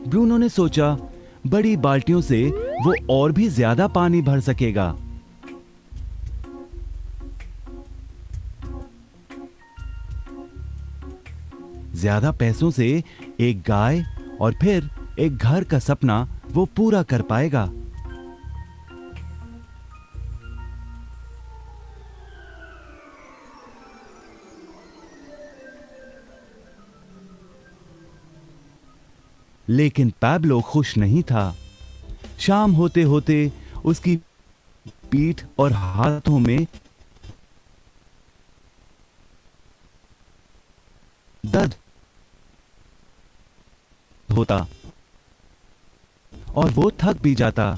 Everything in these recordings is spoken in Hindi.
ब्रूनो ने सोचा बड़ी बाल्टियों से वो और भी ज्यादा पानी भर सकेगा। ज्यादा पैसों से एक गाय और फिर एक घर का सपना वो पूरा कर पाएगा। लेकिन पैब्लो खुश नहीं था। शाम होते होते उसकी पीठ और हाथों में दर्द होता और वो थक भी जाता।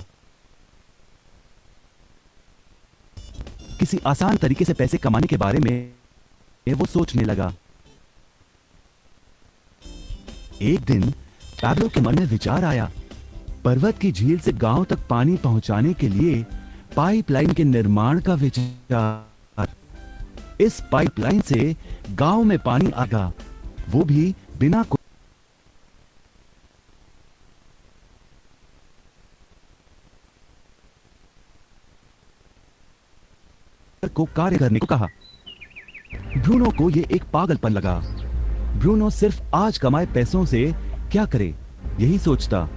किसी आसान तरीके से पैसे कमाने के बारे में वो सोचने लगा। एक दिन पैब्लो के मन में विचार आया, पर्वत की झील से गांव तक पानी पहुंचाने के लिए पाइपलाइन के निर्माण का विचार। इस पाइपलाइन से गांव में पानी आएगा, वो भी बिना को कार्य करने को कहा। ब्रूनो को यह एक पागलपन लगा। ब्रूनो सिर्फ आज कमाए पैसों से क्या करे, यही सोचता।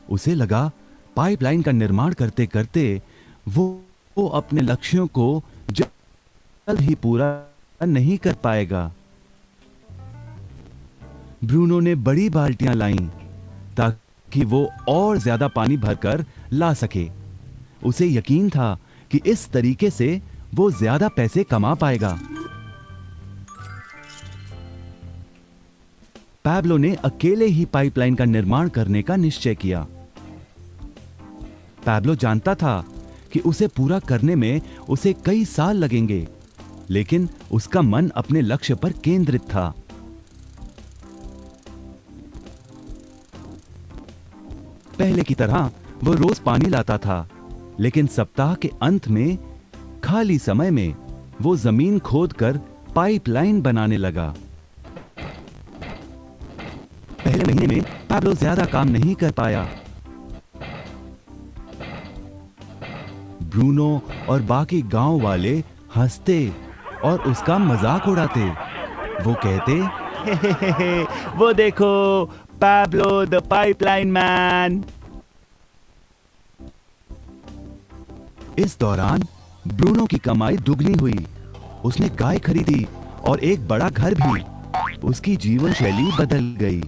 उसे लगा पाइपलाइन का निर्माण करते करते वो अपने लक्ष्यों को जल्द ही पूरा नहीं कर पाएगा। ब्रूनो ने बड़ी बाल्टियां लाईं ताकि वो और ज्यादा पानी भरकर ला सके। उसे यकीन था कि इस तरीके से वो ज्यादा पैसे कमा पाएगा। पैब्लो ने अकेले ही पाइपलाइन का निर्माण करने का निश्चय किया। पैब्लो जानता था कि उसे पूरा करने में उसे कई साल लगेंगे, लेकिन उसका मन अपने लक्ष्य पर केंद्रित था। पहले की तरह वो रोज पानी लाता था, लेकिन सप्ताह के अंत में खाली समय में वो जमीन खोदकर पाइपलाइन बनाने लगा। पहले महीने में पैब्लो ज्यादा काम नहीं कर पाया। ब्रूनो और बाकी गांव वाले हंसते और उसका मजाक उड़ाते। वो कहते, हे, वो देखो पैब्लो द पाइपलाइन मैन। इस दौरान ब्रूनो की कमाई दुगनी हुई। उसने गाय खरीदी और एक बड़ा घर भी। उसकी जीवन शैली बदल गई।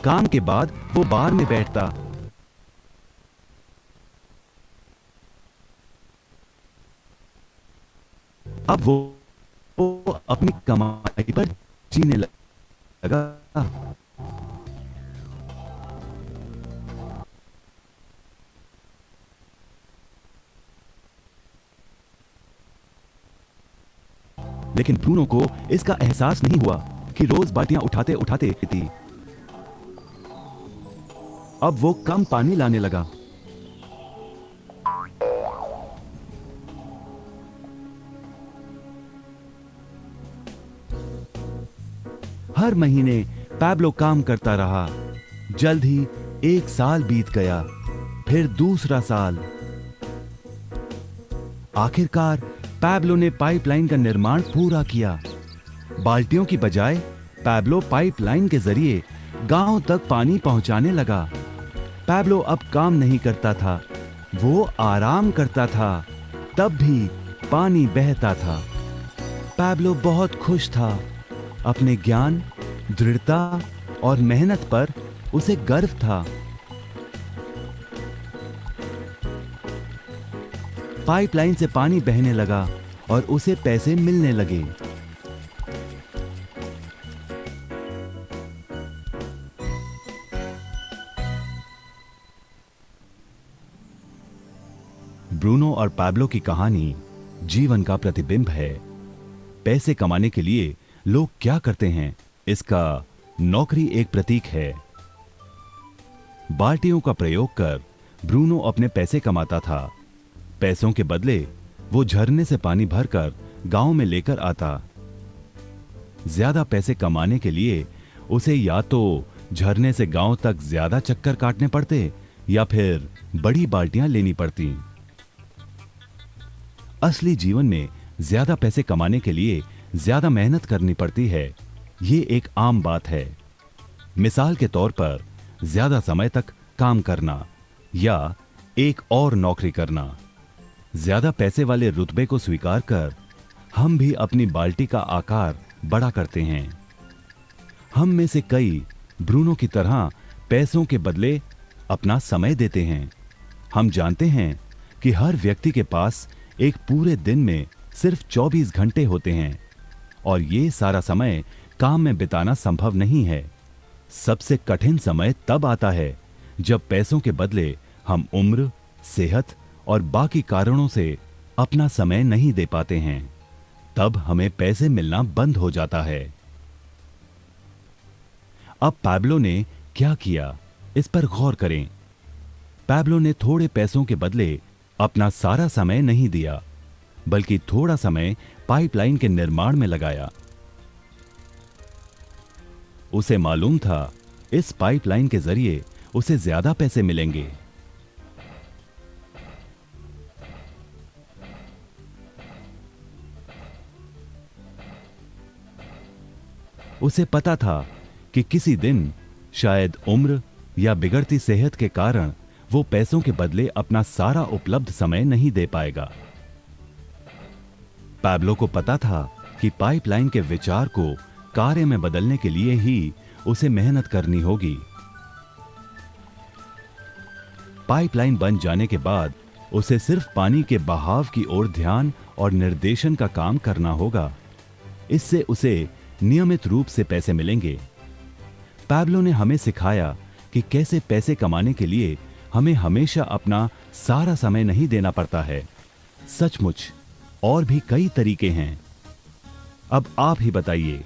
काम के बाद वो बार में बैठता। अब वो अपनी कमाई पर जीने लगा। लेकिन ब्रूनो को इसका एहसास नहीं हुआ कि रोज बाल्टियां उठाते उठाते थी। अब वो कम पानी लाने लगा। हर महीने पैब्लो काम करता रहा। जल्द ही एक साल बीत गया, फिर दूसरा साल। आखिरकार पैब्लो ने पाइपलाइन का निर्माण पूरा किया। बाल्टियों की बजाय पैब्लो पाइपलाइन के जरिए गांव तक पानी पहुंचाने लगा। पैब्लो अब काम नहीं करता था, वो आराम करता था, तब भी पानी बहता था। पैब्लो बहुत खुश था। अपने ज्ञान, दृढ़ता और मेहनत पर उसे गर्व था। पाइपलाइन से पानी बहने लगा और उसे पैसे मिलने लगे। ब्रूनो और पैब्लो की कहानी जीवन का प्रतिबिंब है। पैसे कमाने के लिए लोग क्या करते हैं, इसका नौकरी एक प्रतीक है। बाल्टियों का प्रयोग कर ब्रूनो अपने पैसे कमाता था। पैसों के बदले वो झरने से पानी भरकर गांव में लेकर आता। ज्यादा पैसे कमाने के लिए उसे या तो झरने से गांव तक ज्यादा चक्कर काटने पड़ते या फिर बड़ी बाल्टियां लेनी पड़ती। असली जीवन में ज्यादा पैसे कमाने के लिए ज्यादा मेहनत करनी पड़ती है, ये एक आम बात है। मिसाल के तौर पर ज्यादा समय तक काम करना या एक और नौकरी करना। ज्यादा पैसे वाले रुतबे को स्वीकार कर हम भी अपनी बाल्टी का आकार बड़ा करते हैं। हम में से कई ब्रूनो की तरह पैसों के बदले अपना समय देते हैं। हम जानते हैं कि हर व्यक्ति के पास एक पूरे दिन में सिर्फ 24 घंटे होते हैं और ये सारा समय काम में बिताना संभव नहीं है। सबसे कठिन समय तब आता है जब पैसों के बदले हम उम्र, सेहत और बाकी कारणों से अपना समय नहीं दे पाते हैं। तब हमें पैसे मिलना बंद हो जाता है। अब पैब्लो ने क्या किया, इस पर गौर करें। पैब्लो ने थोड़े पैसों के बदले अपना सारा समय नहीं दिया, बल्कि थोड़ा समय पाइपलाइन के निर्माण में लगाया। उसे मालूम था इस पाइपलाइन के जरिए उसे ज्यादा पैसे मिलेंगे। उसे पता था कि किसी दिन शायद उम्र या बिगड़ती सेहत के कारण वो पैसों के बदले अपना सारा उपलब्ध समय नहीं दे पाएगा। पैब्लो को पता था कि पाइपलाइन के विचार को कार्य में बदलने के लिए ही उसे मेहनत करनी होगी। पाइपलाइन बन जाने के बाद उसे सिर्फ पानी के बहाव की ओर ध्यान और निर्देशन का काम करना होगा। इससे उसे नियमित रूप से पैसे मिलेंगे। पैब्लो ने हमें सिखाया कि कैसे पैसे कमाने के लिए हमें हमेशा अपना सारा समय नहीं देना पड़ता है। सचमुच और भी कई तरीके हैं। अब आप ही बताइए,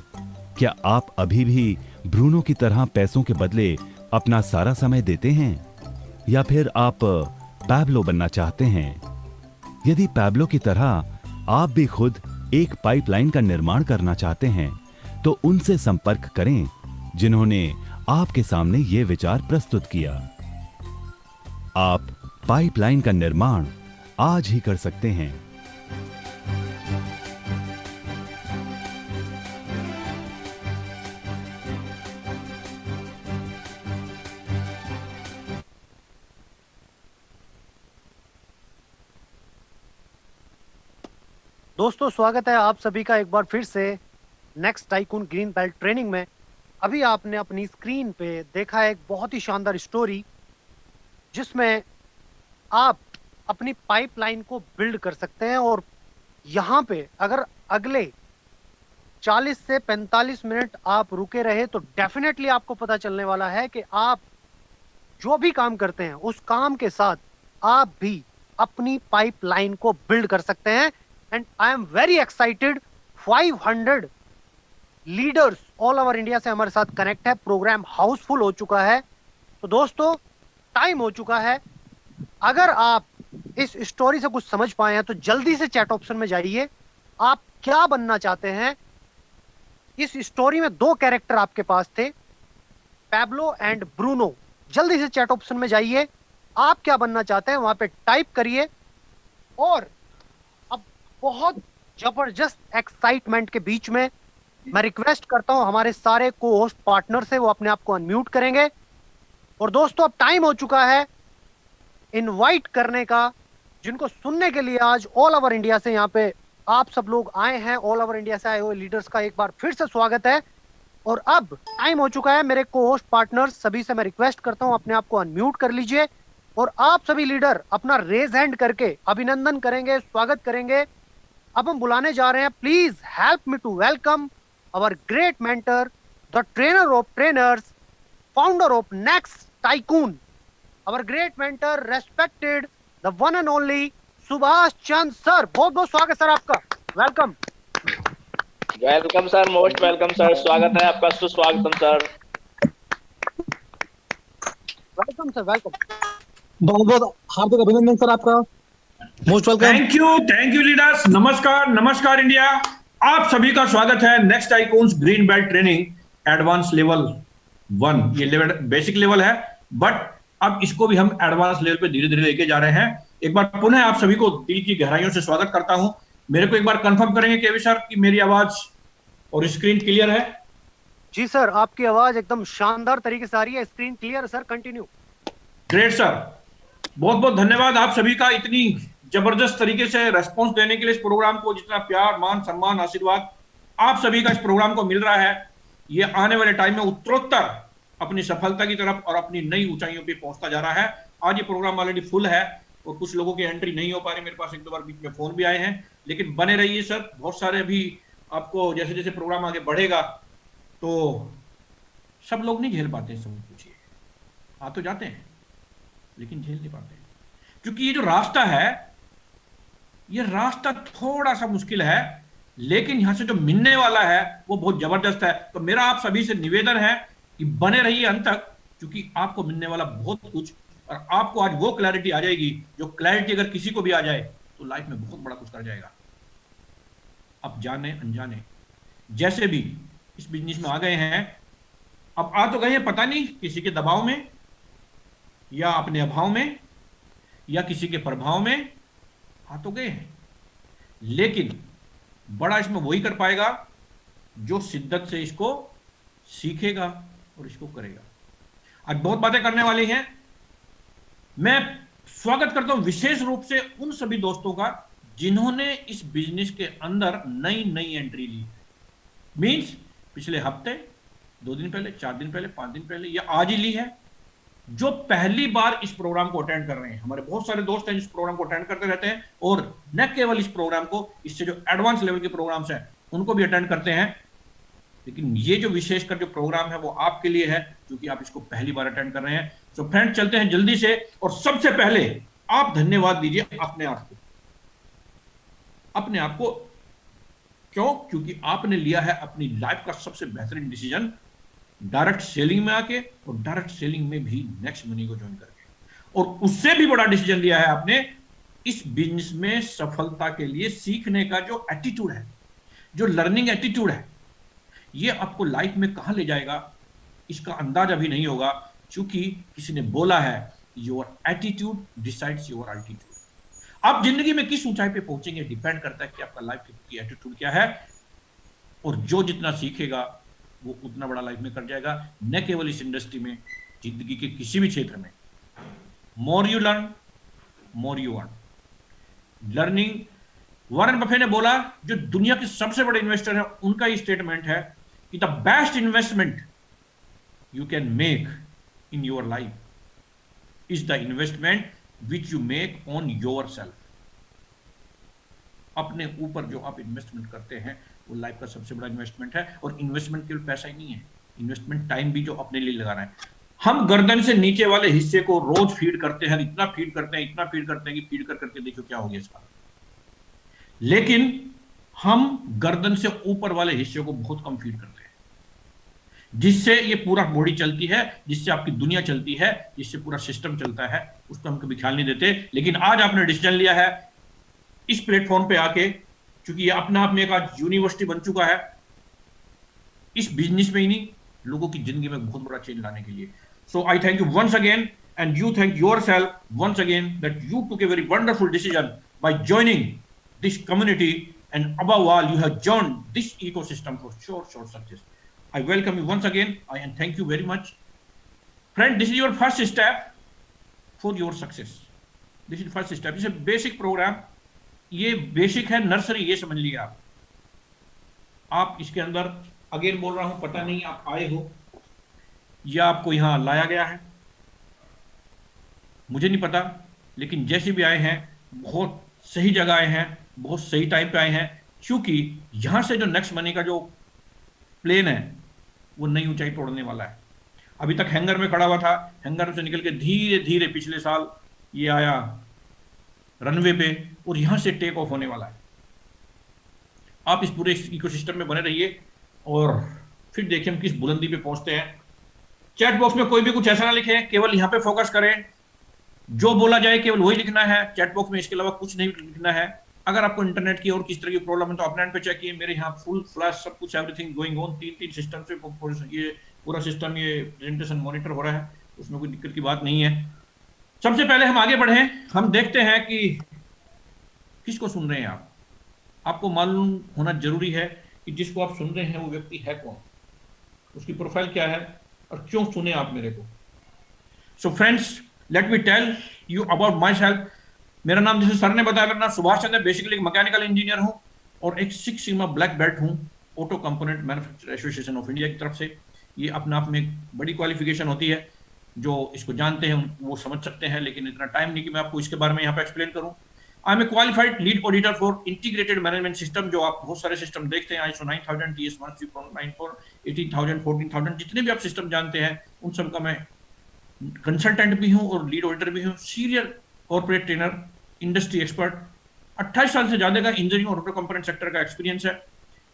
क्या आप अभी भी ब्रूनो की तरह पैसों के बदले अपना सारा समय देते हैं या फिर आप पैब्लो बनना चाहते हैं? यदि पैब्लो की तरह आप भी खुद एक पाइपलाइन का निर्माण करना चाहते हैं तो उनसे संपर्क करें जिन्होंने आपके सामने यह विचार प्रस्तुत किया। आप पाइपलाइन का निर्माण आज ही कर सकते हैं। दोस्तों, स्वागत है आप सभी का एक बार फिर से next tycoon green belt training में। अभी आपने अपनी स्क्रीन पे देखा एक बहुत ही शानदार स्टोरी जिसमें आप अपनी पाइपलाइन को बिल्ड कर सकते हैं। और यहाँ पे अगर अगले 40 से 45 मिनट आप रुके रहे तो डेफिनेटली आपको पता चलने वाला है कि आप जो भी काम करते हैं उस काम के साथ आप भी अपनी पाइपलाइन को बिल्ड कर सकते हैं। And I am very excited. 500 leaders all over India से हमारे साथ कनेक्ट है। प्रोग्राम हाउसफुल हो चुका है। तो दोस्तों, टाइम हो चुका है। अगर आप इस स्टोरी से कुछ समझ पाए हैं तो जल्दी से चैट ऑप्शन में जाइए। आप क्या बनना चाहते हैं? इस स्टोरी में 2 कैरेक्टर आपके पास थे, पैब्लो एंड ब्रूनो। जल्दी से चैट ऑप्शन में जाइए। आप क्या बनना चाहते हैं वहां पे टाइप करिए। और अब बहुत जबरदस्त एक्साइटमेंट के बीच में मैं रिक्वेस्ट करता हूं हमारे सारे को होस्ट पार्टनर से, वो अपने आप को अनम्यूट करेंगे। और दोस्तों, अब टाइम हो चुका है इनवाइट करने का, जिनको सुनने के लिए आज ऑल ओवर इंडिया से यहाँ पे आप सब लोग आए हैं। ऑल ओवर इंडिया से आए हुए लीडर्स का एक बार फिर से स्वागत है। और अब टाइम हो चुका है। मेरे को होस्ट पार्टनर्स सभी से मैं रिक्वेस्ट करता हूं अपने आप को अनम्यूट कर लीजिए और आप सभी लीडर अपना रेज हैंड करके अभिनंदन करेंगे, स्वागत करेंगे। अब हम बुलाने जा रहे हैं, please help me to welcome our great mentor, the trainer of trainers, founder of Next Tycoon, our great mentor, respected, the one and only Subhash Chand sir. बहुत बहुत स्वागत सर आपका। Welcome. Welcome sir, most welcome sir. स्वागत है आपका, सुस्वागतम सर। Welcome sir, welcome. बहुत बहुत हार्दिक अभिनंदन सर आपका। Most welcome. Thank you leaders. नमस्कार, नमस्कार इंडिया। आप सभी का स्वागत है next tycoons green belt training advance level 1, ये लेवल बेसिक लेवल है, बट अब इसको भी हम एडवांस लेवल पे धीरे धीरे लेके जा रहे हैं। एक बार पुनः आप सभी को दिल की गहराइयों से स्वागत करता हूं। मेरे को एक बार कंफर्म करेंगे केवी सर कि मेरी आवाज और स्क्रीन क्लियर है? जी सर, आपकी आवाज एकदम शानदार तरीके से आ रही है, स्क्रीन क्लियर है सर, कंटिन्यू। ग्रेट सर, बहुत बहुत धन्यवाद आप सभी का इतनी जबरदस्त तरीके से रेस्पॉन्स देने के लिए इस प्रोग्राम को। जितना प्यार, मान, सम्मान, आशीर्वाद आप सभी का इस प्रोग्राम को मिल रहा है, ये आने वाले टाइम में उत्तरोत्तर अपनी सफलता की तरफ और अपनी नई ऊंचाइयों पे पहुंचता जा रहा है। आज ये प्रोग्राम ऑलरेडी फुल है और कुछ लोगों की एंट्री नहीं हो पा रही, मेरे पास एक दो बार बीच में फोन भी आए हैं, लेकिन बने रहिए सर। बहुत सारे अभी आपको जैसे जैसे प्रोग्राम आगे बढ़ेगा तो सब लोग नहीं झेल पाते, सब पूछिए, आ तो जाते हैं लेकिन झेल नहीं पाते, क्योंकि ये जो रास्ता है, ये रास्ता थोड़ा सा मुश्किल है, लेकिन यहां से जो मिलने वाला है वो बहुत जबरदस्त है। तो मेरा आप सभी से निवेदन है कि बने रहिए अंत तक, क्योंकि आपको मिलने वाला बहुत कुछ, और आपको आज वो क्लैरिटी आ जाएगी जो क्लैरिटी अगर किसी को भी आ जाए तो लाइफ में बहुत बड़ा कुछ कर जाएगा। अब जाने अनजाने जैसे भी इस बिजनेस में आ गए हैं, अब आ तो गए हैं पता नहीं किसी के दबाव में या अपने अभाव में या किसी के प्रभाव में आ तो गए हैं, लेकिन बड़ा इसमें वही कर पाएगा जो शिद्दत से इसको सीखेगा और इसको करेगा। आज बहुत बातें करने वाली हैं। मैं स्वागत करता हूं विशेष रूप से उन सभी दोस्तों का जिन्होंने इस बिजनेस के अंदर नई नई एंट्री ली, मींस पिछले हफ्ते, 2 दिन पहले, 4 दिन पहले, 5 दिन पहले या आज ही ली है, जो पहली बार इस प्रोग्राम को अटेंड कर रहे हैं। हमारे बहुत सारे दोस्त हैं जिस प्रोग्राम को अटेंड करते रहते हैं, और न केवल इस प्रोग्राम को, इससे जो एडवांस लेवल के प्रोग्राम्स हैं उनको भी अटेंड करते हैं, लेकिन ये जो विशेषकर जो प्रोग्राम है वो आपके लिए है क्योंकि आप इसको पहली बार अटेंड कर रहे हैं। तो फ्रेंड चलते हैं जल्दी से, और सबसे पहले आप धन्यवाद दीजिए अपने आप को, अपने आप को। क्यों? क्योंकि आपने लिया है अपनी लाइफ का सबसे बेहतरीन डिसीजन, डायरेक्ट सेलिंग में आके, और डायरेक्ट सेलिंग में भी नेक्स्ट मनी को ज्वाइन करके, और उससे भी बड़ा डिसीजन लिया है आपने इस बिजनेस में सफलता के लिए सीखने का जो एटीट्यूड है, जो लर्निंग एटीट्यूड है, ये आपको लाइफ में कहां ले जाएगा इसका अंदाजा भी नहीं होगा, क्योंकि किसी ने बोला है your attitude decides your altitude. आप जिंदगी में किस ऊंचाई पे पहुंचेंगे डिपेंड करता है कि आपका लाइफ की एटीट्यूड क्या है, और जो जितना सीखेगा वो उतना बड़ा लाइफ में कर जाएगा। न केवल इस इंडस्ट्री में, जिंदगी के किसी भी क्षेत्र में। More you learn more you earn. Learning, Warren Buffett ने बोला, जो दुनिया के सबसे बड़े इन्वेस्टर हैं, उनका ही स्टेटमेंट है कि the best investment you can make in your life is the investment which you make on your self. अपने ऊपर जो आप इन्वेस्टमेंट करते हैं वो लाइफ का सबसे बड़ा इन्वेस्टमेंट है। और इन्वेस्टमेंट केवल पैसा ही नहीं है, इन्वेस्टमेंट टाइम भी जो अपने लिए लगाना है। हम गर्दन से नीचे वाले हिस्से को रोज फीड करते हैं, इतना फीड करते हैं, इतना फीड करते हैं कि फीड कर करके देखो क्या हो गया इसका। लेकिन हम गर्दन से ऊपर वाले हिस्से को बहुत कम फीड करते हैं, जिससे ये पूरा बॉडी चलती है, जिससे आपकी दुनिया चलती है, जिससे पूरा सिस्टम चलता है, उस पर हम कभी ख्याल नहीं देते। लेकिन आज आपने डिसीजन लिया है इस प्लेटफॉर्म पे आके, क्योंकि ये अपने आप में एक आज यूनिवर्सिटी बन चुका है, इस बिजनेस में ही नहीं, लोगों की जिंदगी में बहुत बड़ा चेंज लाने के लिए। So I thank you once again, and you thank yourself once again that you took a very wonderful decision by joining this community, and above all you have joined this ecosystem for sure success. I welcome you once again, and thank you very much. Friend, this is your first step for your success. This is first step. This is a basic program. ये बेसिक है, नर्सरी, ये समझ लीजिए आप। आप इसके अंदर, अगेन बोल रहा हूं, पता नहीं आप आए हो या आपको यहां लाया गया है, मुझे नहीं पता, लेकिन जैसे भी आए हैं बहुत सही जगह आए हैं, बहुत सही टाइम पे आए हैं, क्योंकि यहां से जो नेक्स्ट मनी का जो प्लेन है वो नई ऊंचाई तोड़ने वाला है। अभी तक हैंगर में खड़ा हुआ था, हैंगर से निकल के धीरे धीरे पिछले साल ये आया रनवे पे, और यहां से टेक ऑफ होने वाला है। आप इस पूरे इकोसिस्टम में बने रहिए और फिर देखिए हम किस बुलंदी पे पहुंचते हैं। चैट बॉक्स में कोई भी कुछ ऐसा ना लिखे, केवल यहां पे फोकस करें, जो बोला जाए केवल वही लिखना है चैट बॉक्स में, इसके अलावा कुछ नहीं लिखना है। अगर आपको इंटरनेट की और किस तरह की प्रॉब्लम है तो अपने एंड पे चेक किए। मेरे यहाँ फुल फ्लैश सब कुछ एवरीथिंग गोइंग ऑन, 3 सिस्टम से ये पूरा सिस्टम, ये प्रेजेंटेशन मॉनिटर हो रहा है, उसमें कोई दिक्कत की बात नहीं है। सबसे पहले हम आगे बढ़े, हम देखते हैं कि किसको सुन रहे हैं आप। आपको मालूम होना जरूरी है कि जिसको आप सुन रहे हैं वो व्यक्ति है कौन, उसकी प्रोफाइल क्या है और क्यों सुने आप मेरे को। So friends, let me tell you about myself. मेरा नाम, जैसे सर ने बताया, मेरा नाम सुभाष चंद्र, बेसिकली एक मैकेनिकल इंजीनियर हूं और एक 6 सिग्मा ब्लैक बेल्ट हूं auto component manufacturer association of India की तरफ से। ये अपने आप में एक बड़ी क्वालिफिकेशन होती है, जो इसको जानते हैं वो समझ सकते हैं, लेकिन इतना टाइम नहीं कि मैं आपको इसके बारे में यहाँ पे एक्सप्लेन करूँ। I am a qualified lead auditor for integrated management system, जो आप बहुत सारे सिस्टम देखते हैं, ISO 9000, TS 13494, 18000, 14000, जितने भी आप सिस्टम जानते हैं उन सब का मैं कंसल्टेंट भी हूँ और लीड ऑडिटर भी हूँ, senior corporate trainer, industry expert. 28 साल से ज्यादा का इंजीनियरिंग और ऑटो कंपोनेंट सेक्टर का एक्सपीरियंस है।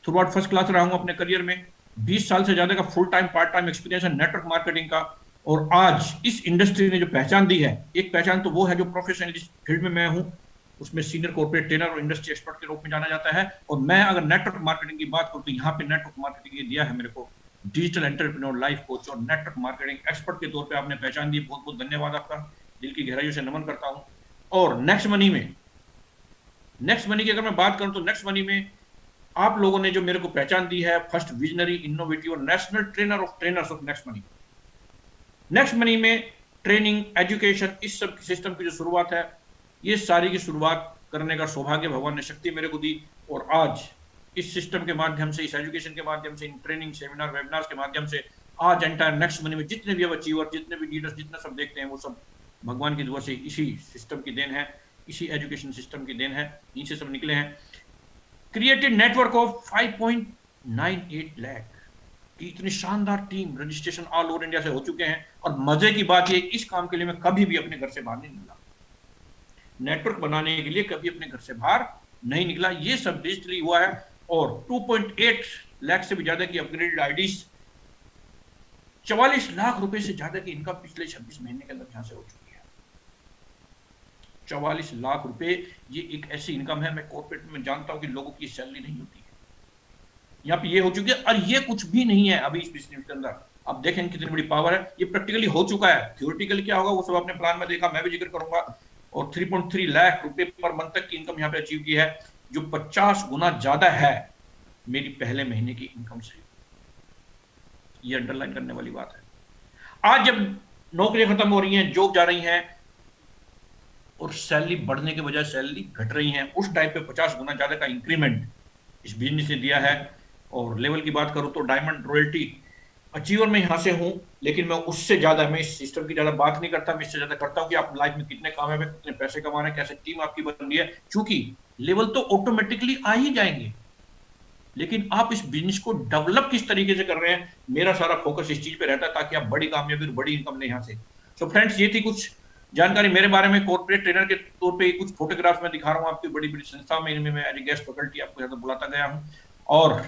थ्रू आउट फर्स्ट क्लास रहा हूँ अपने करियर में। 20 साल से ज्यादा का full time part time experience है नेटवर्क मार्केटिंग का। और आज इस इंडस्ट्री ने जो पहचान दी है, एक पहचान तो वो है जो प्रोफेशनल जिस फील्ड में मैं हूँ उसमें सीनियर कॉर्पोरेट ट्रेनर और इंडस्ट्री एक्सपर्ट के रूप में जाना जाता है। और मैं अगर नेटवर्क मार्केटिंग की बात करूँ तो यहाँ पे नेटवर्क मार्केटिंग ये दिया है मेरे को, डिजिटल एंटरप्रेन्योर, लाइफ कोच और नेटवर्क मार्केटिंग एक्सपर्ट के तौर पे आपने पहचान दी। बहुत बहुत धन्यवाद आपका, दिल की गहराइयों से नमन करता हूँ। और नेक्स्ट मनी की अगर मैं बात करूं तो नेक्स्ट मनी में आप लोगों ने जो मेरे को पहचान दी है, फर्स्ट विजनरी, इनोवेटिव और national trainer of trainers of next money में ट्रेनिंग, एजुकेशन, इस सब सिस्टम की जो शुरुआत है, ये सारी की शुरुआत करने का सौभाग्य भगवान ने शक्ति मेरे को दी। और आज इस सिस्टम के माध्यम से, इस एजुकेशन के माध्यम से, इन ट्रेनिंग, सेमिनार, वेबिनार्स के माध्यम से आज एंटायर नेक्स्ट मनी में जितने भी अब अचीवर, जितने भी लीडर्स, जितना सब देखते हैं, वो सब भगवान की दुआ से इसी सिस्टम की देन है, इसी एजुकेशन सिस्टम की देन है, नीचे सब निकले हैं। क्रिएटेड नेटवर्क ऑफ 5.98 लाख की इतनी शानदार team, registration all over India से हो चुके हैं। और मजे की बात ये, इस काम के लिए मैं कभी भी अपने घर से बाहर नहीं निकला, नेटवर्क बनाने के लिए कभी अपने घर से बाहर नहीं निकला। ये सब डिजिटली हुआ है। और 2.8 लाख से भी ज्यादा की अपग्रेडेड आईडीज, 44 लाख रुपए से ज्यादा की इनकम पिछले 26 महीने के अंदर यहां से हो चुकी है। 44 लाख रुपए, ये एक ऐसी इनकम है, मैं कॉर्पोरेट में जानता हूं कि लोगों की सैलरी नहीं होती है, यहाँ पे ये हो चुकी है। और ये कुछ भी नहीं है अभी इस बिजनेस के अंदर, आप देखें कितनी बड़ी पावर है। ये प्रैक्टिकली हो चुका है, थ्योरेटिकली क्या होगा वो सब आपने प्लान में देखा, मैं भी जिक्र करूंगा। और 3.3 लाख रुपए पर मंथ तक की इनकम यहाँ पे अचीव की है, जो 50 गुना ज्यादा है मेरी पहले महीने की इनकम से। ये अंडरलाइन करने वाली बात है। आज जब नौकरियां खत्म हो रही हैं, जॉब जा रही हैं और सैलरी बढ़ने के बजाय सैलरी घट रही है, उस टाइम पे 50 गुना ज्यादा का इंक्रीमेंट इस बिजनेस ने दिया है। और लेवल की बात करूं तो डायमंड रॉयल्टी अचीवर में यहां से हूं, लेकिन मैं उससे ज्यादा, मैं इस सिस्टम की ज्यादा बात नहीं करता, मैं इससे ज्यादा करता हूं कि आप लाइफ में कितने कामयाब है, कितने पैसे कमा रहे हैं, कैसे टीम आपकी बन रही है। क्योंकि लेवल तो ऑटोमेटिकली आ ही जाएंगे, लेकिन आप इस बिजनेस को डेवलप किस तरीके से कर रहे हैं, मेरा सारा फोकस इस चीज पे रहता है, ताकि आप बड़ी कामयाबी और बड़ी इनकम लें यहां से। सो फ्रेंड्स, ये थी कुछ जानकारी मेरे बारे में। कॉर्पोरेट ट्रेनर के तौर पे कुछ फोटोग्राफ्स में दिखा रहा हूं आपकी बड़ी बड़ी संस्था में, इनमें मैं एज ए गेस्ट फैकल्टी आपको ज्यादा बुलाता गया हूं। और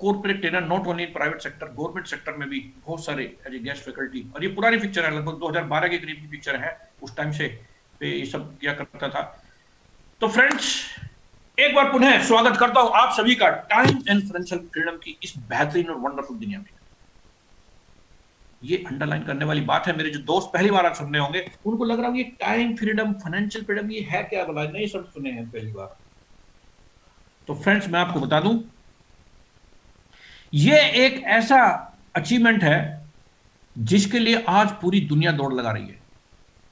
corporate trainer not only in private sector, government sector में भी बहुत सारे एज ए गेस्ट फैकल्टी। और ये पुरानी पिक्चर है, लगभग 2012 के करीब की पिक्चर है, उस टाइम से पे ये सब किया करता था। तो फ्रेंड्स, एक बार पुनः स्वागत करता हूं आप सभी का टाइम एंड फाइनेंशियल फ्रीडम की इस बेहतरीन और वंडरफुल दुनिया में। ये अंडरलाइन करने वाली बात है। मेरे जो दोस्त पहली बार आप सुन रहे होंगे, उनको लग रहा है ये टाइम फ्रीडम, फाइनेंशियल फ्रीडम, ये है क्या बोला, नहीं सब सुने हैं पहली बार। तो फ्रेंड्स, मैं आपको बता दूं, ये एक ऐसा अचीवमेंट है जिसके लिए आज पूरी दुनिया दौड़ लगा रही है।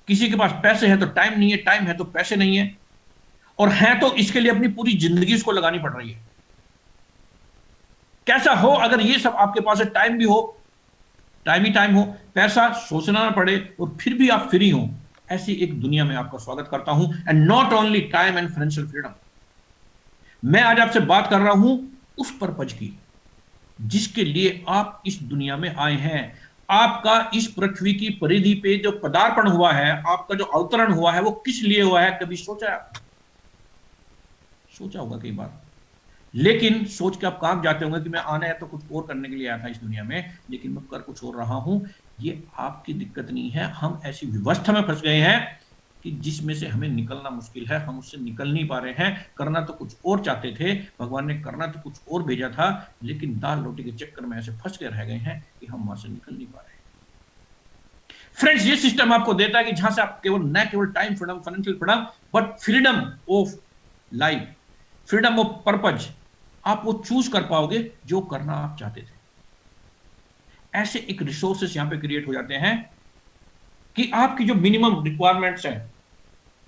किसी के पास पैसे है तो टाइम नहीं है, टाइम है तो पैसे नहीं है, और है तो इसके लिए अपनी पूरी जिंदगी उसको लगानी पड़ रही है। कैसा हो अगर ये सब आपके पास है, टाइम भी हो, टाइम ही टाइम हो, पैसा सोचना ना पड़े, और फिर भी आप फ्री हो, ऐसी एक दुनिया में आपका स्वागत करता हूं। And not only time and financial freedom, मैं आज आपसे बात कर रहा हूं उस पर्पज की जिसके लिए आप इस दुनिया में आए हैं। आपका इस पृथ्वी की परिधि पे जो पदार्पण हुआ है, आपका जो अवतरण हुआ है, वो किस लिए हुआ है, कभी सोचा होगा कई बार, लेकिन सोच के आप कहां जाते होंगे कि मैं आना है तो कुछ और करने के लिए आया था इस दुनिया में, लेकिन मैं कर कुछ और रहा हूं। ये आपकी दिक्कत नहीं है, हम ऐसी व्यवस्था में फंस गए हैं कि जिसमें से हमें निकलना मुश्किल है, हम उससे निकल नहीं पा रहे हैं। करना तो कुछ और चाहते थे, भगवान ने करना तो कुछ और भेजा था, लेकिन दाल रोटी के चक्कर में ऐसे फंस के रह गए हैं कि हम वहां से निकल नहीं पा रहे। फ्रेंड्स, ये सिस्टम आपको देता है कि जहां से आप केवल न केवल time freedom, financial freedom, but freedom of life, freedom of purpose, आप वो चूज कर पाओगे जो करना आप चाहते थे। ऐसे एक रिसोर्सेस यहां पे क्रिएट हो जाते हैं कि आपकी जो मिनिमम रिक्वायरमेंट्स हैं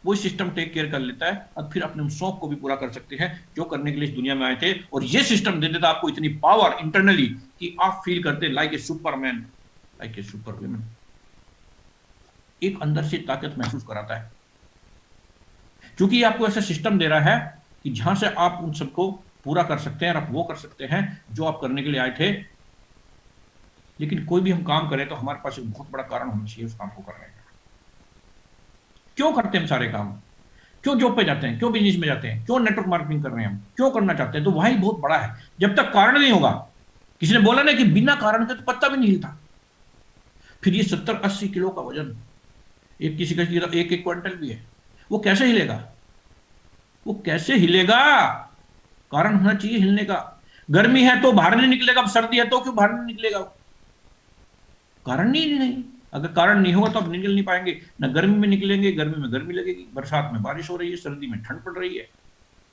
वो सिस्टम टेक केयर कर लेता है, और फिर अपने शौक को भी पूरा कर सकते हैं जो करने के लिए इस दुनिया में आए थे। और ये सिस्टम दे देता आपको इतनी पावर इंटरनली कि आप फील करते like a Superman, like a super woman. एक अंदर से ताकत महसूस कराता है, क्योंकि आपको ऐसा सिस्टम दे रहा है कि जहां से आप उन सबको पूरा कर सकते हैं और आप वो कर सकते हैं जो आप करने के लिए आए थे। लेकिन कोई भी हम काम करें तो हमारे पास एक बहुत बड़ा कारण होना चाहिए उस काम को करने का। क्यों करते हैं हम सारे काम? क्यों जॉब पे जाते हैं? क्यों बिजनेस में जाते हैं? क्यों नेटवर्क मार्केटिंग कर रहे हैं? हम क्यों करना चाहते हैं? तो वही बहुत बड़ा है। जब तक कारण नहीं होगा, किसी ने बोला ना कि बिना कारण के तो पत्ता भी नहीं हिलता। फिर ये 70-80 किलो का वजन, एक किसी का 1-1 क्विंटल भी है, वो कैसे हिलेगा? वो कैसे हिलेगा? कारण होना चाहिए हिलने का। गर्मी है तो बाहर नहीं निकलेगा, अब सर्दी है तो क्यों बाहर नहीं निकलेगा? कारण नहीं। अगर कारण नहीं होगा तो आप निकल नहीं पाएंगे। ना गर्मी में निकलेंगे, गर्मी में गर्मी लगेगी, बरसात में बारिश हो रही है, सर्दी में ठंड पड़ रही है,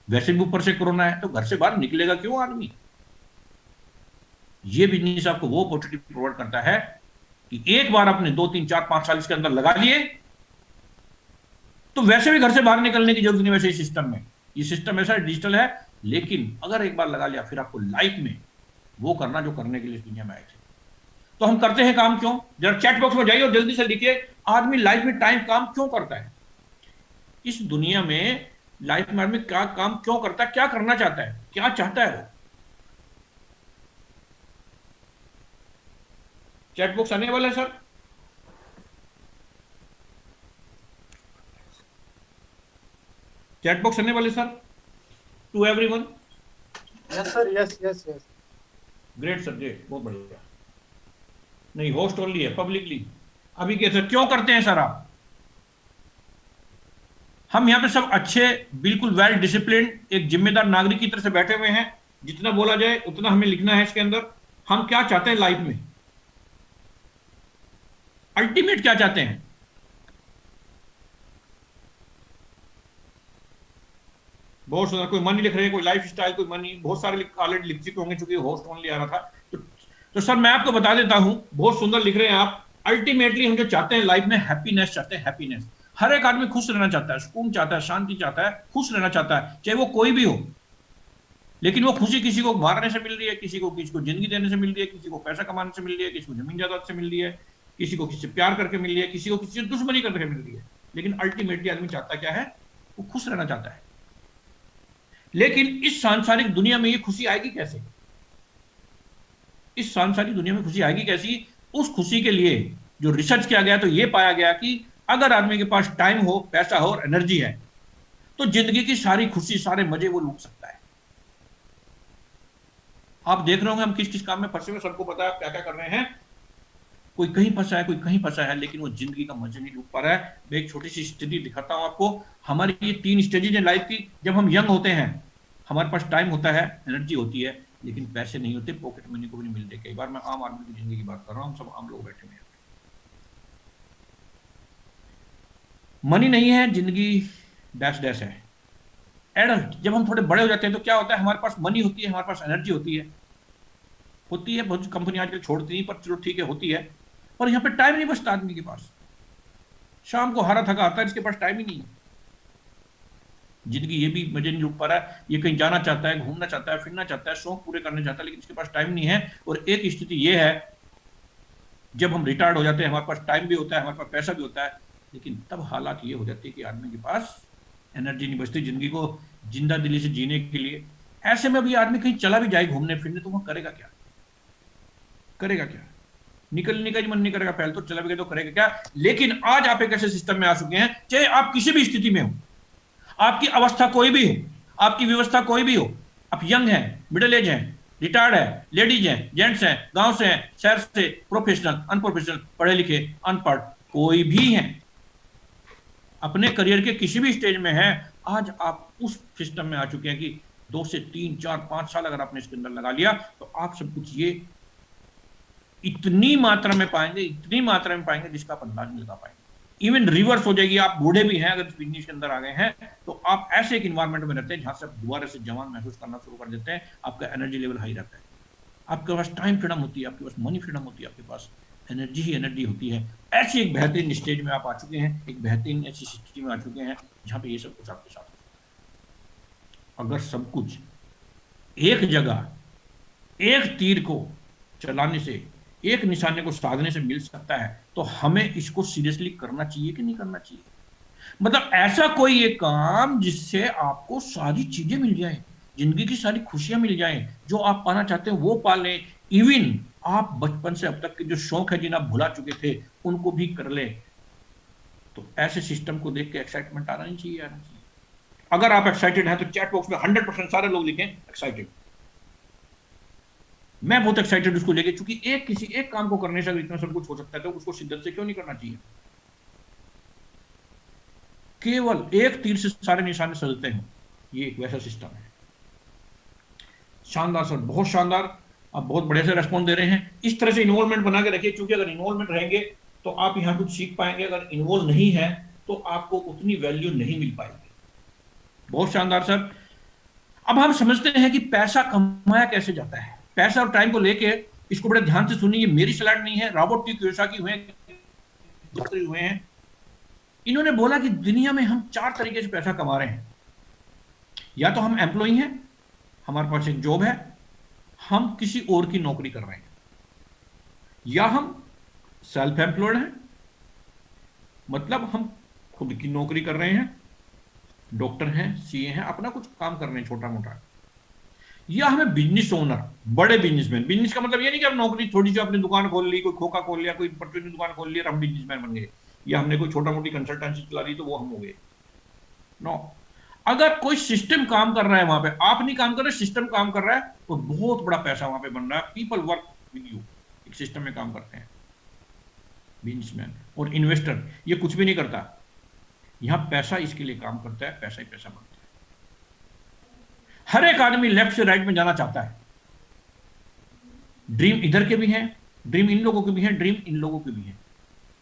वैसे भी ऊपर से कोरोना है, तो घर से बाहर निकलेगा क्यों आदमी? ये बिजनेस आपको वो अपॉर्चुनिटी प्रोवाइड करता है कि एक बार आपने 2, 3, 4, 5 साल इसके अंदर लगा लिए तो वैसे भी घर से बाहर निकलने की जरूरत नहीं। वैसे इस सिस्टम में, ये सिस्टम ऐसा डिजिटल है, लेकिन अगर एक बार लगा लिया फिर आपको लाइफ में वो करना जो करने के लिए इस दुनिया में आए थे। तो हम करते हैं काम क्यों? जरा चैट बॉक्स में जाइए और जल्दी से लिखिए, आदमी लाइफ में टाइम काम क्यों करता है? इस दुनिया में लाइफ में आदमी क्या काम क्यों करता है? क्या करना चाहता है? क्या चाहता है वो? चैट बॉक्स आने वाला है सर। चैट बॉक्स आने वाले sir to everyone. Yes sir, yes. Great sir, great, बहुत बढ़िया। नहीं, होस्ट ओनली है, पब्लिकली अभी कैसे क्यों करते हैं सर आप? हम यहां पे सब अच्छे, बिल्कुल वेल डिसिप्लिन, एक जिम्मेदार नागरिक की तरह से बैठे हुए हैं। जितना बोला जाए उतना हमें लिखना है इसके अंदर। हम क्या चाहते हैं लाइफ में, अल्टीमेट क्या चाहते हैं? बहुत सारा कोई मनी लिख रहे हैं, कोई लाइफ स्टाइल, कोई मनी, बहुत सारे ऑलरेडी लिख चुके होंगे क्योंकि होस्ट ओनली आ रहा था। तो सर मैं आपको बता देता हूं, बहुत सुंदर लिख रहे हैं आप। अल्टीमेटली हम जो चाहते हैं लाइफ में, हैप्पीनेस चाहते हैं। हैप्पीनेस, हर एक आदमी खुश रहना चाहता है, सुकून चाहता है, शांति चाहता है, खुश रहना चाहता है, चाहे वो कोई भी हो। लेकिन वो खुशी किसी को मारने से मिल रही है, किसी को जिंदगी देने से मिल रही है, किसी को पैसा कमाने से मिल रही है, किसी को जमीन जायदाद से मिल रही है, किसी को किसी से प्यार करके मिल रही है, किसी को किसी से दुश्मनी करके मिल रही है। लेकिन अल्टीमेटली आदमी चाहता क्या है? वो खुश रहना चाहता है। लेकिन इस सांसारिक दुनिया में ये खुशी आएगी कैसे? इस सांसारिक दुनिया में खुशी आएगी कैसी? उस खुशी के लिए जो रिसर्च किया गया तो ये पाया गया कि अगर आदमी के पास टाइम हो, पैसा हो और एनर्जी है तो जिंदगी की सारी खुशी, सारे मजे वो लूट सकता है। आप देख रहे होंगे हम किस किस काम में फंसे हुए, सबको पता है क्या क्या कर रहे हैं। कोई कहीं फंसा है, कोई कहीं फंसा है, लेकिन वो जिंदगी का मजे नहीं लूट पा रहा है। मैं एक छोटी सी स्टडी दिखाता हूं आपको। हमारी ये 3 स्टेजेज है लाइफ की। जब हम यंग होते हैं, हमारे पास टाइम होता है, एनर्जी होती है, लेकिन पैसे नहीं होते, पॉकेट मनी को भी नहीं मिलते। कई बार मैं आम आदमी की जिंदगी की बात कर रहा हूं, हम सब आम लोग बैठे हुए हैं। मनी नहीं है, जिंदगी डैश डैश है। एडल्ट, जब हम थोड़े बड़े हो जाते हैं तो क्या होता है? हमारे पास मनी होती है, हमारे पास एनर्जी होती है, बहुत कंपनी आजकल छोड़ती नहीं, पर चलो ठीक है, होती है। पर यहाँ पे टाइम नहीं बचता आदमी के पास। शाम को हारा थका आता है, इसके पास टाइम ही नहीं है। जिंदगी ये भी मजे नहीं लूट पा रहा है, ये कहीं जाना चाहता है, घूमना चाहता है, फिरना चाहता है, शौक पूरे करना चाहता है, लेकिन इसके पास टाइम नहीं है। और एक स्थिति ये है, जब हम रिटायर्ड हो जाते हैं, हमारे पास टाइम भी होता है, हमारे पास पैसा भी होता है, लेकिन तब हालात ये हो जाती है कि आदमी के पास एनर्जी नहीं बचती जिंदगी को जिंदा दिली से जीने के लिए। ऐसे में भी आदमी कहीं चला भी जाए घूमने फिरने, तो वह करेगा क्या? करेगा क्या? निकलने का ही मन नहीं करेगा। पहले तो चला भी गया तो करेगा क्या? लेकिन आज आप एक ऐसे सिस्टम में आ चुके हैं, चाहे आप किसी भी स्थिति में हो, आपकी अवस्था कोई भी हो, आपकी व्यवस्था कोई भी हो, आप यंग हैं, मिडिल एज हैं, रिटायर्ड है, लेडीज हैं, जेंट्स हैं, गांव से हैं, शहर से, प्रोफेशनल, अनप्रोफेशनल, पढ़े लिखे, अनपढ़, कोई भी हैं, अपने करियर के किसी भी स्टेज में हैं, आज आप उस सिस्टम में आ चुके हैं कि 2 से 3, 4, 5 साल अगर आपने इसके अंदर लगा लिया तो आप सब कुछ ये इतनी मात्रा में पाएंगे जिसका आप अंदाज नहीं लगा पाएंगे। इवन रिवर्स हो जाएगी, आप बूढ़े भी हैं अगर बिजनेस के अंदर आ गए हैं तो आप ऐसे एक इन्वायरमेंट में रहते हैं जहां से आप दोबारा से जवान महसूस करना शुरू कर देते हैं, आपका एनर्जी लेवल हाई रहता है, आपके पास टाइम फ्रीडम होती है, आपके पास मनी फ्रीडम होती है, आपके पास एनर्जी ही एनर्जी होती है। ऐसी एक बेहतरीन स्टेज में आप आ चुके हैं, एक बेहतरीन ऐसी स्थिति में आ चुके हैं जहां पे ये सब कुछ आपके साथ है। अगर सब कुछ एक जगह एक तीर को चलाने से, एक निशाने को साधने से मिल सकता है तो हमें इसको सीरियसली करना चाहिए कि नहीं करना चाहिए? मतलब ऐसा कोई एक काम जिससे आपको सारी चीजें मिल जाएं, जिंदगी की सारी खुशियां मिल जाएं, जो आप पाना चाहते हैं वो पा लें, इवन आप बचपन से अब तक के जो शौक है जिन्हें आप भुला चुके थे उनको भी कर ले। तो ऐसे सिस्टम को देख के एक्साइटमेंट आना नहीं चाहिए, आना चाहिए। अगर आप एक्साइटेड हैं तो चैट बॉक्स में 100% सारे लोग लिखें एक्साइटेड। मैं बहुत एक्साइटेड उसको लेके, क्योंकि किसी एक काम को करने से अगर इतना सब कुछ हो सकता है तो उसको शिद्दत से क्यों नहीं करना चाहिए? केवल एक तीर से सारे निशाने सजते हैं, ये एक वैसा सिस्टम है। शानदार सर, बहुत शानदार, आप बहुत बड़े से रेस्पॉन्स दे रहे हैं। इस तरह से इन्वॉल्वमेंट बना के रखिए, क्योंकि अगर इन्वॉल्वमेंट रहेंगे तो आप यहाँ कुछ सीख पाएंगे, अगर इन्वॉल्व नहीं है तो आपको उतनी वैल्यू नहीं मिल पाएगी। बहुत शानदार सर। अब हम समझते हैं कि पैसा कमाया कैसे जाता है। पैसा और टाइम को लेके इसको बड़े ध्यान से सुनिए, मेरी स्लाइड नहीं है, रॉबर्ट टी कियोसाकी हुए हैं। इन्होंने बोला कि दुनिया में हम 4 तरीके से पैसा कमा रहे हैं। या तो हम एम्प्लॉय हैं, हमारे पास एक जॉब है, हम किसी और की नौकरी कर रहे हैं, या हम सेल्फ एम्प्लॉयड हैं, मतलब हम खुद की नौकरी कर रहे हैं, डॉक्टर हैं, सीए हैं, अपना कुछ काम कर रहे हैं छोटा मोटा, या हमें बिजनेस ओनर, बड़े बिजनेसमैन। बिजनेस का मतलब ये नहीं कि हम नौकरी छोटी सी अपनी दुकान खोल ली, कोई खोखा खोल लिया, कोई परचून की दुकान खोल लिया, हम बिजनेसमैन बन गए, या हमने कोई छोटा मोटी कंसल्टेंसी चला ली तो वो हम हो गए। नो, अगर कोई सिस्टम काम कर रहा है वहां पे, आप नहीं काम कर रहे, सिस्टम काम कर रहा है, तो बहुत बड़ा पैसा वहां पे बन रहा है। पीपल वर्क विद यू, एक सिस्टम में काम करते हैं बिजनेसमैन। और इन्वेस्टर ये कुछ भी नहीं करता, यहां पैसा इसके लिए काम करता है, पैसा ही पैसा बनता है। हर एक आदमी लेफ्ट से राइट में जाना चाहता है। ड्रीम इधर के भी हैं, ड्रीम इन लोगों के भी हैं, ड्रीम इन लोगों के भी हैं।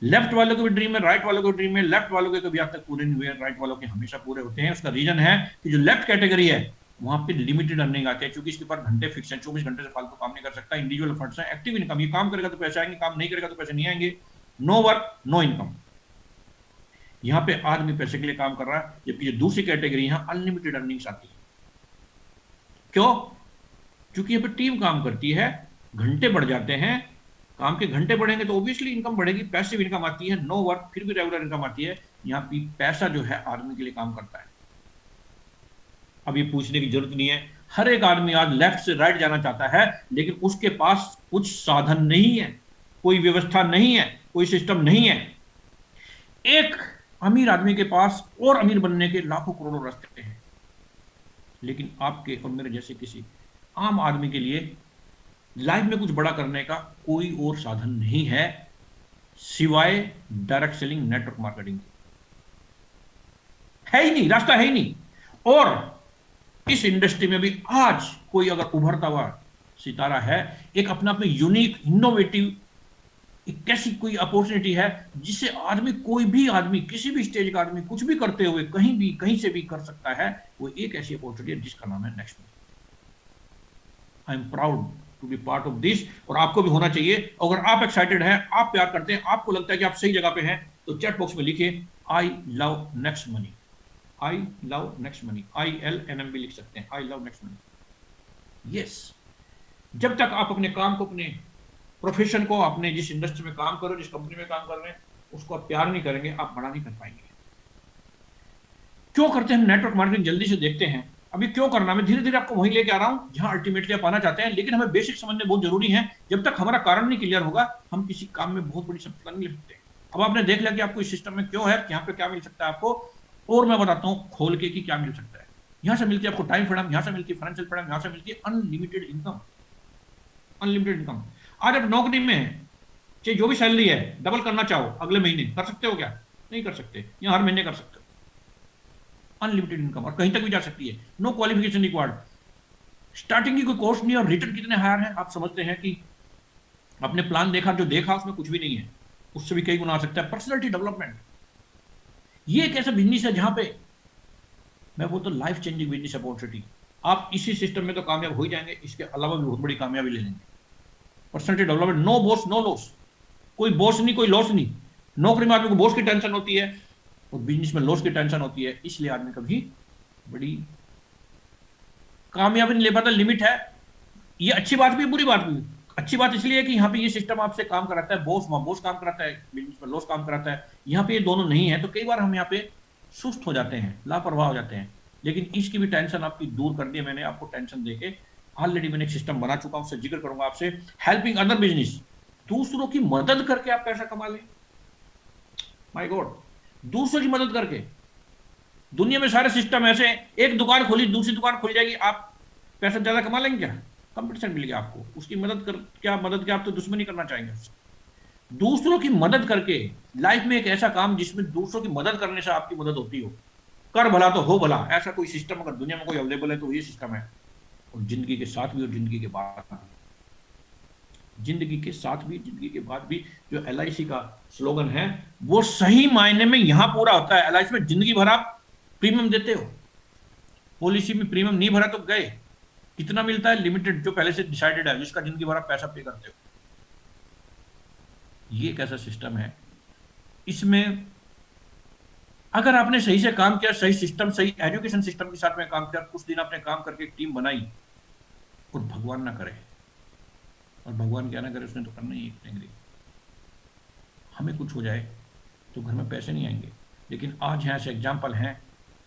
लेफ्ट वालों के भी ड्रीम है, राइट वालों के ड्रीम है। लेफ्ट वालों के कभी आज तक पूरे नहीं हुए, राइट वालों के हमेशा पूरे होते हैं। उसका रीजन है कि जो लेफ्ट कैटेगरी है वहां पे लिमिटेड अर्निंग आती है, क्योंकि इसके पास घंटे फिक्स हैं, 24 घंटे से फालतू काम नहीं कर सकता। इंडिविजुअल फंड्स हैं, एक्टिव इनकम, ये काम करेगा तो पैसे आएंगे, काम नहीं करेगा तो पैसे नहीं आएंगे। No work no income. यहाँ पे आदमी पैसे के लिए काम कर रहा है, जबकि जो दूसरी कैटेगरी यहाँ अनलिमिटेड अर्निंग्स आती है। क्यों? क्योंकि यहाँ पे टीम काम करती है, घंटे बढ़ जाते हैं, काम के घंटे बढ़ेंगे तो ऑब्वियसली इनकम बढ़ेगी, पैसिव इनकम आती है। नो वर्क फिर भी रेगुलर इनकम आती है। यहाँ पे पैसा जो है आदमी के लिए काम करता है। अब ये पूछने की जरूरत नहीं है, हर एक आदमी आज लेफ्ट से राइट जाना चाहता है, लेकिन उसके पास कुछ साधन नहीं है, कोई व्यवस्था नहीं है, कोई सिस्टम नहीं है। एक अमीर आदमी के पास और अमीर बनने के लाखों करोड़ों रास्ते हैं, लेकिन आपके और मेरे जैसे किसी आम आदमी के लिए लाइफ में कुछ बड़ा करने का कोई और साधन नहीं है सिवाय डायरेक्ट सेलिंग, नेटवर्क मार्केटिंग। है ही नहीं, रास्ता है ही नहीं। और इस इंडस्ट्री में भी आज कोई अगर उभरता हुआ सितारा है, एक अपना अपने यूनिक इनोवेटिव एक कैसी कोई अपॉर्चुनिटी है जिसे आदमी, कोई भी आदमी, किसी भी स्टेज का आदमी कुछ भी करते हुए कहीं भी कहीं से भी कर सकता है, वो एक ऐसी अपॉर्चुनिटी है जिसका नाम है next. I am proud to be part of this, और आपको भी होना चाहिए। अगर आप एक्साइटेड हैं, आप प्यार करते हैं, आपको लगता है कि आप सही जगह पे हैं, तो चैट बॉक्स में लिखिए I love next money, I love next money, ILNM भी लिख सकते हैं, I love next money. Yes, जब तक आप अपने काम को, अपने प्रोफेशन को, अपने जिस इंडस्ट्री में काम करो, जिस कंपनी में काम कर रहे हैं, उसको आप प्यार नहीं करेंगे, आप बड़ा नहीं कर पाएंगे। क्यों करते हैं नेटवर्क मार्केटिंग? जल्दी से देखते हैं अभी क्यों करना। मैं धीरे धीरे आपको वहीं लेके आ रहा हूं जहां अल्टीमेटली आप आना चाहते हैं, लेकिन हमें बेसिक समझने बहुत जरूरी है। जब तक हमारा कारण नहीं क्लियर होगा, हम किसी काम में बहुत बड़ी सफलता नहीं ले सकते। अब आपने देख लिया कि आपको इस सिस्टम में क्यों है, यहाँ पे क्या मिल सकता है आपको, और मैं बताता हूँ खोल के कि क्या मिल सकता है। यहाँ से मिलती है आपको टाइम फ्रीडम, यहाँ से मिलती है फाइनेंशियल फ्रीडम, यहाँ से मिलती है अनलिमिटेड इनकम। Unlimited income. आज आप नौकरी में हैं, चाहे जो भी सैलरी है, डबल करना चाहो अगले महीने, कर सकते हो क्या? नहीं कर सकते, यहाँ हर महीने कर सकते हो। अनलिमिटेड इनकम और कहीं तक भी जा सकती है, नो क्वालिफिकेशन रिक्वायर्ड, स्टार्टिंग की कोई कॉस्ट नहीं और रिटर्न कितने हायर है। आप समझते हैं कि आपने प्लान देखा, जो देखा उसमें कुछ भी नहीं है, उससे भी कई गुना आ सकता है। पर्सनैलिटी डेवलपमेंट, ये एक ऐसा बिजनेस है जहां पे मैं बोलता हूं लाइफ चेंजिंग बिजनेस अपॉर्चुनिटी। आप इसी सिस्टम में तो कामयाब हो ही जाएंगे, इसके अलावा भी बहुत बड़ी कामयाबी ले लेंगे। Personality development, no boss no loss, कोई बॉस नहीं कोई लॉस नहीं। नौकरी में आदमी को बॉस की टेंशन होती है और बिजनेस में लॉस की टेंशन होती है, इसलिए आदमी कभी बड़ी कामयाबी नहीं ले पाता। लिमिट है, ये अच्छी बात भी बुरी बात भी। अच्छी बात इसलिए है कि यहाँ पे ये सिस्टम आपसे काम कराता है, बॉस वहां बॉस काम कराता है, बिजनेस में लॉस काम कराता है। यहाँ पे ये दोनों नहीं है तो कई बार हम यहाँ पे सुस्त हो जाते हैं, लापरवाह हो जाते हैं। लेकिन इसकी भी टेंशन आपकी दूर कर दी है मैंने, आपको टेंशन देके ऑलरेडी मैंने एक सिस्टम बना चुका हूं, उससे जिक्र करूंगा आपसे। हेल्पिंग अदर बिजनेस, दूसरों की मदद करके आप पैसा कमा लें। माय गॉड, दूसरों की मदद करके। दुनिया में सारे सिस्टम ऐसे हैं, एक दुकान खोली दूसरी दुकान खुल जाएगी, आप पैसा ज्यादा कमा लेंगे क्या? कंपटीशन मिल गया आपको, उसकी मदद कर क्या मदद क्या, आप तो दुश्मनी करना चाहेंगे उससे। दूसरों की मदद करके लाइफ में एक ऐसा काम जिसमें दूसरों की मदद करने से आपकी मदद होती हो, कर भला तो हो भला, ऐसा कोई सिस्टम अगर दुनिया में कोई अवेलेबल है तो ये सिस्टम है। और जिंदगी के साथ भी और जिंदगी के बाद भी, जिंदगी के साथ भी जिंदगी के बाद भी, जो LIC का स्लोगन है वो सही मायने में यहां पूरा होता है। LIC में जिंदगी भर आप प्रीमियम देते हो, पॉलिसी में प्रीमियम नहीं भरा तो गए। कितना मिलता है? लिमिटेड, जो पहले से डिसाइडेड है, जिसका जिंदगी भर आप पैसा पे करते हो। ये एक ऐसा सिस्टम है, इसमें अगर आपने सही से काम किया, सही सिस्टम, सही एजुकेशन सिस्टम के साथ में काम किया, कुछ दिन आपने काम करके एक टीम बनाई, और भगवान ना करे, और भगवान क्या ना करे, उसने तो करना ही है, हमें कुछ हो जाए तो घर में पैसे नहीं आएंगे। लेकिन आज यहाँ से एग्जाम्पल हैं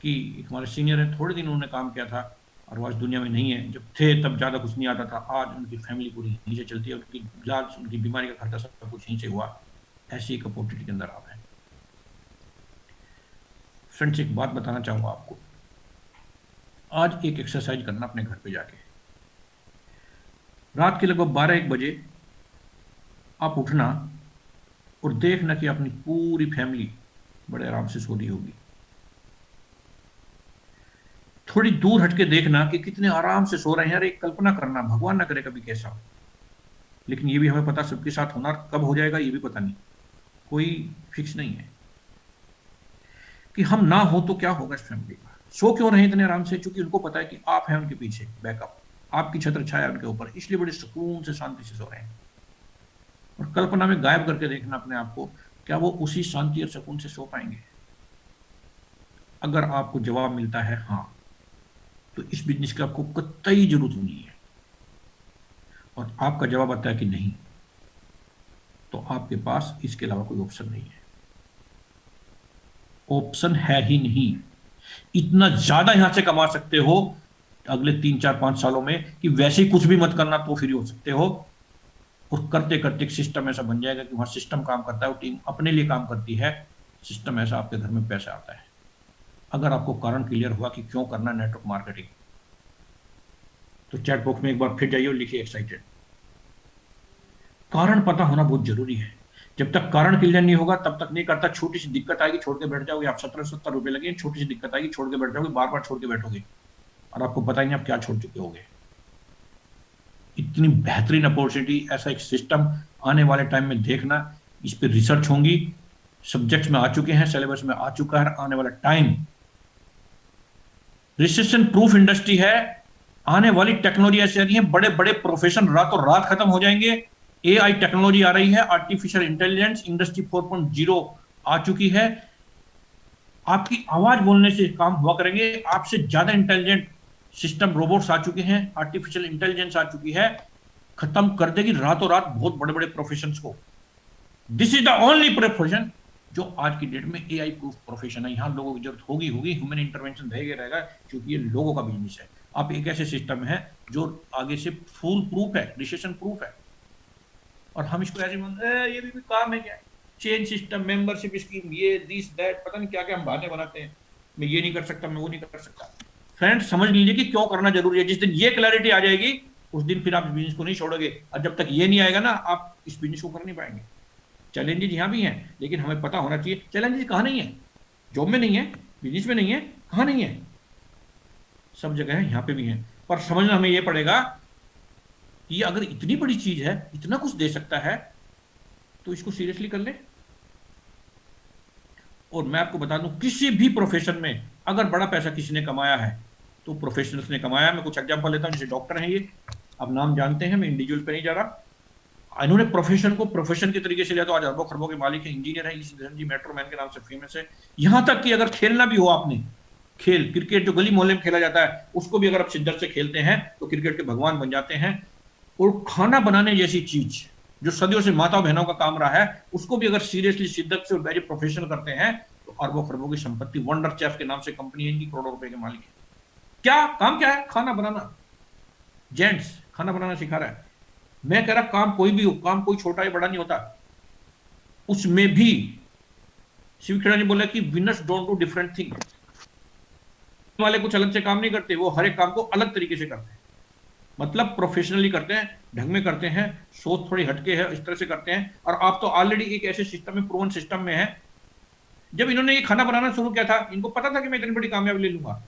कि हमारे सीनियर है, थोड़े दिन उन्होंने काम किया था और वो आज दुनिया में नहीं है। जब थे तब ज़्यादा कुछ नहीं आता था, आज उनकी फैमिली पूरी यहीं से चलती है, उनकी इलाज, उनकी बीमारी का खर्चा सब कुछ यहीं से हुआ। ऐसी एक अपॉर्चुनिटी के अंदर आप हैं। फ्रेंड्स, एक बात बताना चाहूँगा आपको, आज एक एक्सरसाइज करना अपने घर पे जाके, रात के लगभग 12-1 बजे आप उठना और देखना कि अपनी पूरी फैमिली बड़े आराम से सो रही होगी। थोड़ी दूर हटके देखना कि कितने आराम से सो रहे हैं। एक कल्पना करना, भगवान ना करे कभी कैसा हो, लेकिन ये भी हमें पता सबके साथ होना, कब हो जाएगा ये भी पता नहीं, कोई फिक्स नहीं है कि हम ना हो तो क्या होगा इस फैमिली का। सो क्यों रहे इतने आराम से? क्योंकि उनको पता है कि आप हैं उनके पीछे, बैकअप, आपकी छत्र छाया उनके ऊपर, इसलिए बड़े सुकून से शांति से सो रहे हैं। और कल्पना में गायब करके देखना अपने आप को, क्या वो उसी शांति और सुकून से सो पाएंगे? अगर आपको जवाब मिलता है हाँ, तो इस बिजनेस की आपको कतई जरूरत नहीं है। और आपका जवाब आता है कि नहीं, तो आपके पास इसके अलावा कोई ऑप्शन नहीं है। ऑप्शन है ही नहीं। इतना ज्यादा यहां से कमा सकते हो अगले 3-4-5 सालों में कि वैसे ही कुछ भी मत करना तो फ्री हो सकते हो। और करते करते एक सिस्टम ऐसा बन जाएगा कि वहां सिस्टम काम करता है, वो टीम अपने लिए काम करती है, सिस्टम ऐसा आपके घर में पैसा आता है। अगर आपको कारण क्लियर हुआ कि क्यों करना नेटवर्क मार्केटिंग, तो चैट बॉक्स में एक बार फिर जाइए और लिखिए एक्साइटेड। कारण पता होना बहुत जरूरी है। जब तक कारण क्लियर नहीं होगा तब तक नहीं करता। छोटी सी दिक्कत आएगी, छोड़ के बैठ जाओगे, आप 17-70 रुपए लगे, छोटी सी दिक्कत आएगी, छोड़ के बैठ जाओगे, बार बार छोड़ के बैठोगे और आपको पता ही नहीं आप क्या छोड़ चुके होगे। इतनी बेहतरीन अपॉर्चुनिटी, ऐसा एक सिस्टम आने वाले टाइम में देखना, इस पर रिसर्च होंगी, सब्जेक्ट्स में आ चुके हैं, सिलेबस में आ चुका है। आने वाला टाइम रिसेशन प्रूफ इंडस्ट्री है। आने वाली टेक्नोलॉजी ऐसी आ रही है, बड़े बड़े प्रोफेशन रातों रात खत्म हो जाएंगे। AI टेक्नोलॉजी आ रही है, आर्टिफिशियल इंटेलिजेंस, इंडस्ट्री 4.0 आ चुकी है। आपकी आवाज बोलने से काम हुआ करेंगे। आपसे ज्यादा इंटेलिजेंट सिस्टम, रोबोट्स आ चुके हैं, आर्टिफिशियल इंटेलिजेंस आ चुकी है, खत्म कर देगी रातों रात बहुत बड़े बड़े प्रोफेशंस को। This is the only profession जो आज की डेट में AI प्रूफ प्रोफेशन है। यहां लोगों की जरूरत होगी, ह्यूमन इंटरवेंशन रहेगा, क्योंकि ये लोगों का बिजनेस है। आप एक ऐसे सिस्टम है जो आगे से फुल प्रूफ है, रिसेशन प्रूफ है, और हम इसको ऐसे ये भी काम है क्या, चेन सिस्टम, मेंबरशिप स्कीम, ये दिस दैट, पता नहीं क्या क्या हम बातें बनाते हैं। मैं ये नहीं कर सकता, मैं वो नहीं कर सकता। फ्रेंड्स, समझ लीजिए कि क्यों करना जरूरी है। जिस दिन ये क्लैरिटी आ जाएगी उस दिन फिर आप बिजनेस को नहीं छोड़ोगे, और जब तक ये नहीं आएगा ना, आप इस बिजनेस को कर नहीं पाएंगे। चैलेंजेस यहाँ भी हैं, लेकिन हमें पता होना चाहिए चैलेंजेस कहाँ नहीं है। जॉब में नहीं है, बिजनेस में नहीं है, कहाँ नहीं है, सब जगह है, यहाँ पे भी है। पर समझना हमें ये पड़ेगा कि अगर इतनी बड़ी चीज है, इतना कुछ दे सकता है, तो इसको सीरियसली कर ले। और मैं आपको बता दूं, किसी भी प्रोफेशन में अगर बड़ा पैसा किसी ने कमाया है तो प्रोफेशनल्स ने कमाया। मैं कुछ एग्जांपल लेता हूं, जैसे डॉक्टर हैं ये, आप नाम जानते हैं, मैं इंडिविजुअल पे नहीं जा रहा। इन्होंने प्रोफेशन को प्रोफेशन के तरीके से लिया तो आज अरबों खरबों के मालिक है, इंजीनियर है, जी मेट्रो मैन के नाम से फेमस है। यहां तक कि अगर खेलना भी हो आपने, खेल क्रिकेट जो गली मोहल्ले में खेला जाता है, उसको भी अगर आप शिद्दत से खेलते हैं तो क्रिकेट के भगवान बन जाते हैं। और खाना बनाने जैसी चीज जो सदियों से माता बहनों का काम रहा है, उसको भी अगर सीरियसली शिद्दत से और प्रोफेशनल करते हैं तो अरबों खरबों की संपत्ति, वंडर चेफ के नाम से कंपनी है इनकी, करोड़ों रुपए के मालिक है। क्या काम क्या है? खाना बनाना। जेंट्स खाना बनाना सिखा रहा है। मैं कह रहा काम कोई भी हो, काम कोई छोटा या बड़ा नहीं होता। उसमें भी शिव खेड़ा ने बोला कि winners don't do different thing. वाले कुछ अलग से काम नहीं करते, वो हर एक काम को अलग तरीके से करते हैं, मतलब प्रोफेशनली करते हैं, ढंग में करते हैं, सोच थोड़ी हटके है, इस तरह से करते हैं। और आप तो ऑलरेडी एक ऐसे सिस्टम में, प्रूवन सिस्टम में है। जब इन्होंने ये खाना बनाना शुरू किया था, इनको पता था कि मैं इतनी बड़ी कामयाबी ले लूंगा,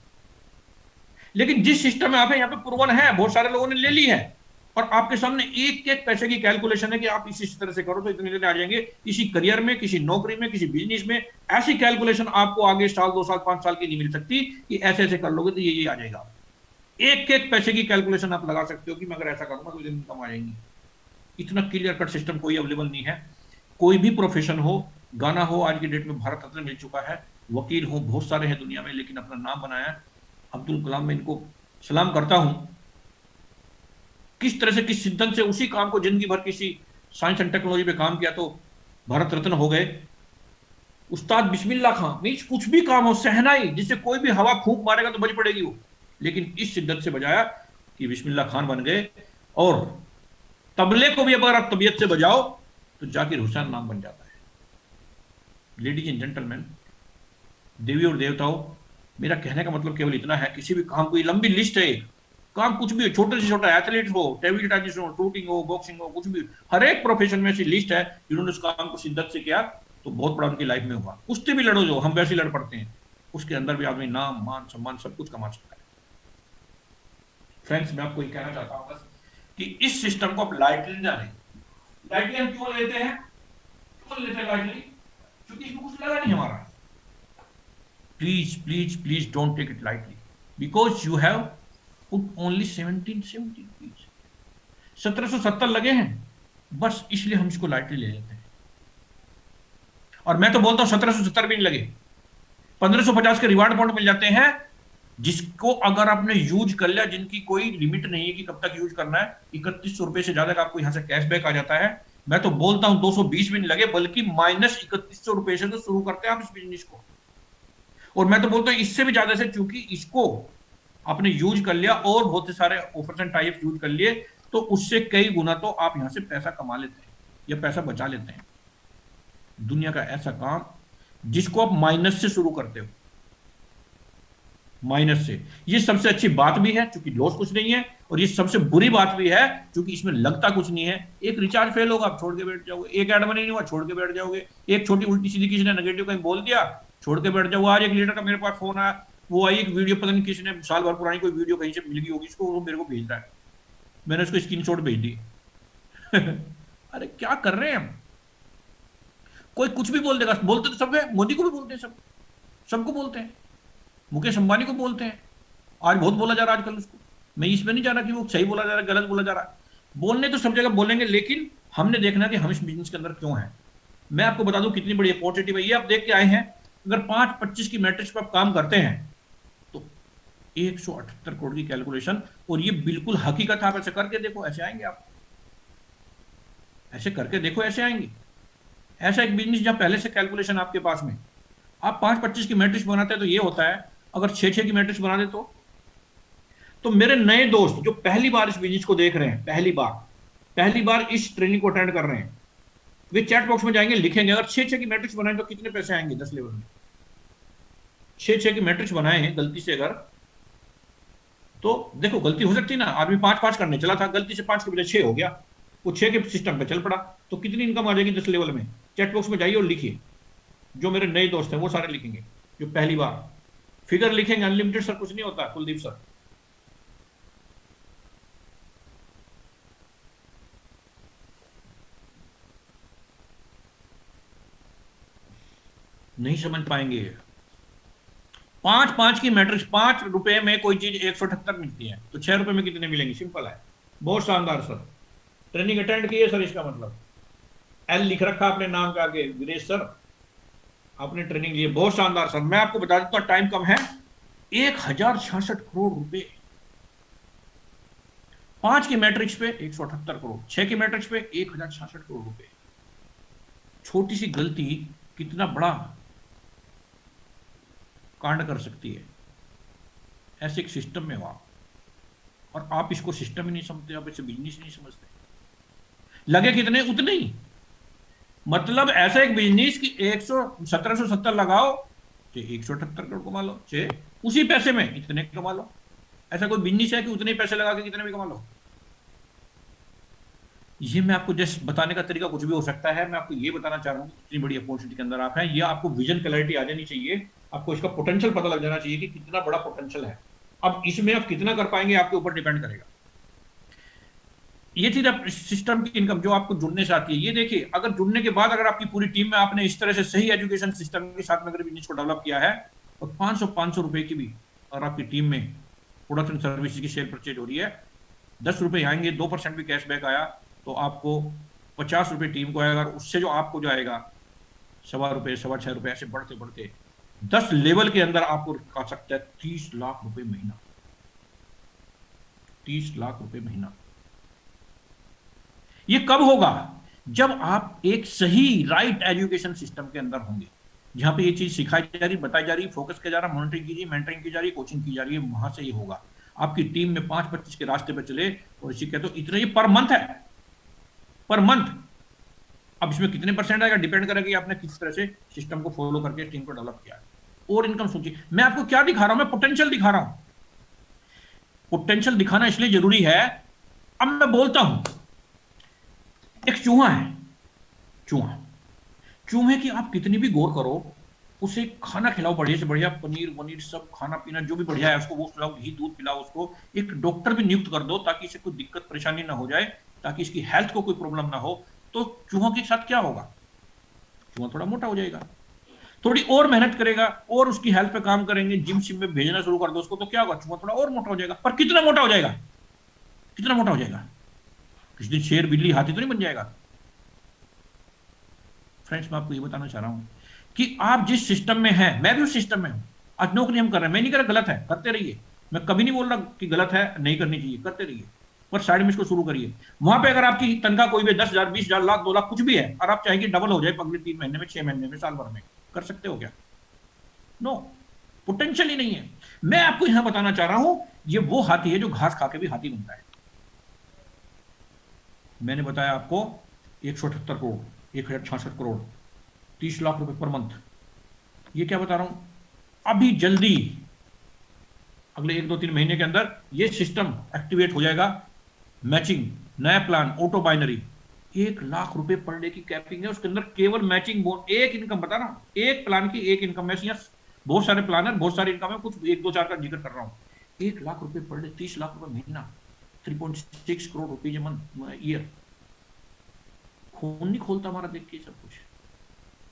लेकिन जिस सिस्टम में आप है, यहाँ पे प्रूवन है, बहुत सारे लोगों ने ले ली है, और आपके सामने एक एक पैसे की कैलकुलेशन है कि आप इसी तरह से करो तो इतने लेने आ जाएंगे। किसी करियर में, किसी नौकरी में, किसी बिजनेस में ऐसी कैलकुलेशन आपको आगे साल, 2 साल, 5 साल की नहीं मिल सकती कि ऐसे ऐसे कर लोगे तो ये आ जाएगा। एक एक पैसे की कैलकुलेशन आप लगा सकते हो कि मैं अगर ऐसा करूंगा तो इनकम आ जाएंगी। इतना क्लियर कट सिस्टम कोई अवेलेबल नहीं है। कोई भी प्रोफेशन हो, गाना हो, आज की डेट में भारत रत्न मिल चुका है, वकील हो, बहुत सारे हैं दुनिया में, लेकिन अपना नाम बनाया। अब्दुल कलाम, में इनको सलाम करता हूं, किस तरह से, किस सिद्धांत से उसी काम को जिंदगी भर किसी साइंस एंड टेक्नोलॉजी पे काम किया तो भारत रत्न हो गए। उस्ताद बिस्मिल्लाह खां, मीन्स कुछ भी काम हो, सहनाई जिससे कोई भी हवा फूंक मारेगा तो बज पड़ेगी वो, लेकिन इस शिद्दत से बजाया कि बिस्मिल्लाह खान बन गए। और तबले को भी अगर आप तबीयत से बजाओ तो जाकिर हुसैन नाम बन जाता है। लेडीज एंड जेंटलमैन, देवी और देवताओं, मेरा कहने का मतलब केवल इतना है, किसी भी काम की लंबी लिस्ट है, काम कुछ भी हो, छोटे से छोटा, एथलीट हो, टेबल टेनिस हो, शूटिंग हो, बॉक्सिंग हो, कुछ भी, हर एक प्रोफेशन में ऐसी लिस्ट है जिन्होंने उस काम को शिद्दत से किया तो बहुत बड़ा उनकी लाइफ में हुआ। कुश्ती भी लड़ो जो हम वैसे लड़ पड़ते हैं, उसके अंदर भी आदमी नाम, मान, सम्मान सब कुछ कमा सकता है। फ्रेंड्स, मैं आपको ये कहना चाहता हूं बस कि इस सिस्टम को आप लाइटली ना लें। लाइटली हम क्यों लेते हैं? क्यों लेते हैं लाइटली? क्योंकि इसमें कुछ लगा नहीं हमारा। Please please please don't take it lightly, because you have put only 1770 please. 1770 लगे हैं, बस इसलिए हम इसको लाइटली ले लेते हैं। और मैं तो बोलता हूं 1770 भी नहीं लगे, 1550 के रिवार्ड पॉइंट मिल जाते हैं, जिसको अगर आपने यूज कर लिया, जिनकी कोई लिमिट नहीं है कि कब तक यूज करना है। 3100 रुपए से ज्यादा का आपको यहां से कैशबैक आ जाता है। मैं तो बोलता हूं 220 भी नहीं लगे, बल्कि -3100 रुपए से तो शुरू करते हैं आप इस बिजनेस को। और मैं तो बोलता हूं इससे भी ज्यादा से, क्योंकि इसको आपने यूज कर लिया और बहुत से सारे ऑफर्स एंड टाइप्स यूज कर लिए, तो उससे कई गुना तो आप यहां से पैसा कमा लेते हैं या पैसा बचा लेते हैं। दुनिया का ऐसा काम जिसको आप माइनस से शुरू करते हो, माइनस से, ये सबसे अच्छी बात भी है क्योंकि लॉस कुछ नहीं है, और ये सबसे बुरी बात भी है क्योंकि इसमें लगता कुछ नहीं है। एक रिचार्ज फेल होगा, आप छोड़ के बैठ जाओगे, एक एड मनी नहीं हुआ, छोड़ के बैठ जाओगे, एक छोटी उल्टी सीधी किसी ने नेगेटिव कहीं बोल दिया, छोड़ के बैठ जाओ। आज एक लीडर का मेरे पास फोन आया, वो आई एक वीडियो, पता नहीं किसी ने साल भर पुरानी कोई वीडियो कहीं से मिल गई होगी इसको, वो मेरे को भेज रहा है, मैंने उसको स्क्रीनशॉट भेज दी। अरे क्या कर रहे हैं हम? कोई कुछ भी बोल देगा, बोलते तो सब है, मोदी को भी बोलते हैं, सब सबको बोलते हैं, मुकेश अंबानी को बोलते हैं, आज बहुत बोला जा रहा है आजकल उसको। मैं इसमें नहीं जा रहा कि वो सही बोला जा रहा है, गलत बोला जा रहा है, बोलने तो सब जगह बोलेंगे, लेकिन हमने देखना कि हम इस बिजनेस के अंदर क्यों हैं। मैं आपको बता दूं कितनी बड़ी अपॉर्चुनिटी है ये, आप देख के आए हैं। अगर 5-25 की मैट्रिक्स पर आप काम करते हैं तो 178 करोड़ की कैलकुलेशन, और ये बिल्कुल हकीकत। आप ऐसे करके देखो, ऐसे आएंगे आप, ऐसे करके देखो, ऐसे आएंगे। ऐसा एक बिजनेस जहां पहले से कैलकुलेशन आपके पास में, आप 5-25 की मैट्रिक्स बनाते हैं तो ये होता है। अगर 6-6 की मैट्रिक्स बना दे तो मेरे नए दोस्त जो पहली बार इस बिजनेस को देख रहे हैं, पहली बार इस ट्रेनिंग को अटेंड कर रहे हैं, वे चैट बॉक्स में जाएंगे, लिखेंगे अगर 6-6 की मैट्रिक्स बनाए तो कितने पैसे आएंगे 10 लेवल में। 6-6 की मैट्रिक्स बनाए हैं गलती से अगर, तो देखो गलती हो सकती है ना, आदमी 5-5 करने चला था, गलती से 5 के बजाय 6 हो गया, वो 6 के सिस्टम पे चल पड़ा, तो कितनी इनकम आ जाएगी 10 लेवल में? चैट बॉक्स में जाइए और लिखिए। जो मेरे नए दोस्त हैं वो सारे लिखेंगे, जो पहली बार फिगर लिखेंगे। अनलिमिटेड सर कुछ नहीं होता कुलदीप सर। नहीं समझ पाएंगे। 5 की मैट्रिक्स, 5 रुपए में कोई चीज 178 मिलती है, तो 6 रुपए में कितने मिलेंगे? सिंपल है। बहुत शानदार सर, ट्रेनिंग अटेंड की है सर, इसका मतलब एल लिख रखा अपने नाम के आगे, वीरेश सर आपने ट्रेनिंग ली है, बहुत शानदार सर। मैं आपको बता देता हूं, टाइम कम है। 1066 करोड़ रुपए 5 की मैट्रिक्स पे 178 करोड़, 6 की मैट्रिक्स पे 1066 करोड़ रुपए। छोटी सी गलती कितना बड़ा कांड कर सकती है। ऐसे एक सिस्टम में हो आप, और आप इसको सिस्टम ही नहीं समझते, आप इसे बिजनेस नहीं समझते। लगे कितने उतने ही, मतलब ऐसा एक बिजनेस की 1770 लगाओ, 178 करोड़ कमा लो, उसी पैसे में इतने कमा लो। ऐसा कोई बिजनेस है कि उतने पैसे लगा के कितने भी कमा लो? ये मैं आपको जस्ट बताने का तरीका कुछ भी हो सकता है। मैं आपको ये बताना चाह रहा हूँ इतनी बड़ी अपॉर्चुनिटी के अंदर आप हैं, ये आपको विजन क्लैरिटी आ जानी चाहिए, आपको इसका पोटेंशियल पता लग जाना चाहिए कि कितना बड़ा पोटेंशियल है। अब इसमें आप कितना कर पाएंगे आपके ऊपर डिपेंड करेगा। ये चीज सिस्टम की इनकम जो आपको जुड़ने से आती है, ये देखिए, अगर जुड़ने के बाद अगर आपकी पूरी टीम में आपने इस तरह से सही एजुकेशन सिस्टम के साथ में अगर बिजनेस को डेवलप किया है, और 500 रुपए की भी और आपकी टीम में प्रोडक्ट एंड सर्विस की शेयर परचेज हो रही है, 10 रुपए आएंगे, 2% भी कैशबैक आया तो आपको 50 रुपए टीम को आएगा, उससे जो आपको जाएगा 1.25 रुपए, 6.25 रुपए, ऐसे बढ़ते बढ़ते 10 लेवल के अंदर आपको खा सकता है 30 लाख रुपए महीना। 30 लाख रुपए महीना। ये कब होगा? जब आप एक सही राइट एजुकेशन सिस्टम के अंदर होंगे, जहां पे ये चीज सिखाई जा रही, बताई जा रही, फोकस किया जा रहा, मॉनिटरिंग की, मेंटरिंग की जा रही, कोचिंग की जा रही है, वहां से ये होगा। आपकी टीम में 5-25 के रास्ते पे चले, और इसी कहते हो इतना, ये पर मंथ है, पर मंथ। अब इसमें कितने परसेंट आएगा डिपेंड करेगा कि आपने किस तरह से सिस्टम को फॉलो करके टीम को डेवलप किया है। और इनकम सोचिए, मैं आपको क्या दिखा रहा हूं? मैं पोटेंशियल दिखा रहा हूं। पोटेंशियल दिखाना इसलिए जरूरी है। अब मैं बोलता हूं, एक चूहा है, चूहे की आप कितनी भी गौर करो, उसे खाना खिलाओ बढ़िया से बढ़िया, पनीर वनीर सब खाना पीना जो भी बढ़िया है उसको वो खिलाओ, घी दूध पिलाओ उसको, एक डॉक्टर भी नियुक्त कर दो ताकि इसे कोई दिक्कत परेशानी ना हो जाए, ताकि इसकी हेल्थ को कोई प्रॉब्लम ना हो। तो चूहों के साथ क्या होगा? चूहा थोड़ा मोटा हो जाएगा, थोड़ी और मेहनत करेगा और उसकी हेल्थ पे काम करेंगे, जिम शिम में भेजना शुरू कर दो उसको, तो क्या होगा? चूहा थोड़ा और मोटा हो जाएगा। पर कितना मोटा हो जाएगा? कितना मोटा हो जाएगा? किसी दिन शेर बिल्ली हाथी तो नहीं बन जाएगा। फ्रेंड्स, मैं आपको ये बताना चाह रहा हूं कि आप जिस सिस्टम में हैं, मैं भी उस सिस्टम में हूं। आज नौकरी हम कर रहे हैं, मैं नहीं कह रहा गलत है, करते रहिए, मैं कभी नहीं बोल रहा कि गलत है, नहीं करनी चाहिए, करते रहिए, पर साइड में इसको शुरू करिए। वहां पे अगर आपकी तनख्वाह कोई भी 10,000, 20,000, लाख, 2 लाख कुछ भी है, और आप चाहेंगे डबल हो जाए अगले 3 महीने में, 6 महीने में, साल भर में, कर सकते हो क्या? नो, पोटेंशियल ही नहीं है। मैं आपको यहां बताना चाह रहा हूं, ये वो हाथी है जो घास खा के भी हाथी बनता है। मैंने बताया आपको 178 करोड़, 1066 करोड़, 30 लाख रुपए पर मंथ। ये क्या बता रहा हूं, अभी जल्दी अगले 1-2-3 महीने के अंदर ये सिस्टम एक्टिवेट हो जाएगा। मैचिंग, नया प्लान, ऑटो बाइनरी, 1 लाख रुपए पर डे की कैपिंग है, उसके अंदर केवल मैचिंग बोन, एक इनकम बता रहा हूं, एक प्लान की एक इनकम। मैं बहुत सारे प्लान है, बहुत सारी इनकम है, कुछ 1-2-4 का जिक्र कर रहा हूं। 1 लाख रुपए पर डे, 30 लाख रुपए महीना, 3.6 करोड़ रुपीज ईयर। खून नहीं खोलता हमारा देख के सब कुछ?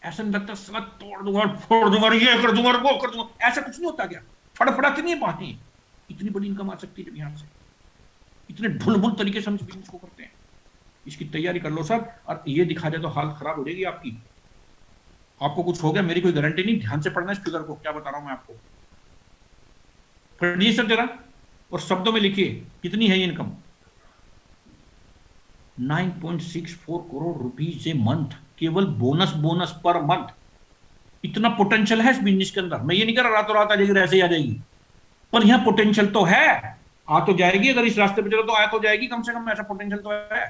ऐसा नहीं लगता सब तोड़ दूंगा, फोड़ दूंगा, ये कर दूंगा, वो कर दूंगा, ऐसा कुछ नहीं होता क्या? फड़फड़ाती नहीं है पानी। इतनी बड़ी इनकम आ सकती है जब यहां से, इतने ढुलमुल तरीके से हम बिजनेस को करते हैं। इसकी तैयारी कर लो सब, और ये दिखा जाए तो हालत खराब हो जाएगी आपकी। आपको कुछ हो गया, मेरी कोई गारंटी नहीं। ध्यान से पढ़ना इस फिगर को, क्या बता रहा हूं मैं आपको। पढ़िए सब जरा, और शब्दों में लिखिए कितनी है ये income. 9.64 crore rupees a month, केवल बोनस पर मंथ। इतना पोटेंशियल है इस बिजनेस के अंदर। मैं ये नहीं कर रहा रातों रात आ जाएगी, ऐसे ही आ जाएगी, पर यहां पोटेंशियल तो है, आ तो जाएगी। अगर इस रास्ते पे चलो तो आ तो जाएगी, कम से कम ऐसा पोटेंशियल तो है।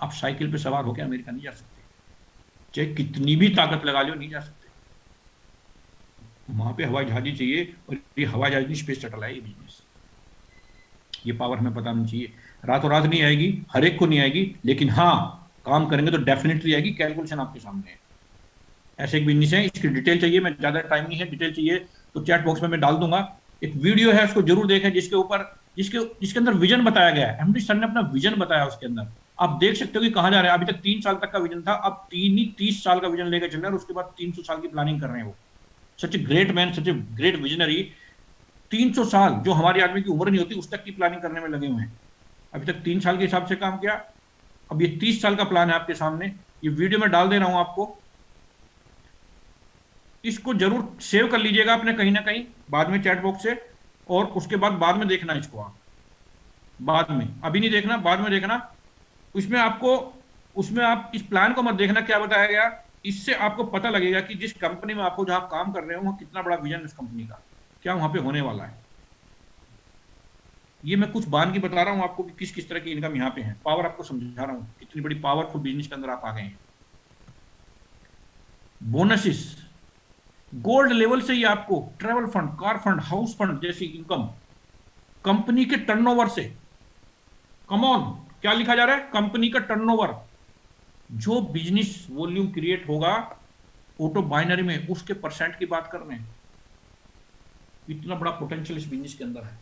आप साइकिल पे सवार होकर अमेरिका नहीं जा सकते, चाहे कितनी भी ताकत लगा लो, नहीं जा सकते। वहां पे हवाई जहाज चाहिए, और ये हवाई जहाज नहीं, स्पेस शटल है ये बिजनेस। ये पावर हमें पता नहीं चाहिए, रातों रात नहीं आएगी, हर एक को नहीं आएगी, लेकिन हाँ काम करेंगे तो डेफिनेटली आएगी, कैलकुलेशन आपके सामने है। ऐसे एक बिजनेस है, इसकी डिटेल चाहिए, मैं ज्यादा टाइम नहीं है, डिटेल चाहिए तो चैट बॉक्स में मैं डाल दूंगा। एक वीडियो है, उसको जरूर देखें, जिसके ऊपर जिसके अंदर विजन बताया गया है। एमडी सर ने अपना विजन बताया उसके अंदर, आप देख सकते हो कि कहां जा रहे हैं। अभी तक 3 साल तक का विजन था, अब 30 साल का विजन लेकर चल रहे हैं और उसके बाद 300 साल की प्लानिंग कर रहे हैं। वो such a great man, such a great visionary. 300 साल, जो हमारी आदमी की उम्र नहीं होती, उस तक की प्लानिंग करने में लगे हुए हैं। अभी तक 3 साल के हिसाब से काम किया, अब ये 30 साल का प्लान है आपके सामने। ये वीडियो में डाल दे रहा हूं आपको, इसको जरूर सेव कर लीजिएगा अपने कहीं ना कहीं बाद में चैट बॉक्स से, और उसके बाद में देखना इसको आप, बाद में, अभी नहीं देखना, बाद में देखना। उसमें आप इस प्लान को मत देखना क्या बताया गया, इससे आपको पता लगेगा कि जिस कंपनी में आपको जहां काम कर रहे हो वहां कितना बड़ा विजन उस कंपनी का, क्या वहां पे होने वाला है। ये मैं कुछ बान की बता रहा हूं आपको कि किस किस तरह की इनकम यहाँ पे है, पावर आपको समझा रहा हूं, कितनी बड़ी पावरफुल बिजनेस के अंदर आप आ गए हैं। बोनसेस गोल्ड लेवल से ही आपको travel fund, car fund, house fund जैसी इनकम कंपनी के टर्नओवर से। कम ऑन, क्या लिखा जा रहा है, कंपनी का टर्नओवर, जो बिजनेस वॉल्यूम क्रिएट होगा ऑटो बाइनरी में, उसके परसेंट की बात कर रहे हैं। इतना बड़ा पोटेंशियल इस बिजनेस के अंदर है।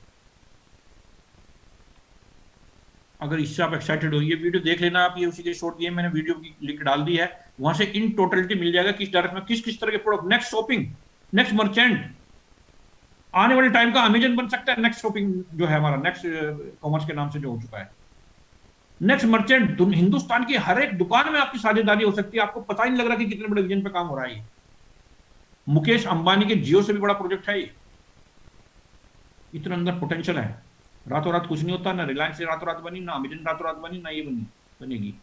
अगर इससे आप एक्साइटेड हो, ये वीडियो देख लेना आप, ये उसी के शॉर्ट दिए, मैंने वीडियो की लिंक डाल दी है, वहां से इन टोटलिटी मिल जाएगा किस डायरेक्ट में किस तरह के product, next shopping, next merchant, आने वाले टाइम का अमेजन बन सकता है। नेक्स्ट शॉपिंग जो है हमारा, नेक्स्ट कॉमर्स के नाम से जो हो चुका है, नेक्स्ट मर्चेंट, हिंदुस्तान की हर एक दुकान में आपकी साझेदारी हो सकती है। आपको पता ही नहीं लग रहा कि कितने बड़े विजन पे काम हो रहा है। मुकेश अंबानी के जियो से भी बड़ा प्रोजेक्ट है ये। इतना अंदर पोटेंशियल है। रातों रात कुछ नहीं होता, ना रिलायंस से रातों रात बनी, ना अमेजन रातों रात बनी, ना ये बनेगी।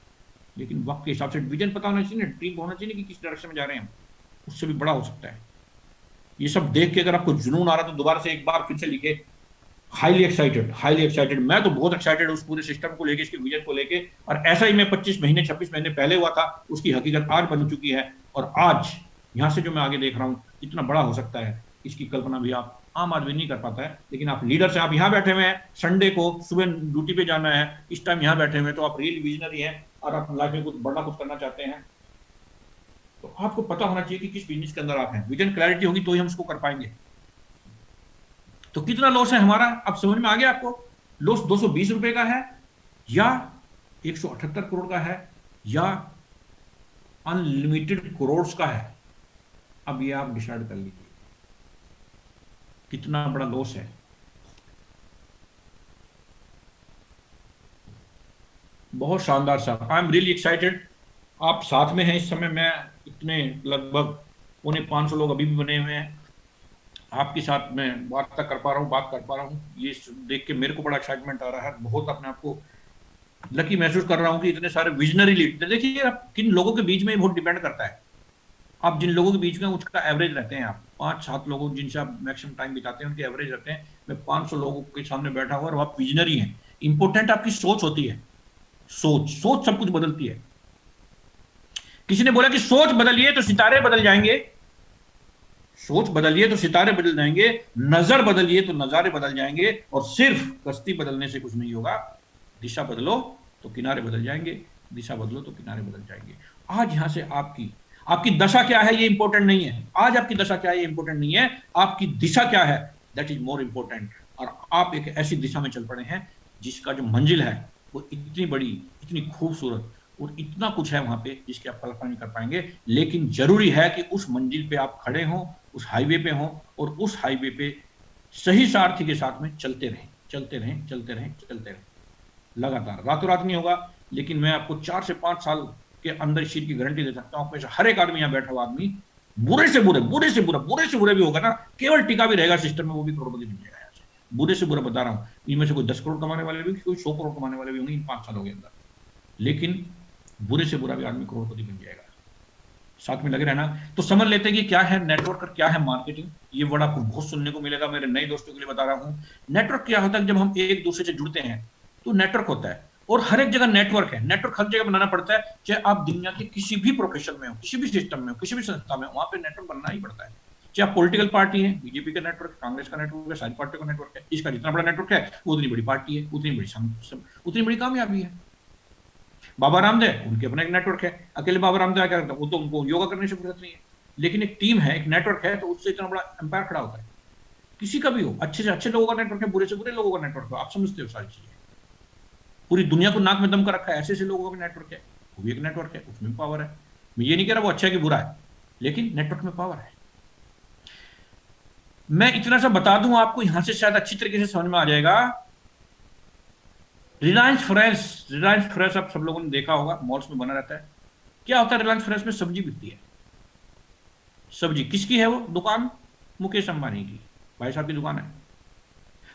लेकिन वक्त के हिसाब से विजन पता होना चाहिए, ड्रीम होना चाहिए कि किस डायरेक्शन में जा रहे हैं, उससे भी बड़ा हो सकता है। ये सब देख के अगर आपको जुनून आ रहा तो दोबारा से एक बार फिर से लिखे, हाईली एक्साइटेड, हाईली एक्साइटेड। मैं तो बहुत एक्साइटेड उस पूरे सिस्टम को लेके, इसके विजन को लेके। और ऐसा ही मैं 25 महीने 26 महीने पहले हुआ था, उसकी हकीकत आज बन चुकी है। और आज यहां से जो मैं आगे देख रहा हूं, इतना बड़ा हो सकता है, इसकी कल्पना भी आप आम आदमी नहीं कर पाता है। लेकिन आप लीडर से, आप यहाँ बैठे हुए हैं, संडे को सुबह ड्यूटी पे जाना है, इस टाइम यहाँ बैठे हुए हैं, तो आप रियल विजनरी हैं और आप लाइफ में कुछ बड़ा कुछ करना चाहते हैं, तो आपको पता होना चाहिए कि किस बिजनेस के अंदर आप हैं। विजन क्लैरिटी होगी तो ही हम उसको कर पाएंगे। तो कितना लॉस है हमारा, अब समझ में आ गया आपको। लॉस 220 रुपए का है, या 178 करोड़ का है, या अनलिमिटेड करोड़ का है। अब ये आप डिसाइड कर लीजिए कितना बड़ा लॉस है। बहुत शानदार साहब, आई एम रियली एक्साइटेड। आप साथ में हैं इस समय, मैं इतने लगभग 450 लोग अभी भी बने हुए हैं, आपके साथ में बात कर पा रहा हूँ। ये देख के मेरे को बड़ा एक्साइटमेंट आ रहा है, बहुत अपने आप को लकी महसूस कर रहा हूँ कि इतने सारे विजनरी लीड। देखिए आप किन लोगों के बीच में बहुत डिपेंड करता है। आप जिन लोगों के बीच में, उसका एवरेज रहते हैं, आप 5-7 लोगों जिनसे आप मैक्सिमम टाइम बिताते हैं, उनके एवरेज रहते हैं। मैं 500 लोगों के सामने बैठा हुआ और आप विजनरी हैं। इंपॉर्टेंट आपकी सोच होती है, सोच सब कुछ बदलती है। किसी ने बोला कि सोच बदलिए तो सितारे बदल जाएंगे, सोच बदलिए तो सितारे बदल जाएंगे, नजर बदलिए तो नजारे बदल जाएंगे, और सिर्फ कश्ती बदलने से कुछ नहीं होगा। दिशा बदलो तो किनारे बदल जाएंगे, दिशा बदलो तो किनारे बदल जाएंगे। आज यहां से आपकी दशा क्या है ये इंपॉर्टेंट नहीं है, आज आपकी दशा क्या है ये इंपॉर्टेंट नहीं है, आपकी दिशा क्या है दैट इज मोर इंपॉर्टेंट। और आप एक ऐसी दिशा में चल पड़े हैं जिसका जो मंजिल है वो इतनी बड़ी, इतनी खूबसूरत और इतना कुछ है वहां पे जिसकी आप कल्पना नहीं कर पाएंगे। लेकिन जरूरी है कि उस मंजिल पे आप खड़े हों, उस हाईवे पे हों, और उस हाईवे पे सही सारथी के साथ में चलते रहें लगातार। रातों रात नहीं होगा, लेकिन मैं आपको 4 से 5 साल के अंदर इस चीज की गारंटी दे सकता हूं। हर एक आदमी यहाँ बैठा हुआ आदमी बुरे से बुरे भी होगा ना, केवल टिका भी रहेगा सिस्टम में, वो भी करोड़पति बन जाएगा। यहाँ से बुरे से बुरा बता रहा हूँ, इनमें से कोई 10 करोड़ कमाने वाले भी, कोई 100 करोड़ कमाने वाले भी होंगे इन 5 सालों के अंदर, लेकिन बुरे से बुरा भी आदमी करोड़पति बन जाएगा। साथ में लगे रहना। तो समझ लेते हैं कि क्या है नेटवर्क और क्या है मार्केटिंग। ये वर्ड आपको बहुत सुनने को मिलेगा, मेरे नए दोस्तों के लिए बता रहा हूँ। नेटवर्क क्या होता है, जब हम एक दूसरे से जुड़ते हैं तो नेटवर्क होता है, और हर एक जगह नेटवर्क है। नेटवर्क हर जगह बनाना पड़ता है, चाहे आप दुनिया के किसी भी प्रोफेशन में हो, किसी भी सिस्टम में हो, किसी भी संस्था में हो, वहां पे नेटवर्क बनना ही पड़ता है। चाहे आप पॉलिटिकल पार्टी है, बीजेपी का नेटवर्क, कांग्रेस का नेटवर्क है, सारी पार्टियों का नेटवर्क है। इसका जितना बड़ा नेटवर्क है उतनी बड़ी पार्टी है, उतनी बड़ी कामयाबी है। बाबा रामदेव, उनके अपना एक नेटवर्क है। अकेले बाबा रामदेव क्या करते हैं, वो तो उनको योगा करने से फुर्सत नहीं है, लेकिन एक टीम है, एक नेटवर्क है, तो उससे इतना बड़ा एम्पायर खड़ा होता है। किसी का भी हो, अच्छे से अच्छे लोगों का नेटवर्क है, बुरे से बुरे लोगों का नेटवर्क हो, आप समझते हो सारी चीजें। पूरी दुनिया को नाक में दम कर रखा है, ऐसे ऐसे लोगों का नेटवर्क है, वो भी एक नेटवर्क है, उसमें पावर है। मैं ये नहीं कह रहा वो अच्छा है कि बुरा है, लेकिन नेटवर्क में पावर है। मैं इतना सा बता दूं आपको, यहां से शायद अच्छी तरीके से समझ में आ जाएगा। रिलायंस फ्रेश आप सब लोगों ने देखा होगा, मॉल्स में बना रहता है। क्या होता है रिलायंस फ्रेश में? सब्जी बिकती है। सब्जी किसकी है? वो दुकान मुकेश अंबानी की, भाई साहब की दुकान है।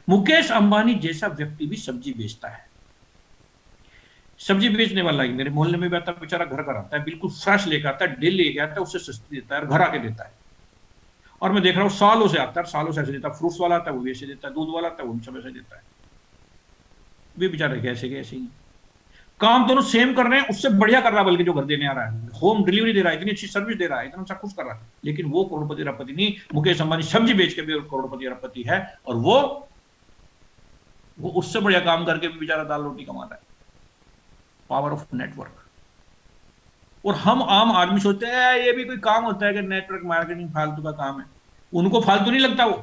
मुकेश अंबानी जैसा व्यक्ति भी सब्जी बेचता है। सब्जी बेचने वाला ही मेरे मोहल्ले में भी आता है, बेचारा घर घर आता है, बिल्कुल फ्रेश लेकर आता है, डेली लेके आता है, उससे सस्ती देता है और घर आके देता है। और मैं देख रहा हूँ सालों से आता है, सालों से ऐसे देता है। फ्रूट्स वाला आता है वो भी ऐसे देता है, दूध वाला आता है वो भी सब ऐसे देता है। वे बेचारे कैसे कैसे ही काम दोनों सेम कर रहे हैं, उससे बढ़िया कर रहा है बल्कि जो घर देने आ रहा है, होम डिलीवरी दे रहा है, इतनी अच्छी सर्विस दे रहा है, इतना अच्छा कुछ कर रहा है, लेकिन वो करोड़पति अरबपति नहीं। मुकेश अंबानी सब्जी बेच के भी करोड़पति अरबपति है, और वो उससे बढ़िया काम करके भी बेचारा दाल रोटी कमा रहा है। Power of network. और हम आम आदमी सोचते हैं ये भी कोई काम होता है कि नेटवर्क मार्केटिंग फालतू का काम है। उनको फालतू नहीं लगता वो,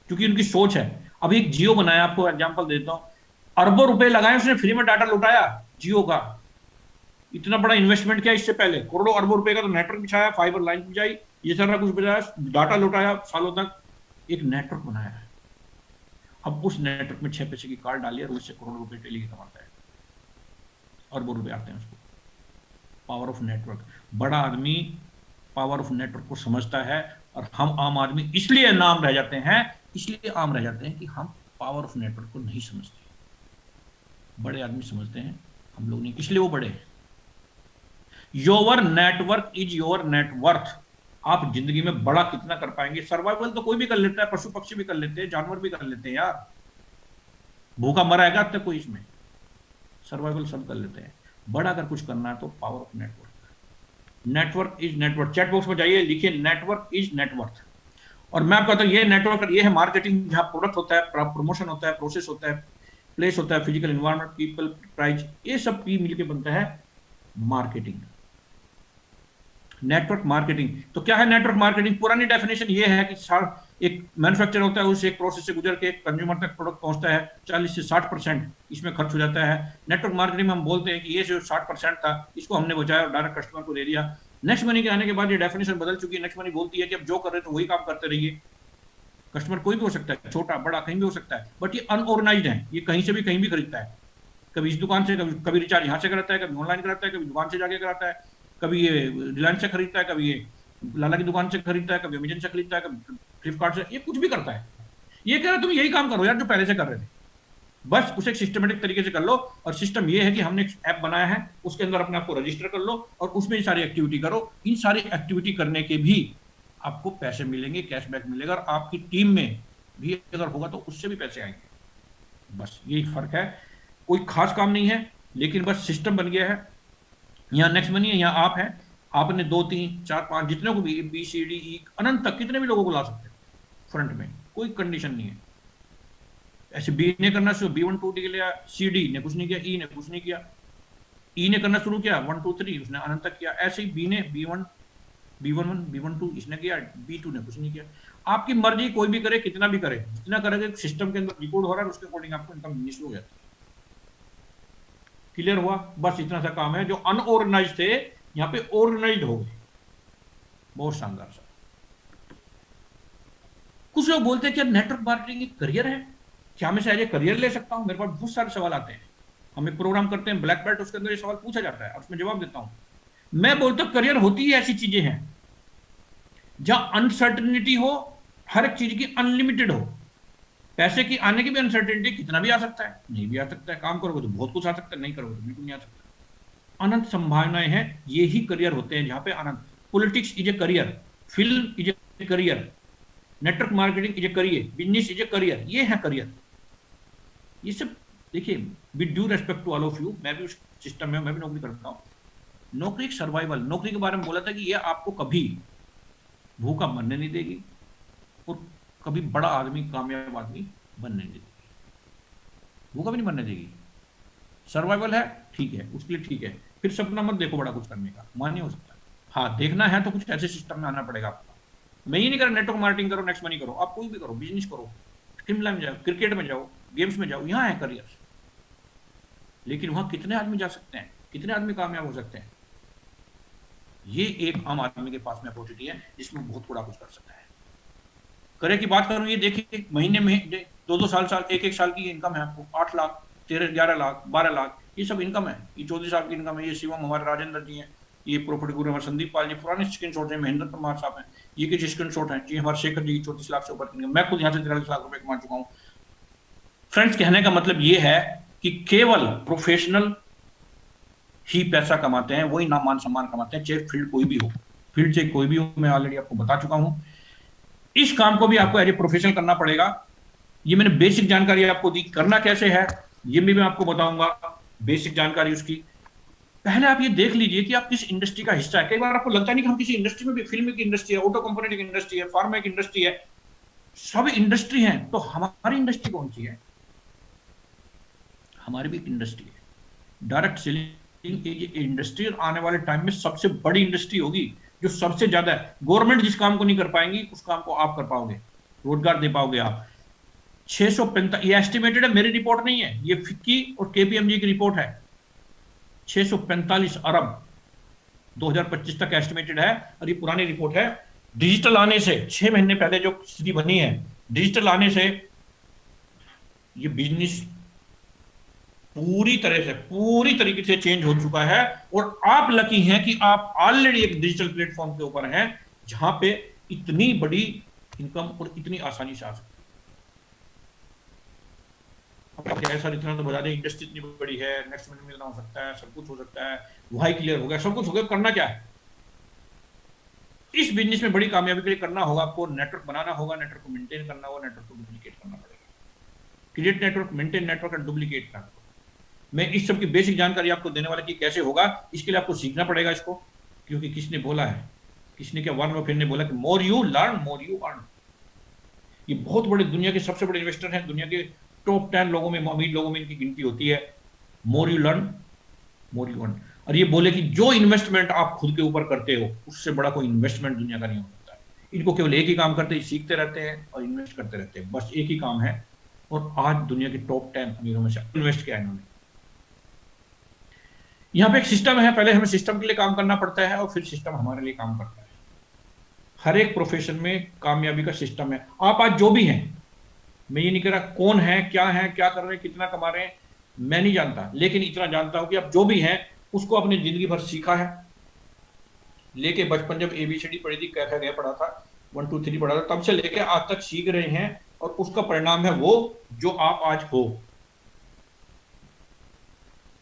क्योंकि उनकी सोच है। अभी एक जियो बनाया, आपको एग्जांपल देता हूं, अरबों रुपए लगाए उसने, फ्री में डाटा लुटाया जियो का। इतना बड़ा इन्वेस्टमेंट किया, इससे पहले करोड़ों अरबों रुपए का तो नेटवर्क बिछाया, फाइबर लाइन बिछाई, ये सारा कुछ बिछाया, डाटा लुटाया, सालों तक एक नेटवर्क बनाया है। अब उस नेटवर्क में 6 पैसे की कार्ड डाली और उससे करोड़ों रुपए डेली कमाता है, अरबों रुपए आते हैं उसको। Power of network. बड़ा आदमी पावर ऑफ नेटवर्क को समझता है, और हम आम आदमी इसलिए नाम रह जाते हैं, इसलिए आम रह जाते हैं कि हम पावर ऑफ नेटवर्क को नहीं समझते। बड़े आदमी समझते हैं, हम लोग नहीं, इसलिए वो बड़े हैं। Your network is your net worth. आप जिंदगी में बड़ा कितना कर पाएंगे? सर्वाइवल तो कोई भी कर लेता है, पशु पक्षी भी कर लेते हैं, जानवर भी कर लेते हैं यार। भूखा मरा है क्या कोई इसमें? सर्वाइवल सब कर लेते हैं। बड़ा अगर कुछ करना है तो power of network. Network is network. Chat box में जाइए, लिखिए नेटवर्क इज नेटवर्थ। और मैं आपको कहता हूं ये नेटवर्क, ये है मार्केटिंग, जहां प्रोडक्ट होता है, प्रमोशन होता है, प्रोसेस होता है, प्लेस होता है, फिजिकल एनवायरनमेंट, पीपल, प्राइस, ये सब पी मिलके बनता है मार्केटिंग। Network marketing. तो क्या है नेटवर्क मार्केटिंग? पुरानी डेफिनेशन ये है कि एक मैन्युफैक्चर होता है, उसे एक प्रोसेस से गुजर के कंज्यूमर तक प्रोडक्ट पहुंचता है, 40 से 60% इसमें खर्च हो जाता है। नेटवर्क मार्केटिंग में हम बोलते हैं कि ये जो 60% था, इसको हमने बचाया और डायरेक्ट कस्टमर को दे दिया। नेक्स्ट मनी के आने के बाद ये डेफिनेशन बदल चुकी है। नेक्स्ट मनी बोलती है कि अब जो कर रहे थे वही काम करते रहिए। कस्टमर कोई भी हो सकता है, छोटा बड़ा कहीं भी हो सकता है, बट ये अनऑर्गेनाइज्ड है, ये कहीं से भी कहीं भी खरीदता है। कभी इस दुकान से, कभी रिचार्ज यहाँ से कराता है, कभी ऑनलाइन कराता है, कभी दुकान से जाके कराता है, कभी ये रिलायंस से खरीदता है, कभी ये लाला की दुकान से खरीदता है, कभी अमेजन से खरीदता है, कभी फ्लिपकार्ट से, ये कुछ भी करता है। ये कह रहा है तुम यही काम करो यार जो पहले से कर रहे थे, बस उसे एक सिस्टमेटिक तरीके से कर लो। और सिस्टम ये है कि हमने एक ऐप बनाया है, उसके अंदर अपने आप को रजिस्टर कर लो और उसमें सारी एक्टिविटी करो। इन सारी एक्टिविटी करने के भी आपको पैसे मिलेंगे, कैशबैक मिलेगा, और आपकी टीम में भी अगर होगा तो उससे भी पैसे आएंगे। बस यही फर्क है, कोई खास काम नहीं है, लेकिन बस सिस्टम बन गया है। यहाँ नेक्स्ट मनी है, यहाँ आप है, आपने 2 3 4 5 जितने को भी BCD अनंत तक कितने भी लोगों को ला सकते हो फ्रंट में, कोई कंडीशन नहीं है। ऐसे बी ने करना शुरू, B1 2 के लिया, CD ने कुछ नहीं किया, E ने कुछ नहीं किया, E ने करना शुरू किया 1 2 3 उसने अनंत तक किया। ऐसे ही B ने B1 B1 2 इसने किया, B2 ने कुछ नहीं किया। आपकी मर्जी, कोई भी करे, कितना भी करे, जितना करेगा सिस्टम के अंदर रिकॉर्ड हो रहा है, उसके अकॉर्डिंग आपको इनकम मिलनी शुरू हो जाती है। क्लियर हुआ? बस इतना सा काम है। जो अनऑर्गेनाइज थे यहाँ पे ऑर्गेनाइज हो गए। बहुत शानदार सा। कुछ लोग बोलते हैं कि नेटवर्क मार्केटिंग एक करियर है, क्या मैं शायद ये करियर ले सकता हूं? मेरे पास बहुत सारे सवाल आते हैं। हम एक प्रोग्राम करते हैं ब्लैक बेल्ट, उसके अंदर ये सवाल पूछा जाता है और उसमें जवाब देता हूं। मैं बोलता हूं करियर होती ही ऐसी चीजें हैं जहां अनसर्टेनिटी हो, हर एक चीज की अनलिमिटेड हो। पैसे की आने की भी अनसर्टेनिटी, कितना भी आ सकता है, नहीं भी आ सकता है। काम करोगे तो बहुत कुछ आ सकता है, नहीं करोगे तो बिल्कुल नहीं आ सकता। अनंत संभावनाएं हैं, ये ही करियर होते हैं जहां पे अनंत। Politics is a career, film is a career, network marketing is a career, business is a career, ये है करियर। ये सब देखिए, with due respect to all of you, मैं भी उस सिस्टम में, मैं भी नौकरी करता हूं। नौकरी एक सर्वाइवल, नौकरी के बारे में बोला था कि ये आपको कभी भूखा मरने नहीं देगी और कभी बड़ा आदमी, कामयाब आदमी बनने नहीं देगी। भूखा भी नहीं मरने देगी। सर्वाइवल है, ठीक है, उसके लिए ठीक है। फिर सपना मत देखो बड़ा कुछ करने का, मान्य हो सकता है। हाँ, देखना है तो कुछ ऐसे सिस्टम में आना पड़ेगा आपको। मैं ये नहीं कर नेटवर्क मार्केटिंग करो, नेक्स्ट मनी करो, आप कोई भी करो, बिजनेस करो, फिल्म लाइन में जाओ, क्रिकेट में जाओ, गेम्स में जाओ, यहाँ है करियर। लेकिन वहां कितने आदमी जा सकते हैं, कितने आदमी कामयाब हो सकते हैं? ये एक आम आदमी के पास में अपॉर्चुनिटी है जिसमें बहुत बड़ा कुछ कर सकता है। करे की बात करूं, ये देखिए महीने में 2-2 साल, एक साल की इनकम है आपको, 8 लाख, 11 लाख, 12 लाख, ये सब इनकम है। ये 14 साल की इनकम है। ये शिवम हमारे राजेंद्र जी हैं, ये प्रॉपर्टी गुरु हमारे संदीप पाल जी, पुराने स्क्रीनशॉट हैं, महेंद्र कुमार साहब हैं, ये कुछ स्क्रीनशॉट हैं जी, हमारे शेखर जी 34 लाख से ऊपर की इनकम। मैं खुद यहाँ से 43 लाख रुपए कमा चुका हूँ। फ्रेंड्स, कहने का मतलब ये है कि केवल प्रोफेशनल ही पैसा कमाते हैं, वही नाम मान सम्मान कमाते हैं, चाहे फील्ड कोई भी हो, फील्ड चाहे कोई भी हो। मैं ऑलरेडी आपको बता चुका हूं। इस काम को भी आपको एज ए प्रोफेशनल करना पड़ेगा। ये मैंने बेसिक जानकारी आपको दी, करना कैसे है ये भी मैं आपको बताऊंगा, बेसिक जानकारी उसकी। पहले आप ये देख लीजिए कि आप किस इंडस्ट्री का हिस्सा है। कई बार आपको लगता नहीं कि हम किसी इंडस्ट्री में भी, फिल्म की इंडस्ट्री है, ऑटो कंपोनेंट की इंडस्ट्री है, फार्मा की इंडस्ट्री है, सब इंडस्ट्री है। तो हमारी इंडस्ट्री कौन सी है? हमारी भी इंडस्ट्री है, डायरेक्ट सेलिंग इंडस्ट्री, और आने वाले टाइम में सबसे बड़ी इंडस्ट्री होगी, जो सबसे ज्यादा है। गवर्नमेंट जिस काम को नहीं कर पाएंगी, उस काम को आप कर पाओगे, रोजगार दे पाओगे आप। 645, ये एस्टिमेटेड है, मेरी रिपोर्ट नहीं है, ये फिक्की और केपीएमजी की रिपोर्ट है। 645 अरब 2025 तक एस्टिमेटेड है, और ये पुरानी रिपोर्ट है। डिजिटल आने से 6 महीने पहले जो स्थिति बनी है, डिजिटल आने से ये बिजनेस पूरी तरीके से चेंज हो चुका है। और आप लकी हैं कि आप ऑलरेडी एक डिजिटल प्लेटफॉर्म के ऊपर हैं, जहां पे इतनी बड़ी इनकम और इतनी आसानी से आ सकती है। ऐसा इतना तो बता दें, इंडस्ट्री इतनी बड़ी है, नेक्स्ट महीने मिलना हो सकता है, सब कुछ हो सकता है, वही क्लियर हो गया, सब कुछ हो गया। करना क्या है? इस बिजनेस में बड़ी कामयाबी के लिए करना होगा आपको नेटवर्क बनाना होगा, नेटवर्क को मेंटेन करना होगा, नेटवर्क को डुप्लीकेट करना पड़ेगा। क्रिएट नेटवर्क, मेंटेन नेटवर्क और डुप्लीकेट करना। मैं इस सब की बेसिक जानकारी आपको देने वाला कि कैसे होगा, इसके लिए आपको सीखना पड़ेगा इसको। क्योंकि किसने बोला है, किसने क्या, वार्न बफेट ने बोला कि more you learn more you earn. ये बहुत बड़े, दुनिया के सबसे बड़े इन्वेस्टर हैं, दुनिया के टॉप 10 लोगों में, अमीर लोगों में इनकी गिनती होती है। More you learn more you earn. और ये बोले कि जो इन्वेस्टमेंट आप खुद के ऊपर करते हो, उससे बड़ा कोई इन्वेस्टमेंट दुनिया का नहीं हो सकता है। इनको केवल एक ही काम करते हैं, सीखते रहते हैं और इन्वेस्ट करते रहते हैं, बस एक ही काम है। और आज दुनिया के टॉप 10 अमीरों में से इन्वेस्ट किया इन्होंने। यहाँ पे एक सिस्टम है, पहले हमें सिस्टम के लिए काम करना पड़ता है और फिर सिस्टम हमारे लिए काम करता है। हर एक प्रोफेशन में कामयाबी का सिस्टम है। आप आज जो भी हैं, मैं ये नहीं कह रहा कौन है, क्या कर रहे हैं, कितना कमा रहे हैं, मैं नहीं जानता, लेकिन इतना जानता हूं कि आप जो भी हैं उसको अपनी जिंदगी भर सीखा है। लेके बचपन जब ABCD पढ़ी थी, क्या गया पढ़ा था, 1 2 3 पढ़ा था, तब से लेके आज तक सीख रहे हैं, और उसका परिणाम है वो जो आप आज हो।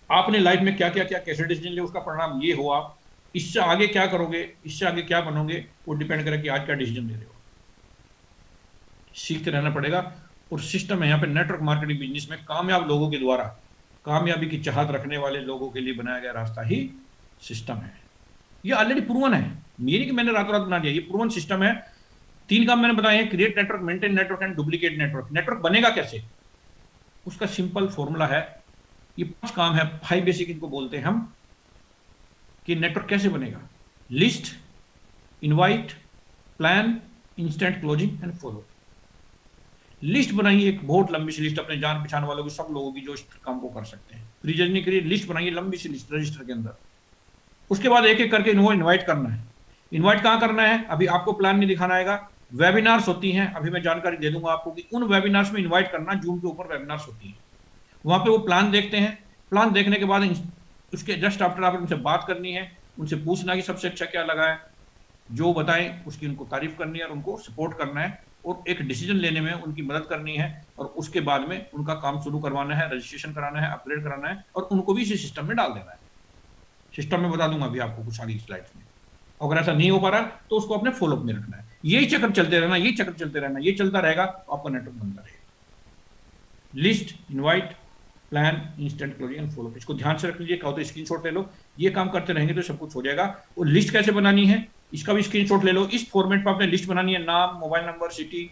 आपने लाइफ में क्या कैसे डिसीजन लिया, उसका परिणाम ये हो। आप इससे आगे क्या करोगे, इससे आगे क्या बनोगे, वो डिपेंड करेगा कि आज क्या डिसीजन ले रहे हो। सीखते रहना पड़ेगा। और सिस्टम है यहाँ पे, नेटवर्क मार्केटिंग बिजनेस में कामयाब लोगों के द्वारा, कामयाबी की चाहत रखने वाले लोगों के लिए बनाया गया रास्ता ही सिस्टम है। ये ऑलरेडी प्रूवन है, ये नहीं कि मैंने रातों रात बना दिया, ये प्रूवन सिस्टम है। 3 काम मैंने बताए हैं, create network, maintain network and duplicate network. Network बनेगा कैसे, उसका सिंपल फॉर्मूला है, ये 5 काम है, 5 बेसिक इनको बोलते हैं हम, कि नेटवर्क कैसे बनेगा। List, invite, plan, instant closing and follow. List बनाइए, एक बहुत लंबी सी लिस्ट, अपने जान पहचान वालों की, सब लोगों की जो इस काम को कर सकते हैं। रीजनिंग करिए, लिस्ट बनाइए, लंबी सी लिस्ट रजिस्टर के अंदर। उसके बाद एक एक करके इनको इनवाइट करना है। इनवाइट कहाँ करना है, अभी आपको प्लान नहीं दिखाना आएगा। वेबिनार्स होती हैं, अभी मैं जानकारी दे दूंगा आपको कि उन वेबिनार्स में इन्वाइट करना, जूम के ऊपर वेबिनार्स होती है, वहां पे वो प्लान देखते हैं। प्लान देखने के बाद उसके जस्ट आफ्टर आप उनसे बात करनी है, उनसे पूछना कि सबसे अच्छा क्या लगा है, जो बताएं उसकी उनको तारीफ करनी है और उनको सपोर्ट करना है, और एक डिसीजन लेने में उनकी मदद करनी है। और उसके बाद में उनका काम शुरू करवाना है, रजिस्ट्रेशन कराना है, अपग्रेड कराना है, और उनको भी इसी सिस्टम में डाल देना है। सिस्टम में बता दूंगा अभी आपको कुछ आगे स्लाइड्स में। अगर ऐसा नहीं हो पा रहा तो उसको अपने फॉलोअप में रखना है। यही चक्कर चलते रहना, यही चक्कर चलते रहना, ये चलता रहेगा तो आपका नेटवर्क बनता रहेगा। List, invite, plan, instant closing and follow up, इसको ध्यान से रख लीजिए। कहो तो स्क्रीनशॉट ले लो, ये काम करते रहेंगे तो सब कुछ हो जाएगा। और लिस्ट कैसे बनानी है, इसका भी स्क्रीनशॉट ले लो। इस फॉर्मेट पर आपने लिस्ट बनानी है, नाम, mobile number, city,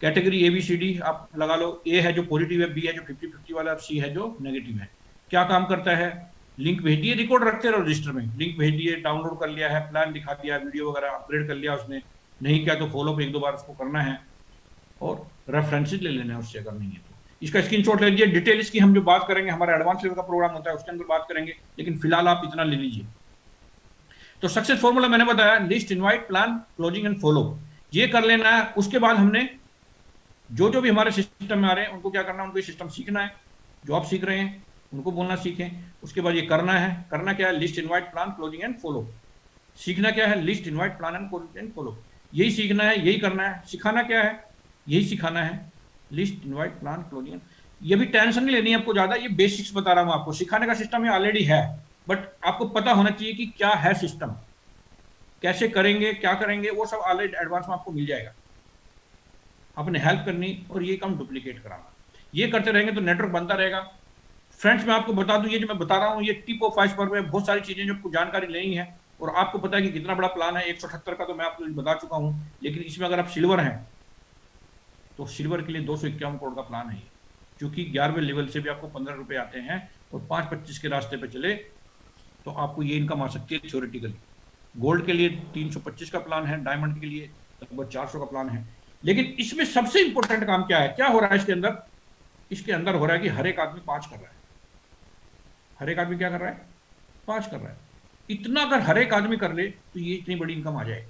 category ABCD आप लगा लो। A है जो पॉजिटिव है, B है जो 50-50 वाला, C है जो नेगेटिव है। क्या काम करता है, लिंक भेज दिए, रिकॉर्ड रखते रहो रजिस्टर में, लिंक भेज दिए, डाउनलोड कर लिया है, प्लान दिखा दिया, वीडियो वगैरह अपग्रेड कर लिया उसने, नहीं किया तो फॉलो एक दो बार उसको करना है और रेफरेंसेस ले लेना है उससे अगर नहीं है तो। इसका स्क्रीनशॉट ले लीजिए। डिटेल इसकी हम जो बात करेंगे, हमारा एडवांस लेवल का प्रोग्राम होता है उसके अंदर बात करेंगे, लेकिन फिलहाल आप इतना ले लीजिए। तो सक्सेस फॉर्मूला मैंने बताया, list, invite, plan, closing and follow, ये कर लेना है। उसके बाद हमने जो भी हमारे सिस्टम में आ रहे हैं उनको क्या करना है, उनको ये सिस्टम सीखना है, जो आप सीख रहे हैं उनको बोलना सीखें। उसके बाद ये करना है, करना क्या है, list, invite, plan, closing and follow. सीखना क्या है, list, invite, plan and follow, यही सीखना है, यही करना है। सिखाना क्या है, यही सिखाना है, लिस्ट, इनवाइट, प्लान, क्लोजिंग। ये भी टेंशन नहीं लेनी है आपको ज्यादा, ये बेसिक्स बता रहा हूं आपको, सिखाने का सिस्टम ये ऑलरेडी है, बट आपको पता होना चाहिए कि क्या है सिस्टम, कैसे करेंगे, क्या करेंगे, वो सब ऑलरेडी एडवांस में आपको मिल जाएगा। आपने हेल्प करनी और ये काम डुप्लीकेट कराना, ये करते रहेंगे तो नेटवर्क बनता रहेगा। फ्रेंड्स, मैं आपको बता दूं, ये जो मैं बता रहा हूँ ये टिप ऑफ आइसबर्ग में बहुत सारी चीजें जो आपको जानकारी लेनी है, और आपको पता है कि कितना बड़ा प्लान है 178 का, तो मैं आपको बता चुका हूं। लेकिन इसमें अगर आप सिल्वर हैं तो सिल्वर के लिए 251 करोड़ का प्लान है, क्योंकि 11वें लेवल से भी आपको 15 रुपए आते हैं, और 5-25 के रास्ते पे चले तो आपको ये इनकम आ सकती है थ्योरेटिकली। गोल्ड के लिए 325 का प्लान है, डायमंड के लिए लगभग 400 का प्लान है। लेकिन इसमें सबसे इंपॉर्टेंट काम क्या है, क्या हो रहा है इसके अंदर? इसके अंदर हो रहा है कि हर एक आदमी 5 कर रहा है। हर एक आदमी क्या कर रहा है? 5 कर रहा है। इतना अगर हर एक आदमी कर ले तो ये इतनी बड़ी इनकम आ जाएगी,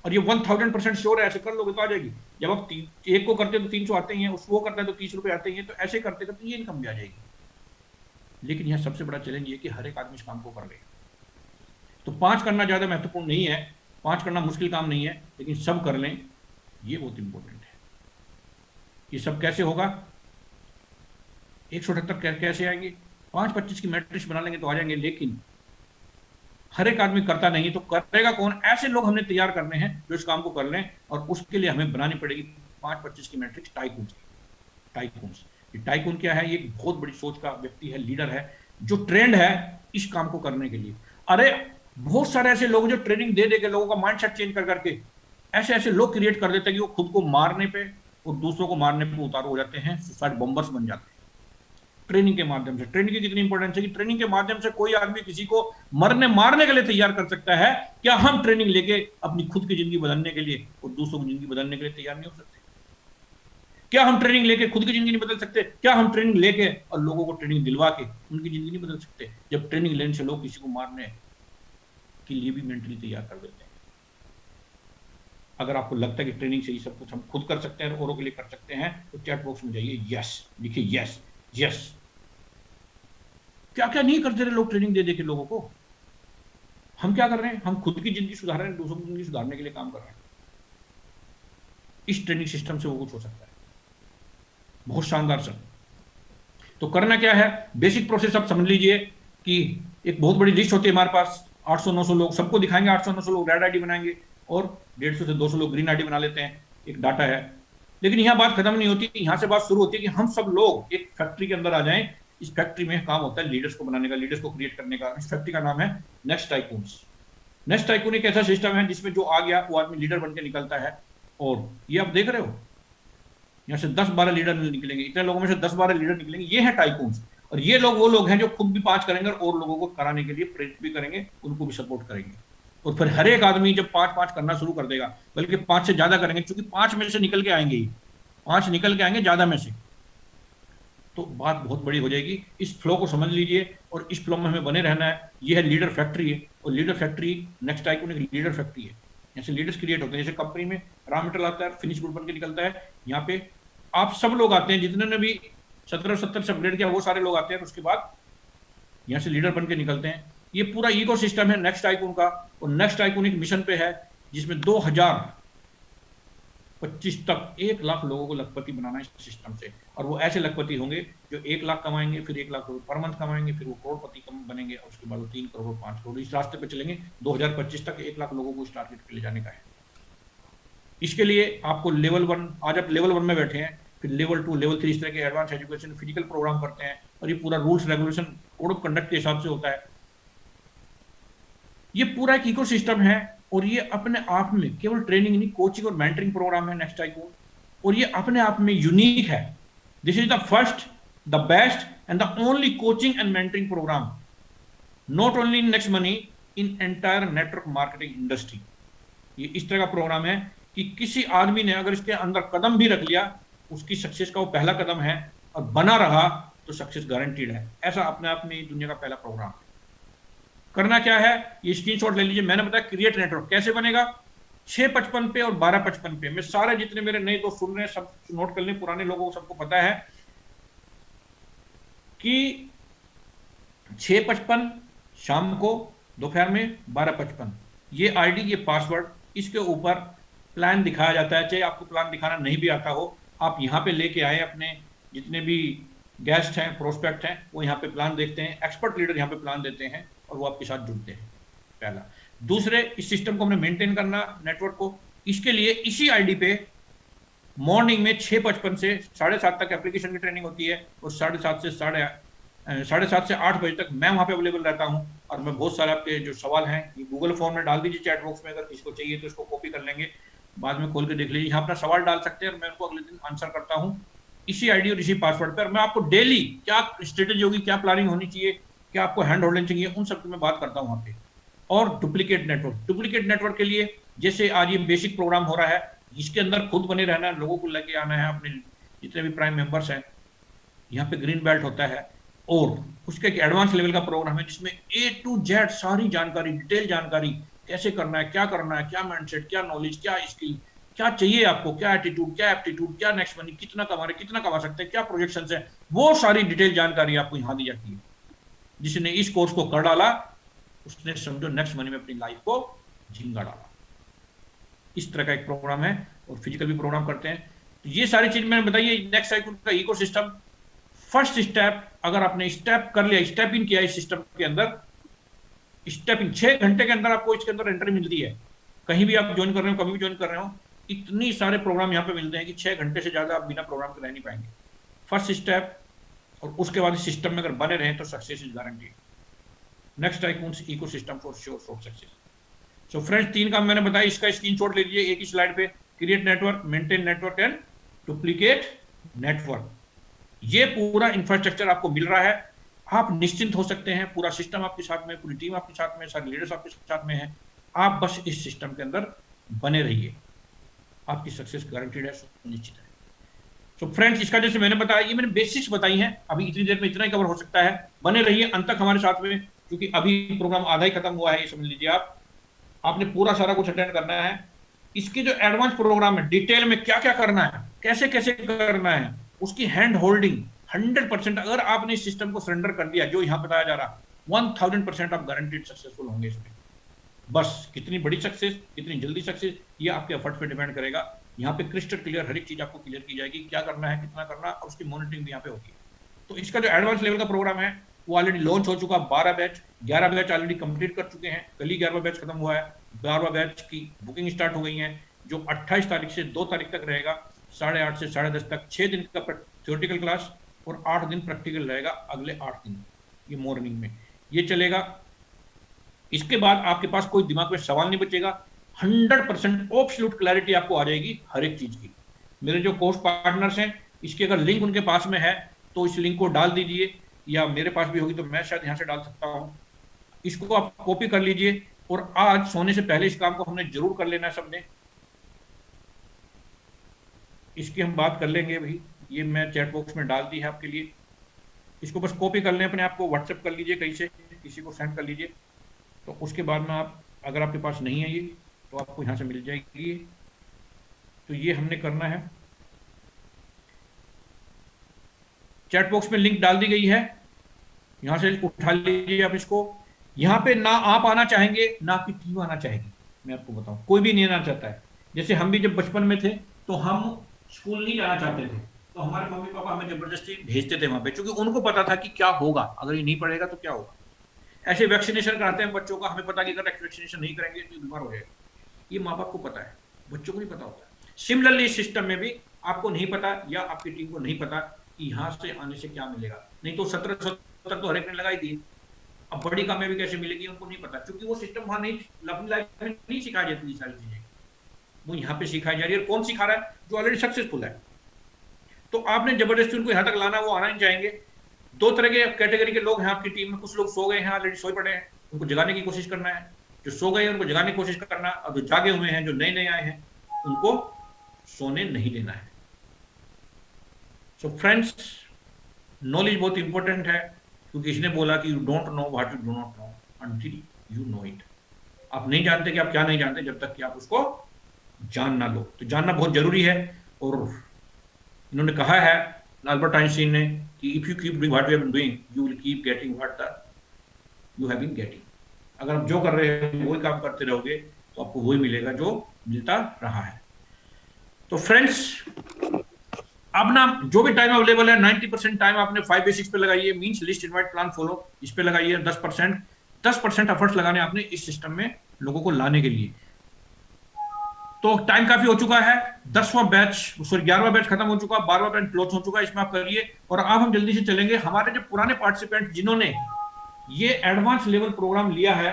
और ये 1000% श्योर है। ऐसे कर लोगे तो आ जाएगी। जब आप एक को करते तो 300 आते ही हैं, उसको करता है तो 30 रुपए आते ही हैं, तो ऐसे करते करते ये इनकम भी आ जाएगी। लेकिन यह सबसे बड़ा चैलेंज ये कि हर एक आदमी इस काम को कर ले। तो 5 करना ज्यादा महत्वपूर्ण नहीं है, 5 करना मुश्किल काम नहीं है, लेकिन सब कर लें ये बहुत इंपॉर्टेंट है। ये सब कैसे होगा? 178 कैसे आएंगे? 5-25 की मैट्रिक्स बना लेंगे तो आ जाएंगे, लेकिन हर एक आदमी करता नहीं, तो करेगा कौन? ऐसे लोग हमने तैयार करने हैं जो इस काम को कर लें, और उसके लिए हमें बनानी पड़ेगी 5-25 की मैट्रिक्स टाइकून। ये टाइकून क्या है? ये एक बहुत बड़ी सोच का व्यक्ति है, लीडर है, जो ट्रेंड है इस काम को करने के लिए। अरे बहुत सारे ऐसे लोग जो ट्रेनिंग दे दे के लोगों का माइंडसेट चेंज कर करके ऐसे ऐसे लोग क्रिएट कर देते हैं कि वो खुद को मारने पे और दूसरों को मारने पे उतारू हो जाते हैं, सुसाइड बॉम्बर्स बन जाते हैं ट्रेनिंग के माध्यम से। ट्रेनिंग की कितनी इंपॉर्टेंस है कि ट्रेनिंग के माध्यम से कोई आदमी किसी को मारने के लिए तैयार कर सकता है। क्या हम ट्रेनिंग लेके अपनी खुद की जिंदगी बदलने के लिए और दूसरों की जिंदगी बदलने के लिए तैयार नहीं हो सकते? क्या हम ट्रेनिंग लेके खुद की जिंदगी नहीं बदल सकते? क्या हम ट्रेनिंग लेके और लोगों को ट्रेनिंग दिलवा के उनकी जिंदगी नहीं बदल सकते? जब ट्रेनिंग लेने से लोग किसी को मारने के लिए भी मेंटली तैयार कर देते हैं। अगर आपको लगता है कि ट्रेनिंग से ये सब कुछ हम खुद कर सकते हैं और औरों के लिए कर सकते हैं, तो चैट बॉक्स में जाइए, यस लिखिए, यस यस। क्या क्या नहीं करते रहे लोग ट्रेनिंग दे दे के लोगों को। हम क्या कर रहे हैं? हम खुद की जिंदगी सुधार रहे हैं, दूसरों की जिंदगी सुधारने के लिए काम कर रहे हैं। इस ट्रेनिंग सिस्टम से वो कुछ हो सकता है, बहुत शानदार सर। तो करना क्या है? बेसिक प्रोसेस आप समझ लीजिए कि एक बहुत बड़ी लिस्ट होती है हमारे पास, 800-900 लोग, सबको दिखाएंगे। 800-900 लोग रेड आईडी बनाएंगे और 150 से 200 लोग ग्रीन आईडी बना लेते हैं। एक डाटा है। लेकिन यहाँ बात खत्म नहीं होती, यहाँ से बात शुरू होती है कि हम सब लोग एक फैक्ट्री के अंदर आ जाएं। इस फैक्ट्री में काम होता है लीडर्स को बनाने का, लीडर्स को क्रिएट करने का। इस फैक्ट्री का नाम है नेक्स्ट टाइकून्स। नेक्स्ट टाइकून एक ऐसा सिस्टम है जिसमें जो आ गया वो आदमी लीडर बन के निकलता है। और ये आप देख रहे हो, यहाँ से 10-12 लीडर निकलेंगे, इतने लोगों में से 10-12 लीडर निकलेंगे, ये है टाइकून्स। और ये लोग वो लोग हैं जो खुद भी 5 करेंगे और लोगों को कराने के लिए प्रेरित भी करेंगे, उनको भी सपोर्ट करेंगे। और फिर हर एक आदमी जब 5-5 करना शुरू कर देगा, बल्कि 5 से ज्यादा करेंगे, क्योंकि 5 में से निकल के आएंगे ही, 5 निकल के आएंगे ज्यादा में से, तो बात बहुत बड़ी हो जाएगी। इस फ्लो को समझ लीजिए और इस फ्लो में हमें बने रहना है। ये है लीडर फैक्ट्री है, और लीडर फैक्ट्री नेक्स्ट टाइकून एक लीडर फैक्ट्री है। जैसे लीडर्स क्रिएट होते हैं, जैसे कंपनी में रॉ मटेरियल आता है, फिनिश गुड बन के निकलता है। यहाँ पे आप सब लोग आते हैं, जितने ने भी 1770 से अपग्रेड किया वो सारे लोग आते हैं, उसके बाद यहाँ से लीडर बन के निकलते हैं। ये पूरा इकोसिस्टम है नेक्स्ट टाइकून का। और नेक्स्ट टाइकून एक मिशन पे है जिसमें 2025 तक 1 लाख लोगों को लखपति बनाना है इस सिस्टम से। और वो ऐसे लखपति होंगे जो 1 लाख कमाएंगे, फिर 1 लाख पर मंथ कमाएंगे, फिर वो करोड़पति बनेंगे, और उसके बाद वो 3 करोड़ 5 करोड़ इस रास्ते पे चलेंगे। 2025 तक 1 लाख लोगों को इस टारगेट पे ले जाने का है। इसके लिए आपको लेवल 1, आज आप लेवल 1 में बैठे हैं, फिर लेवल 2, लेवल 3 इस तरह के एडवांस एजुकेशन फिजिकल प्रोग्राम करते हैं, और ये पूरा rules regulation code of conduct के हिसाब से होता है। ये पूरा एक इकोसिस्टम है, और ये अपने आप में केवल ट्रेनिंग नहीं, कोचिंग और मेंटरिंग प्रोग्राम है नेक्स्ट टाइकून, और ये अपने आप में यूनिक है। This is the first the best and the only coaching and mentoring program, not only in Next Money, in entire network marketing industry. ये इस तरह का प्रोग्राम है कि किसी आदमी ने अगर इसके अंदर कदम भी रख लिया, उसकी सक्सेस का वो पहला कदम है, और बना रहा तो सक्सेस गारंटीड है। ऐसा अपने आप में दुनिया का पहला प्रोग्राम है। करना क्या है, ये स्क्रीनशॉट ले लीजिए। मैंने बताया क्रिएट नेटवर्क कैसे बनेगा, 655 पे और 1255 पे। मैं सारे जितने मेरे नए दोस्त सुन रहे हैं सब नोट कर लें, पुराने लोगों को सबको पता है कि 655 शाम को, दोपहर में 1255, ये आईडी, ये पासवर्ड, इसके ऊपर प्लान दिखाया जाता है। चाहे आपको प्लान दिखाना नहीं भी आता हो, आप यहाँ पे लेके आए, अपने जितने भी गेस्ट हैं, प्रोस्पेक्ट हैं, वो यहाँ पे प्लान देखते हैं, एक्सपर्ट लीडर यहाँ पे प्लान देते हैं और वो आपके साथ जुड़ते हैं। पहला। दूसरे, इस सिस्टम को हमने मेंटेन करना, नेटवर्क को, इसके लिए इसी आईडी पे मॉर्निंग में 6:55 से 7:30 तक एप्लीकेशन की ट्रेनिंग होती है, और 7:30 से 8 बजे तक मैं वहाँ पे अवेलेबल रहता हूँ। और मैं बहुत सारे आपके जो सवाल हैं ये गूगल फॉर्म में डाल दीजिए चैट बॉक्स में, अगर किसी को चाहिए तो इसको कॉपी कर लेंगे, बाद में खोल के देख लीजिए। यहाँ अपना सवाल डाल सकते हैं और मैं उनको अगले दिन आंसर करता हूँ इसी आईडी और इसी पासवर्ड पर। मैं आपको डेली क्या स्ट्रेटेजी होगी, क्या प्लानिंग होनी चाहिए, क्या आपको हैंड होल्डिंग चाहिए, उन सब की मैं बात करता हूँ वहाँ पे। और डुप्लीकेट नेटवर्क के लिए, जैसे आज ये बेसिक प्रोग्राम हो रहा है, इसके अंदर खुद बने रहना है, लोगों को लेके आना है, अपने जितने भी प्राइम मेंबर्स हैं, यहाँ पे ग्रीन बेल्ट होता है, और उसके एक एडवांस लेवल का प्रोग्राम है जिसमें A to Z सारी जानकारी, डिटेल जानकारी, कैसे करना है, क्या माइंडसेट, क्या नॉलेज, क्या स्किल, क्या चाहिए आपको, क्या एटीट्यूड, क्या एप्टीट्यूड, क्या नेक्स्ट मनी, कितना कमा सकते हैं, क्या प्रोजेक्शंस है, वो सारी डिटेल जानकारी आपको यहाँ दी जाती है। जिसने इस कोर्स को कर डाला उसने समझो नेक्स्ट मनी में अपनी लाइफ को झिंगा डाला। इस तरह का एक प्रोग्राम है, और फिजिकल भी प्रोग्राम करते हैं। तो ये सारी चीज मैंने बताई। नेक्स्ट साइकिल का इकोसिस्टम, फर्स्ट स्टेप, अगर आपने स्टेप कर लिया, स्टेप इन किया इस सिस्टम के अंदर, स्टेप इन 6 घंटे के अंदर आपको इसके अंदर एंट्री मिलती है। कहीं भी आप ज्वाइन कर रहे हो, कभी भी ज्वाइन कर रहे हो, इतनी सारे प्रोग्राम यहाँ पे मिलते हैं कि 6 घंटे से ज्यादा आप बिना प्रोग्राम के रह नहीं पाएंगे। फर्स्ट स्टेप, और उसके बाद इस सिस्टम में अगर बने रहे तो success is guaranteed. Next tycoons ecosystem for sure for success. So friends, 3 काम मैंने बताया, इसका स्क्रीनशॉट ले लीजिए एक ही स्लाइड पे। Create network, maintain network and duplicate network. ये पूरा इंफ्रास्ट्रक्चर आपको मिल रहा है, आप निश्चिंत हो सकते हैं। पूरा सिस्टम आपके साथ में, पूरी टीम आपके साथ में, सारे लीडर्स आपके साथ में है। आप बस इस सिस्टम के अंदर बने रहिए, आपकी सक्सेस गारंटीड है, निश्चित है। तो फ्रेंड्स, इसका जैसे मैंने बताया, ये मैंने बेसिक्स बताई हैं, अभी इतनी देर में इतना ही कवर हो सकता है। बने रहिए अंत तक हमारे साथ में, क्योंकि अभी प्रोग्राम आधा ही खत्म हुआ है, ये समझ लीजिए। आपने पूरा सारा कुछ अटेंड करना है। इसकी जो एडवांस प्रोग्राम है, डिटेल में क्या क्या करना है, कैसे कैसे करना है, उसकी हैंड होल्डिंग 100%। अगर आपने इस सिस्टम को सरेंडर कर दिया, जो यहाँ बताया जा रहा, 1000% आप गारंटीड सक्सेसफुल होंगे इसमें। बस कितनी बड़ी सक्सेस, कितनी जल्दी सक्सेस, ये आपके एफर्ट पे डिपेंड करेगा। यहाँ पे क्रिस्टल क्लियर हर एक चीज आपको क्लियर की जाएगी, क्या करना है, कितना करना, और उसकी मॉनिटरिंग भी यहाँ पे होती है। तो इसका जो एडवांस लेवल का प्रोग्राम है वो ऑलरेडी लॉन्च हो चुका। 12 बैच, 11 बैच ऑलरेडी कंप्लीट कर चुके हैं, कल ही 11वां बैच खत्म हुआ है। 12वां बैच की बुकिंग स्टार्ट हो गई है, जो 28 तारीख से 2 तारीख तक रहेगा, 8:30 से 10:30 तक। 6 दिन का थ्योरेटिकल क्लास और 8 दिन प्रैक्टिकल रहेगा। अगले 8 दिन ये मॉर्निंग में ये चलेगा। इसके बाद आपके पास कोई दिमाग में सवाल नहीं बचेगा, 100% एब्सोल्यूट क्लैरिटी आपको आ जाएगी हर एक चीज की। मेरे जो कोर्स पार्टनर्स हैं, इसके अगर लिंक उनके पास में है तो इस लिंक को डाल दीजिए, या मेरे पास भी होगी तो मैं शायद यहाँ से डाल सकता हूँ। इसको आप कॉपी कर लीजिए, और आज सोने से पहले इस काम को हमने जरूर कर लेना है सबने। इसकी हम बात कर लेंगे भाई, ये मैं चैट बॉक्स में डाल दी है आपके लिए। इसको बस कॉपी कर लें, अपने आप को व्हाट्सएप कर लीजिए, कहीं से किसी को सेंड कर लीजिए। तो उसके बाद में आप, अगर आपके पास नहीं है ये, तो आपको यहाँ से मिल जाएगी। तो ये हमने करना है। चैट बॉक्स में लिंक डाल दी गई है, यहाँ से उठा लीजिए आप इसको। यहाँ पे ना आप आना चाहेंगे ना आपकी टीम आना चाहेगी। मैं आपको बताऊं, कोई भी नहीं आना चाहता है। जैसे हम भी जब बचपन में थे तो हम स्कूल नहीं जाना चाहते थे, तो हमारे मम्मी पापा हमें जबरदस्ती भेजते थे वहां पे, क्योंकि उनको पता था कि क्या होगा, अगर ये नहीं पढ़ेगा तो क्या होगा। ऐसे वैक्सीनेशन कराते हैं बच्चों का, हमें पता कि अगर वैक्सीनेशन नहीं करेंगे तो बीमार हो जाएगा। ये माँ बाप को पता है, बच्चों को नहीं पता होता। सिमिलरली इस सिस्टम में भी आपको नहीं पता, या आपकी टीम को नहीं पता कि यहाँ से आने से क्या मिलेगा। नहीं तो 1700 तो हर एक ने लगाई दी, अब बड़ी कामयाबी कैसे मिलेगी उनको नहीं पता, क्योंकि वो सिस्टम वहां नहीं, अपनी लाइफ में नहीं सिखाई जाती सारी चीजें, वो यहाँ पे सिखाई जा रही है। और कौन सिखा रहा है? जो ऑलरेडी सक्सेसफुल है। तो आपने जबरदस्ती उनको यहाँ तक लाना, वो आना नहीं चाहेंगे। दो तरह के कैटेगरी के लोग हैं आपकी टीम में। कुछ लोग सो गए हैं, ऑलरेडी सोए पड़े हैं, उनको जगाने की कोशिश करना है। जो सो गए हैं उनको जगाने की कोशिश करना, और जो जागे हुए हैं, जो नए नए आए हैं, उनको सोने नहीं देना है। सो फ्रेंड्स, नॉलेज बहुत इंपॉर्टेंट है, क्योंकि इसने बोला कि you don't know what you do not know until you know it. आप नहीं जानते कि आप क्या नहीं जानते जब तक कि आप उसको जान ना लो। तो जानना बहुत जरूरी है। और इन्होंने कहा है, अल्बर्ट आइंस्टीन ने, कि if you keep doing what you have been doing, you will keep getting what you have been getting. अगर आप जो कर रहे हैं वही काम करते रहोगे तो आपको वही मिलेगा जो मिलता रहा है। तो फ्रेंड्स, अब ना जो भी टाइम अवेलेबल है, 90% टाइम आपने 5 बेसिक्स पे लगाइए, means list invite plan follow, इस पे लगाइए। 10% एफर्ट्स लगाने आपने इस सिस्टम में लोगों को लाने के लिए। तो टाइम काफी हो चुका है। 11वां बैच खत्म हो चुका, 12वां बैच क्लोज हो चुका, इसमें आप करिए। और अब हम जल्दी से चलेंगे हमारे जो पुराने पार्टिसिपेंट जिन्होंने ये एडवांस लेवल प्रोग्राम लिया है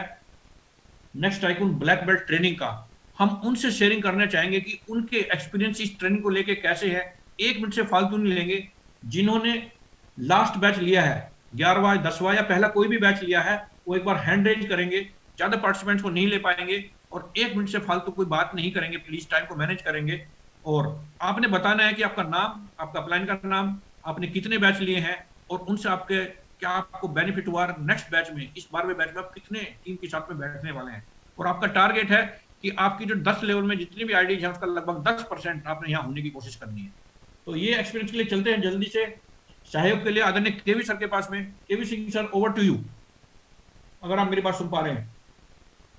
next tycoon black belt training का, हम उनसे शेयरिंग करना चाहेंगे कि उनके एक्सपीरियंस इस ट्रेनिंग को लेके कैसे है। 1 मिनट से फालतू नहीं लेंगे। जिन्होंने लास्ट बैच लिया है, 11वां 10वां या पहला कोई भी बैच लिया है, वो एक बार हैंड रेज करेंगे। ज्यादा पार्टिसिपेंट्स को नहीं ले पाएंगे और 1 मिनट से फालतू कोई बात नहीं करेंगे, प्लीज टाइम को मैनेज करेंगे। और आपने बताना है कि आपका नाम, आपका अपलाइन का नाम, आपने कितने बैच लिए हैं, और उनसे आपके क्या आपको बेनिफिट हुआ नेक्स्ट बैच में, इस 12वें बैच में आप कितने टीम के साथ में बैठने वाले हैं। और आपका टारगेट है कि आपकी जो 10 लेवल में जितनी भी आईडीज है उसका लगभग 10% आपने यहाँ होने की कोशिश करनी है। तो ये एक्सपीरियंस के लिए चलते हैं जल्दी से। सहयोग के लिए आदरणीय केवी सर के पास में। K V Singh sir, over to you, अगर आप मेरी बात सुन पा रहे हैं।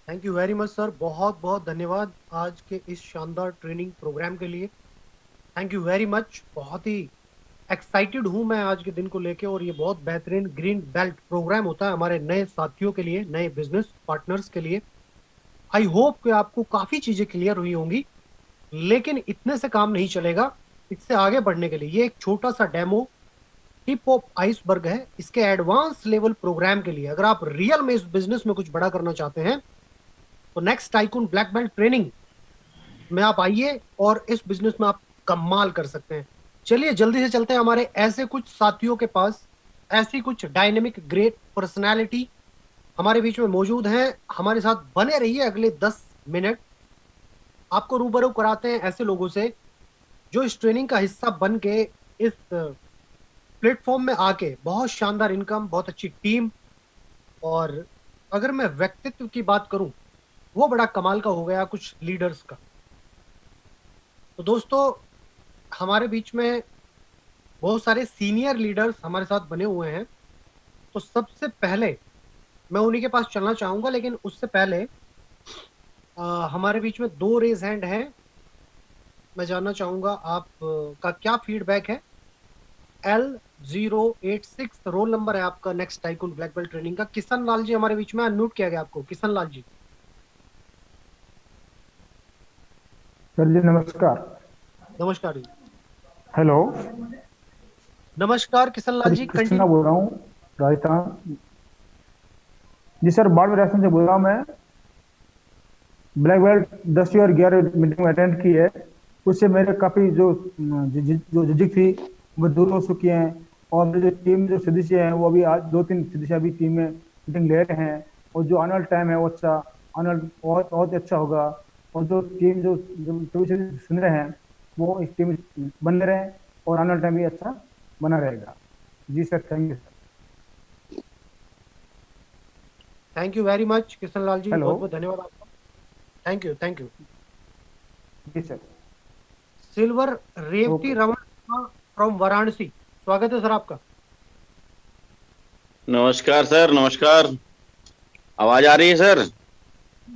Thank you very much sir, बहुत बहुत धन्यवाद आज के इस शानदार ट्रेनिंग प्रोग्राम के लिए। Thank you very much. बहुत ही एक्साइटेड हूं मैं आज के दिन को लेके, और ये बहुत बेहतरीन ग्रीन बेल्ट प्रोग्राम होता है हमारे नए साथियों के लिए, नए बिजनेस पार्टनर्स के लिए। आई होप कि आपको काफी चीजें क्लियर हुई होंगी, लेकिन इतने से काम नहीं चलेगा। इससे आगे बढ़ने के लिए ये एक छोटा सा डेमो, टिप ऑफ आइसबर्ग है। इसके एडवांस लेवल प्रोग्राम के लिए अगर आप रियल में इस बिजनेस में कुछ बड़ा करना चाहते हैं, तो next tycoon black belt training में आप आइए और इस बिजनेस में आप कमाल कर सकते हैं। चलिए जल्दी से चलते हैं हमारे ऐसे कुछ साथियों के पास। ऐसी कुछ डायनेमिक ग्रेट पर्सनालिटी हमारे बीच में मौजूद हैं। हमारे साथ बने रहिए अगले 10 मिनट। आपको रूबरू कराते हैं ऐसे लोगों से जो इस ट्रेनिंग का हिस्सा बन के इस प्लेटफॉर्म में आके बहुत शानदार इनकम, बहुत अच्छी टीम, और अगर मैं व्यक्तित्व की बात करूं, वो बड़ा कमाल का हो गया कुछ लीडर्स का। तो दोस्तों, हमारे बीच में बहुत सारे सीनियर लीडर्स हमारे साथ बने हुए हैं। तो सबसे पहले मैं उन्हीं के पास चलना चाहूंगा, लेकिन उससे पहले हमारे बीच में 2 रेज हैंड हैं। मैं जानना चाहूंगा आप का क्या फीडबैक है। L086 रोल नंबर है आपका next tycoon black belt training का। किशन लाल जी हमारे बीच में, अनम्यूट किया गया आपको। किशन लाल जी। सर जी नमस्कार। नमस्कार जी। हेलो, नमस्कार किशन लाल जी, कृष्णा बोल रहा हूँ, राजस्थान। जी सर, बाड़मेर राजस्थान से बोल रहा हूँ मैं। ब्लैक बेल्ट 10वीं और 11वीं मीटिंग अटेंड की है। उससे मेरे काफी जो झिझक थी वो दूर हो चुकी हैं। और मेरे जो टीम जो सदस्य हैं वो अभी आज 2-3 सदस्य अभी टीम में मीटिंग ले रहे हैं। और जो आने वाला टाइम है वो अच्छा, आने वाला बहुत अच्छा होगा। और जो टीम जो सुन रहे हैं वो इस टीम बने रहे, और आने वाला टाइम भी अच्छा बना रहेगा। जी sir, thank you sir. Thank you very much Kishan Lal ji, hello. बहुत बहुत धन्यवाद आपका। Thank you, thank you. जी sir. Silver Revati Raman from Varanasi, स्वागत है सर आपका। नमस्कार सर, नमस्कार। आवाज आ रही है सर?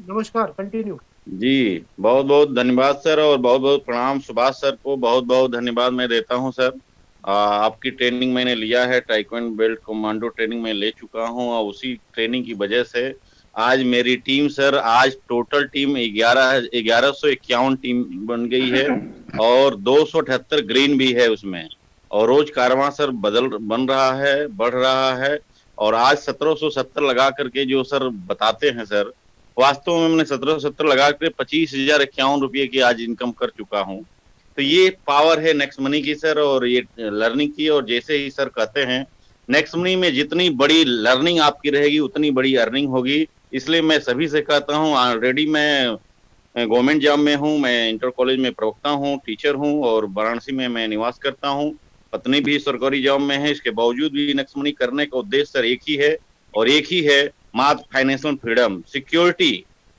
नमस्कार, कंटिन्यू। जी, बहुत बहुत धन्यवाद सर, और बहुत बहुत प्रणाम सुभाष सर को बहुत बहुत धन्यवाद मैं देता हूं सर। आपकी ट्रेनिंग मैंने लिया है, टाइक्वांडो बेल्ट कमांडो ट्रेनिंग में ले चुका हूं, और उसी ट्रेनिंग की वजह से आज मेरी टीम सर, आज टोटल टीम 1151 टीम बन गई है, और 278 ग्रीन भी है उसमें। और रोज कारवां सर बन रहा है, बढ़ रहा है। और आज 1770 लगा करके जो सर बताते हैं सर, वास्तव में मैंने 1770 लगा कर 25,051 रुपये की आज इनकम कर चुका हूँ। तो ये पावर है नेक्स्ट मनी की सर, और ये लर्निंग की। और जैसे ही सर कहते हैं, नेक्स्ट मनी में जितनी बड़ी लर्निंग आपकी रहेगी उतनी बड़ी अर्निंग होगी। इसलिए मैं सभी से कहता हूँ, ऑलरेडी मैं गवर्नमेंट जॉब में हूँ, मैं इंटर कॉलेज में प्रवक्ता हूँ, टीचर हूँ, और वाराणसी में मैं निवास करता हूँ। पत्नी भी सरकारी जॉब में है। इसके बावजूद भी नेक्स्ट मनी करने का उद्देश्य सर एक ही है, और एक ही है, मात्र फाइनेंशियल फ्रीडम,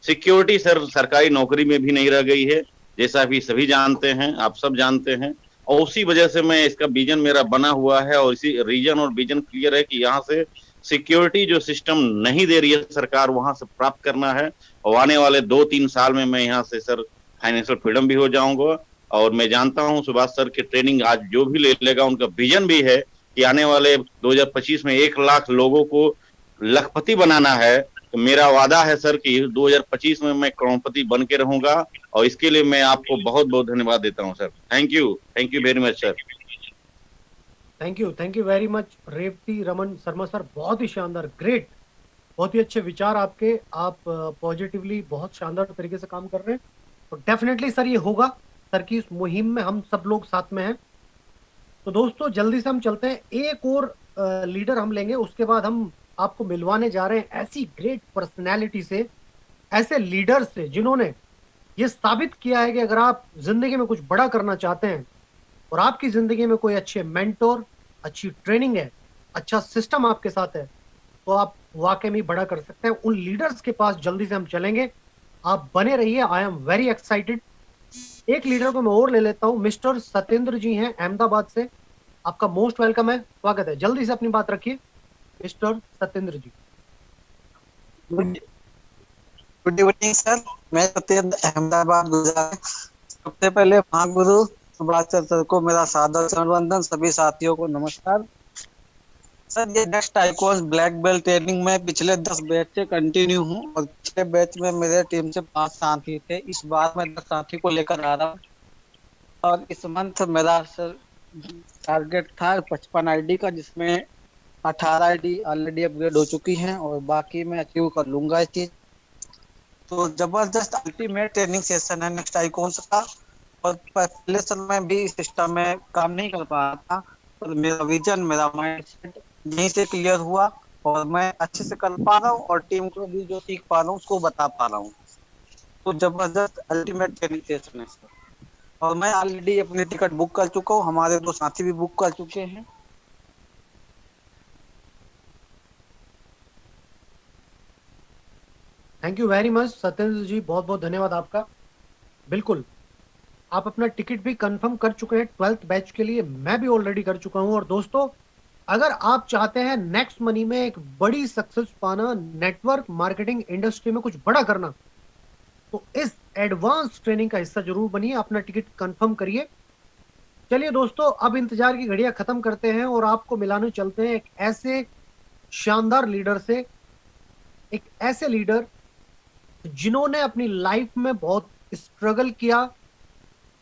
सिक्योरिटी सर सरकारी नौकरी में भी नहीं रह गई है, जैसा भी सभी जानते हैं, आप सब जानते हैं। और उसी वजह से मैं इसका विजन मेरा बना हुआ है, और इसी रीजन और विजन क्लियर है कि यहाँ से सिक्योरिटी जो सिस्टम नहीं दे रही है सरकार, वहां से प्राप्त करना है। और आने वाले 2-3 साल में मैं यहाँ से सर फाइनेंशियल फ्रीडम भी हो जाऊंगा। और मैं जानता हूँ सुभाष सर की ट्रेनिंग आज जो भी ले लेगा, उनका विजन भी है कि आने वाले 2025 में 1 लाख लोगों को लखपति बनाना है। तो मेरा वादा है सर कि 2025 में मैं करोड़पति बन के रहूंगा, और इसके लिए मैं आपको बहुत बहुत धन्यवाद देता हूं sir. Thank you very much sir. Thank you very much Revati Raman Sharma sir, बहुत ही शानदार, ग्रेट, बहुत ही अच्छे विचार आपके, आप पॉजिटिवली बहुत शानदार तरीके से काम कर रहे हैं। तो डेफिनेटली सर ये होगा, सर की इस मुहिम में हम सब लोग साथ में हैं। तो दोस्तों जल्दी से हम चलते हैं, एक और लीडर हम लेंगे, उसके बाद हम आपको मिलवाने जा रहे हैं ऐसी ग्रेट पर्सनैलिटी से, ऐसे लीडर से जिन्होंने ये साबित किया है कि अगर आप जिंदगी में कुछ बड़ा करना चाहते हैं और आपकी जिंदगी में कोई अच्छे मेंटोर, अच्छी ट्रेनिंग है, अच्छा सिस्टम आपके साथ है, तो आप वाकई में बड़ा कर सकते हैं। उन लीडर्स के पास जल्दी से हम चलेंगे, आप बने रहिए। I am very excited. एक लीडर को मैं और ले लेता हूं, मिस्टर सत्येंद्र जी हैं अहमदाबाद से, आपका मोस्ट वेलकम है, स्वागत है। जल्दी से अपनी बात रखिए मिस्टर सत्येंद्र जी। गुड इवनिंग सर, मैं सत्येंद्र अहमदाबाद गुजरात। सबसे पहले महागुरु सुभाष चंद्र सर को मेरा सादर चरण वंदन, सभी साथियों को नमस्कार। सर ये next icon black belt training में पिछले 10 बैच से कंटिन्यू हूँ, और पिछले बैच में मेरे टीम से 5 साथी थे। इस बार मैं 10 साथी को लेकर आ रहा हूँ, और इस मंथ मेरा सर टारगेट था 55 आईडी का, जिसमें 18 आईडी ऑलरेडी अपग्रेड हो चुकी हैं, और बाकी मैं अचीव कर लूंगा इस चीज। तो जबरदस्त अल्टीमेट ट्रेनिंग सेशन है नेक्स्ट आइकॉन्स का, और पहले सर मैं भी इस सिस्टम में काम नहीं कर पा रहा था, पर मेरा विजन, मेरा माइंडसेट यहीं से क्लियर हुआ, और मैं अच्छे से कर पा रहा हूँ, और टीम को भी जो सीख पा रहा हूँ उसको बता पा रहा हूँ। तो जबरदस्त अल्टीमेट ट्रेनिंग सेशन है सर, और मैं ऑलरेडी अपनी टिकट बुक कर चुका हूँ, हमारे 2 साथी भी बुक कर चुके हैं। Thank you very much Satyendra ji, बहुत बहुत धन्यवाद आपका। बिल्कुल, आप अपना टिकट भी कंफर्म कर चुके हैं 12th बैच के लिए, मैं भी ऑलरेडी कर चुका हूं। और दोस्तों अगर आप चाहते हैं नेक्स्ट मनी में एक बड़ी सक्सेस पाना, नेटवर्क मार्केटिंग इंडस्ट्री में कुछ बड़ा करना, तो इस एडवांस ट्रेनिंग का हिस्सा जरूर बनिए, अपना टिकट कंफर्म करिए। चलिए दोस्तों, अब इंतजार की घड़ियां खत्म करते हैं और आपको मिलाने चलते हैं एक ऐसे शानदार लीडर से, एक ऐसे लीडर जिन्होंने अपनी लाइफ में बहुत स्ट्रगल किया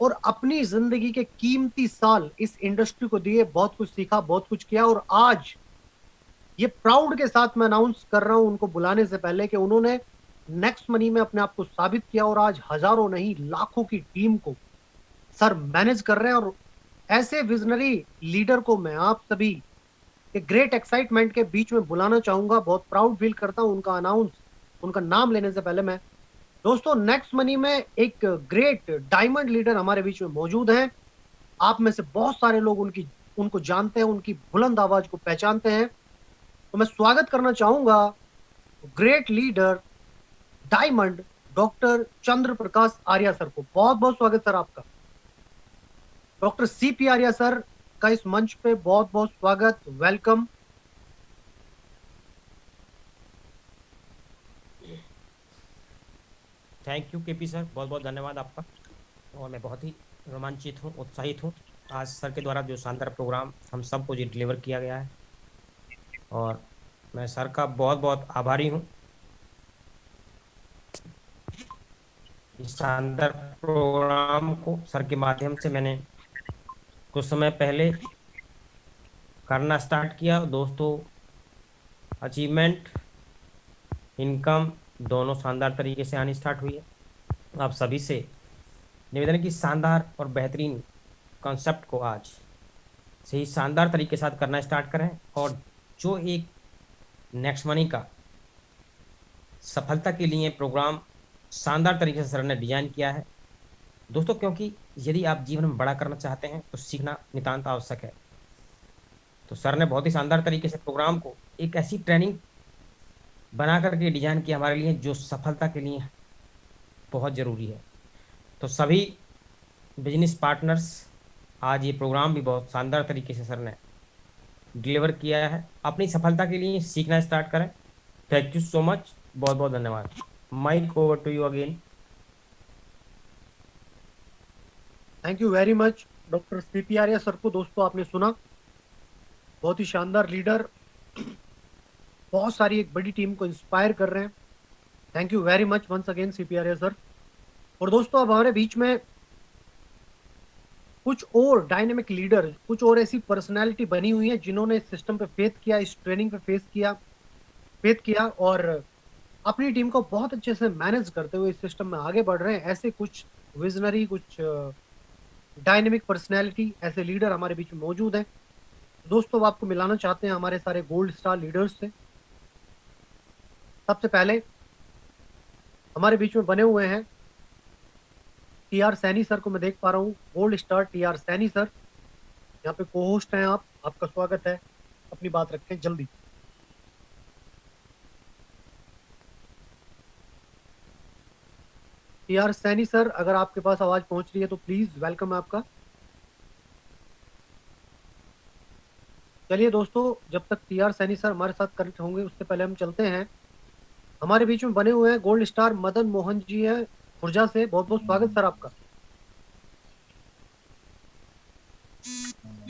और अपनी जिंदगी के कीमती साल इस इंडस्ट्री को दिए, बहुत कुछ सीखा, बहुत कुछ किया। और आज ये प्राउड के साथ मैं अनाउंस कर रहा हूं उनको बुलाने से पहले कि उन्होंने नेक्स्ट मनी में अपने आप को साबित किया, और आज हजारों नहीं लाखों की टीम को सर मैनेज कर रहे हैं। और ऐसे विजनरी लीडर को मैं आप सभी के ग्रेट एक्साइटमेंट के बीच में बुलाना चाहूंगा, बहुत प्राउड फील करता हूं उनका नाम लेने से पहले। मैं दोस्तों नेक्स्ट मनी में एक ग्रेट डायमंड लीडर हमारे बीच में मौजूद हैं। आप में से बहुत सारे लोग उनको जानते हैं, उनकी बुलंद आवाज को पहचानते हैं। तो मैं स्वागत करना चाहूंगा ग्रेट लीडर डायमंड डॉक्टर चंद्र प्रकाश आर्या सर को। बहुत बहुत स्वागत सर आपका। डॉक्टर सीपी आर्या सर का इस मंच पे बहुत बहुत स्वागत, welcome. Thank you KP sir, बहुत बहुत धन्यवाद आपका। और मैं बहुत ही रोमांचित हूँ, उत्साहित हूँ। आज सर के द्वारा जो शानदार प्रोग्राम हम सबको जो डिलीवर किया गया है, और मैं सर का बहुत बहुत आभारी हूँ। इस शानदार प्रोग्राम को सर के माध्यम से मैंने कुछ समय पहले करना स्टार्ट किया। दोस्तों अचीवमेंट, इनकम दोनों शानदार तरीके से आनी स्टार्ट हुई है। आप सभी से निवेदन है कि शानदार और बेहतरीन कॉन्सेप्ट को आज से ही शानदार तरीके के साथ करना स्टार्ट करें, और जो एक नेक्स्ट मनी का सफलता के लिए प्रोग्राम शानदार तरीके से सर ने डिजाइन किया है दोस्तों, क्योंकि यदि आप जीवन में बड़ा करना चाहते हैं तो सीखना नितांत आवश्यक है। तो सर ने बहुत ही शानदार तरीके से प्रोग्राम को एक ऐसी ट्रेनिंग बना करके डिजाइन किया हमारे लिए जो सफलता के लिए बहुत ज़रूरी है। तो सभी बिजनेस पार्टनर्स, आज ये प्रोग्राम भी बहुत शानदार तरीके से सर ने डिलीवर किया है। अपनी सफलता के लिए सीखना स्टार्ट करें। थैंक यू सो मच, बहुत बहुत धन्यवाद। Mike over to you again. Thank you very much doctor CP Arya sir को। दोस्तों आपने सुना, बहुत ही शानदार लीडर, बहुत सारी एक बड़ी टीम को इंस्पायर कर रहे हैं। Thank you very much once again CP Arya sir. और दोस्तों अब हमारे बीच में कुछ और डायनेमिक लीडर, कुछ और ऐसी पर्सनालिटी बनी हुई है जिन्होंने इस सिस्टम पे फेथ किया, इस ट्रेनिंग पे फेथ किया और अपनी टीम को बहुत अच्छे से मैनेज करते हुए इस सिस्टम में आगे बढ़ रहे हैं। ऐसे कुछ विजनरी, कुछ डायनेमिक पर्सनैलिटी, ऐसे लीडर हमारे बीच में मौजूद हैं। दोस्तों आपको मिलाना चाहते हैं हमारे सारे गोल्ड स्टार लीडर्स से। सबसे पहले हमारे बीच में बने हुए हैं टीआर सैनी सर को मैं देख पा रहा हूँ। Gold star TR Saini sir यहाँ पे को होस्ट हैं आप, आपका स्वागत है। अपनी बात रखें जल्दी। टीआर सैनी सर, अगर आपके पास आवाज पहुंच रही है तो प्लीज वेलकम है आपका। चलिए दोस्तों, जब तक टीआर सैनी सर हमारे साथ कनेक्ट होंगे उससे पहले हम चलते हैं। हमारे बीच में बने हुए हैं गोल्ड स्टार मदन मोहन जी है खुर्जा से। बहुत बहुत स्वागत सर आपका।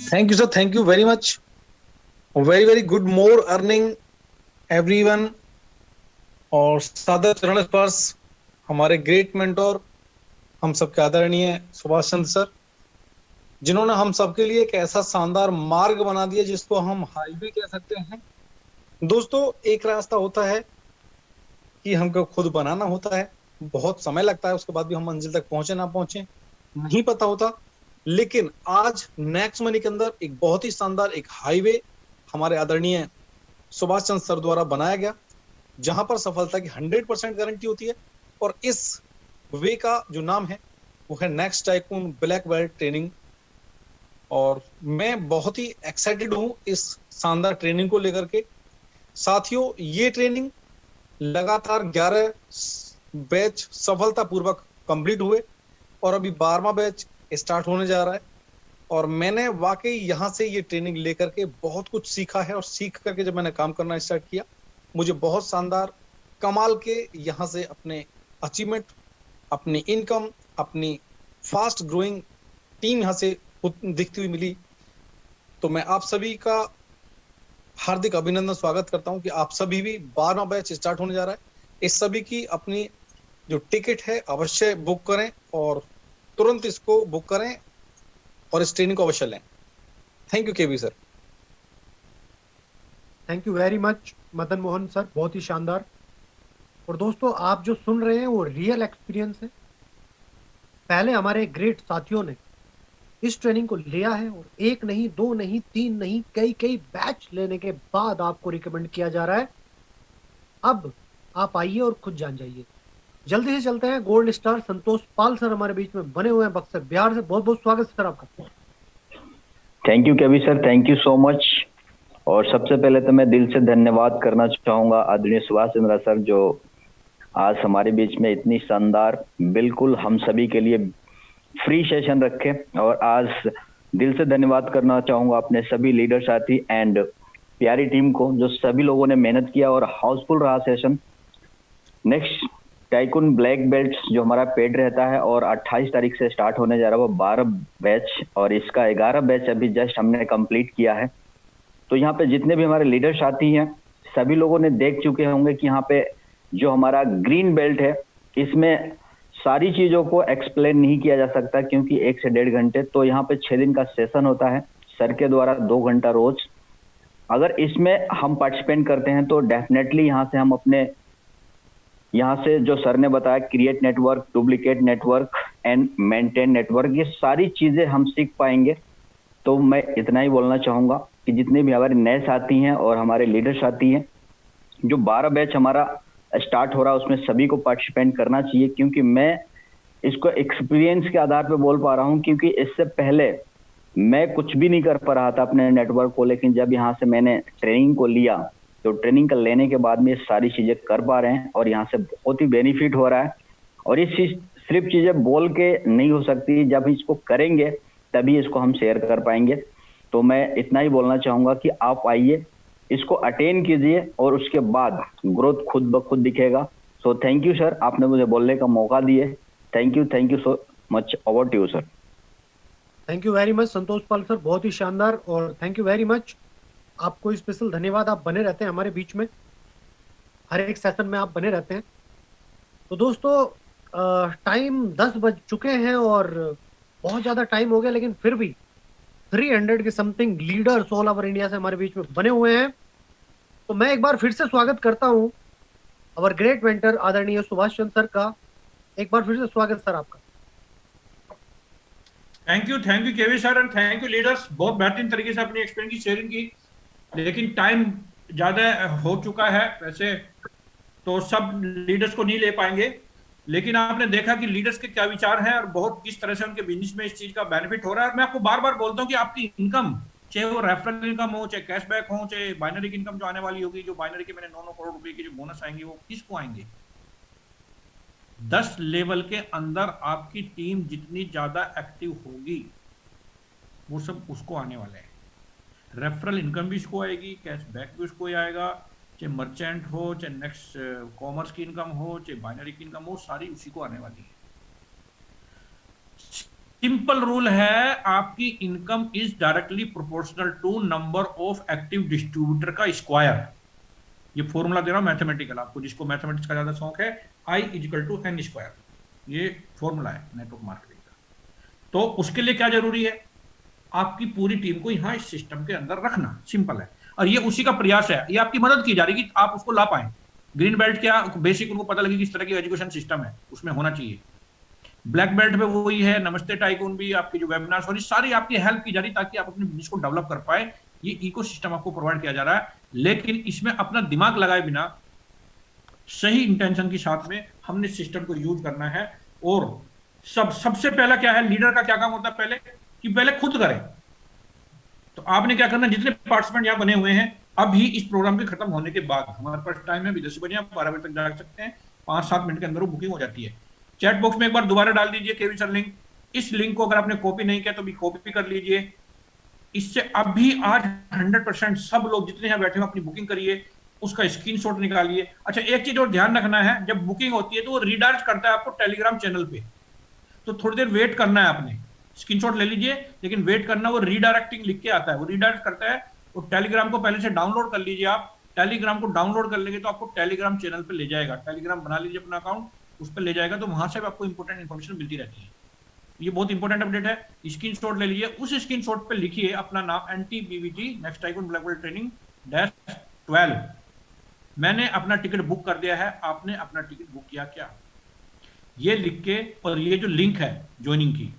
Thank you sir, thank you very much. Very very good more earning everyone. और सादर चरण स्पर्श हमारे ग्रेट मेंटोर, हम सबके आदरणीय सुभाष चंद्र सर, जिन्होंने हम सबके लिए एक ऐसा शानदार मार्ग बना दिया जिसको हम हाईवे कह सकते हैं। दोस्तों एक रास्ता होता है कि हमको खुद बनाना होता है, बहुत समय लगता है, उसके बाद भी हम मंजिल तक पहुंचे ना पहुंचे नहीं पता होता। लेकिन आज नेक्स्ट मनी के अंदर एक बहुत ही शानदार एक हाईवे हमारे आदरणीय सुभाष चंद्र सर द्वारा बनाया गया, जहां पर सफलता की 100% गारंटी होती है। और इस वे का जो नाम है वो है next tycoon black belt training. और मैं बहुत ही एक्साइटेड हूं इस शानदार ट्रेनिंग को लेकर के। साथियों ये ट्रेनिंग लगातार 11 बैच सफलतापूर्वक कंप्लीट हुए और अभी 12वां बैच स्टार्ट होने जा रहा है। और मैंने वाकई यहाँ से ये ट्रेनिंग लेकर के बहुत कुछ सीखा है। और सीख करके जब मैंने काम करना स्टार्ट किया, मुझे बहुत शानदार कमाल के यहाँ से अपने अचीवमेंट, अपनी इनकम, अपनी फास्ट ग्रोइंग टीम यहाँ से दिखती हुई मिली। तो मैं आप सभी का हार्दिक अभिनंदन स्वागत करता हूं कि आप सभी भी 12वां बैच स्टार्ट होने जा रहा है। इस सभी की अपनी जो टिकट है अवश्य बुक करें और तुरंत इसको बुक करें और इस ट्रेनिंग को अवश्य लें। Thank you KV sir. Thank you very much Madan Mohan sir, बहुत ही शानदार। और दोस्तों आप जो सुन रहे हैं वो रियल एक्सपीरियंस है। पहले हमारे ग्रेट साथियों ने इस ट्रेनिंग को लिया है और एक नहीं, दो नहीं, तीन नहीं, कई बैच लेने के बाद आपको रिकमेंड किया जा रहा है। अब आप आइए और खुद जान जाइए। जल्दी से चलते हैं। गोल्ड स्टार संतोष पाल सर हमारे बीच में बने हुए हैं बक्सर बिहार से। बहुत बहुत स्वागत सर आपका। Thank you KV sir, thank you so much. और सबसे पहले तो मैं दिल से धन्यवाद करना चाहूंगा आदरणीय सुभाष चंद्र सर, जो आज हमारे बीच में इतनी शानदार, बिल्कुल हम सभी के लिए फ्री सेशन रखे। और आज दिल से धन्यवाद करना चाहूंगा अपने सभी लीडर साथी एंड प्यारी टीम को, जो सभी लोगों ने मेहनत किया और हाउसफुल रहा session. Next tycoon black belt जो हमारा पेड रहता है और 28 तारीख से स्टार्ट होने जा रहा है वो 12 बैच, और इसका 11 बैच अभी जस्ट हमने कंप्लीट किया है। तो यहाँ पे जितने भी हमारे लीडर साथी हैं सभी लोगों ने देख चुके होंगे कि यहाँ पे जो हमारा ग्रीन बेल्ट है इसमें सारी चीजों को एक्सप्लेन नहीं किया जा सकता, क्योंकि 1 से 1.5 घंटे। तो यहाँ पे 6 दिन का सेशन होता है सर के द्वारा 2 घंटा रोज। अगर इसमें हम पार्टिसिपेट करते हैं तो डेफिनेटली यहाँ से हम अपने, यहाँ से जो सर ने बताया, create network, duplicate network, and maintain network, ये सारी चीजें हम सीख पाएंगे। तो मैं इतना ही बोलना चाहूंगा कि जितने भी हमारे नए साथी हैं और हमारे लीडर साथी हैं, जो 12 बैच हमारा स्टार्ट हो रहा है उसमें सभी को पार्टिसिपेट करना चाहिए, क्योंकि मैं इसको एक्सपीरियंस के आधार पे बोल पा रहा हूँ, क्योंकि इससे पहले मैं कुछ भी नहीं कर पा रहा था अपने नेटवर्क को, लेकिन जब यहाँ से मैंने ट्रेनिंग को लिया तो ट्रेनिंग का लेने के बाद में ये सारी चीजें कर पा रहे हैं और यहाँ से बहुत ही बेनिफिट हो रहा है। और ये सिर्फ चीजें बोल के नहीं हो सकती, जब इसको करेंगे तभी इसको हम शेयर कर पाएंगे। तो मैं इतना ही बोलना चाहूंगा कि आप आइए, इसको अटेंड कीजिए और उसके बाद ग्रोथ खुद ब खुद दिखेगा। सो थैंक यू सर, आपने मुझे बोलने का मौका दिए। Thank you so much. Over to you sir. Thank you very much Santosh Pal sir, बहुत ही शानदार, और थैंक यू वेरी मच, आपको स्पेशल धन्यवाद। आप बने रहते हैं हमारे बीच में, हर एक सेशन में आप बने रहते हैं। तो दोस्तों टाइम 10 बज चुके हैं और बहुत ज़्यादा टाइम हो गया, लेकिन फिर भी 300 के something leaders all over India से हमारे बीच में बने हुए हैं। तो मैं एक बार फिर से स्वागत करता हूं अवर ग्रेट मेंटर आदरणीय सुभाष चंद्र सर का। एक बार फिर से स्वागत सर आपका। Thank you KV sir and thank you leaders, बहुत बेहतरीन तरीके से अपनी एक्सपीरियंस की शेयरिंग की। लेकिन टाइम ज्यादा हो चुका है, वैसे तो सब लीडर्स को नहीं ले पाएंगे, लेकिन आपने देखा कि लीडर्स के क्या विचार हैं और बहुत किस तरह से उनके बिजनेस में इस चीज का बेनिफिट हो रहा है। और मैं आपको बार बार बोलता हूँ कि आपकी इनकम, चाहे वो रेफरल इनकम हो, चाहे कैशबैक हो, चाहे बाइनरी इनकम जो आने वाली होगी, जो बाइनरी के मैंने 9 करोड़ रुपए की जो बोनस आएंगे वो किसको आएंगे? 10 लेवल के अंदर आपकी टीम जितनी ज्यादा एक्टिव होगी वो सब उसको आने वाले हैं। रेफरल इनकम भी उसको आएगी, कैशबैक भी उसको आएगा, चाहे मर्चेंट हो, चाहे नेक्स्ट कॉमर्स की इनकम हो, चाहे बाइनरी की इनकम हो, सारी उसी को आने वाली है। सिंपल रूल है, आपकी income is directly proportional to number of active distributor का स्क्वायर। ये फॉर्मूला दे रहा हूं मैथमेटिकल, आपको जिसको मैथमेटिक्स का ज्यादा शौक है, I = n स्क्वायर, ये फॉर्मूला है नेटवर्क मार्केटिंग का। तो उसके लिए क्या जरूरी है? आपकी पूरी टीम को यहां इस सिस्टम के अंदर रखना, सिंपल है। और ये उसी का प्रयास है, ये आपकी मदद की जा रही है कि आप उसको ला पाए। ग्रीन बेल्ट क्या बेसिक उनको पता लगे किस तरह की एजुकेशन सिस्टम है उसमें होना चाहिए। ब्लैक बेल्ट पे वही है, नमस्ते टाइकून भी, आपकी जो वेबिनार्स हो रही सारी आपकी हेल्प की जा रही ताकि आप अपने बिजनेस को डेवलप कर पाए। ये इकोसिस्टम आपको प्रोवाइड किया जा रहा है, लेकिन इसमें अपना दिमाग लगाए बिना सही इंटेंशन के साथ में हमने सिस्टम को यूज करना है। और सबसे पहला क्या है, लीडर का क्या काम होता है पहले, कि पहले खुद करें। तो आपने क्या करना, जितने पार्टिसिपेंट यहाँ बने हुए हैं, अभी इस प्रोग्राम के खत्म होने के बाद हमारे पास टाइम है, 10 बजे आप 12 बजे तक जा सकते हैं, 5-7 मिनट के अंदर वो बुकिंग हो जाती है। चैट बॉक्स में एक बार दोबारा डाल दीजिए केवी सर लिंक। इस लिंक को अगर आपने कॉपी नहीं किया तो भी कॉपी कर लीजिए। इससे अभी आज 100% सब लोग जितने यहाँ बैठे हुए अपनी बुकिंग करिए, उसका स्क्रीनशॉट निकालिए। अच्छा, एक चीज और ध्यान रखना है, जब बुकिंग होती है तो वो रीडायरेक्ट करता है आपको टेलीग्राम चैनल पे, तो थोड़ी देर वेट करना है आपने। स्क्रीनशॉट ले लीजिए, लेकिन वेट करना, वो रीडायरेक्टिंग लिख के आता है, वो रीडायरेक्ट करता है। वो टेलीग्राम को पहले से डाउनलोड कर लीजिए आप। टेलीग्राम को डाउनलोड कर लेंगे तो आपको टेलीग्राम चैनल पे ले जाएगा। टेलीग्राम बना लीजिए अपना अकाउंट, उस पर ले जाएगा, तो वहां से आपको इंपॉर्टेंट इन्फॉर्मेशन मिलती रहती है। ये बहुत इंपॉर्टेंट अपडेट है, स्क्रीनशॉट ले लीजिए। उस स्क्रीनशॉट पे लिखिए अपना नाम, NTBVT next tycoon black belt training -12। मैंने अपना टिकट बुक कर दिया है, आपने अपना टिकट बुक किया क्या, ये लिख के, और ये जो लिंक है ज्वाइनिंग की,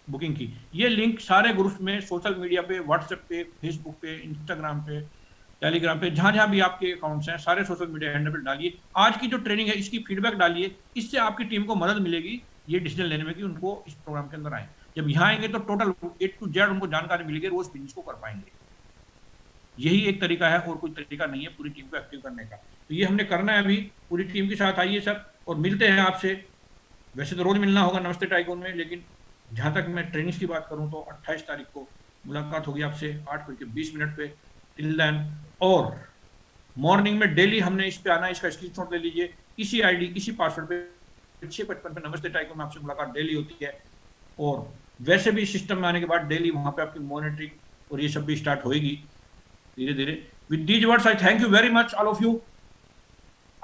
बुकिंग की, ये लिंक सारे ग्रुप्स में, सोशल मीडिया पे, व्हाट्सएप पे, फेसबुक पे, इंस्टाग्राम पे, टेलीग्राम पे, जहां जहां भी आपके अकाउंट्स हैं, सारे सोशल मीडिया हैंडल पे डालिए। आज की जो ट्रेनिंग है इसकी फीडबैक डालिए, इससे आपकी टीम को मदद मिलेगी ये डिसीजन लेने में कि उनको इस प्रोग्राम के अंदर आए। जब यहाँ आएंगे तो टोटल A to Z उनको जानकारी मिलेगी, रोज बिजनेस को कर पाएंगे। यही एक तरीका है, और कोई तरीका नहीं है पूरी टीम को एक्टिव करने का। तो ये हमने करना है अभी, पूरी टीम के साथ आइए सर, और मिलते हैं आपसे। वैसे तो रोज मिलना होगा नमस्ते टाइकून में, लेकिन जहां तक मैं ट्रेनिंग की बात करूं तो 28 तारीख को मुलाकात होगी आपसे 8:20 पे। टिल देन, और मॉर्निंग में डेली हमने इस पे आना है, इसका स्क्रीनशॉट ले लीजिए, इसी आईडी इसी पासवर्ड पे 6:55 पे नमस्ते टाइकून में आपसे मुलाकात डेली होती है। और वैसे भी सिस्टम में आने के बाद डेली वहां पे आपकी मॉनिटरिंग और ये सब भी स्टार्ट होगी धीरे धीरे। With these words I thank you very much all of you.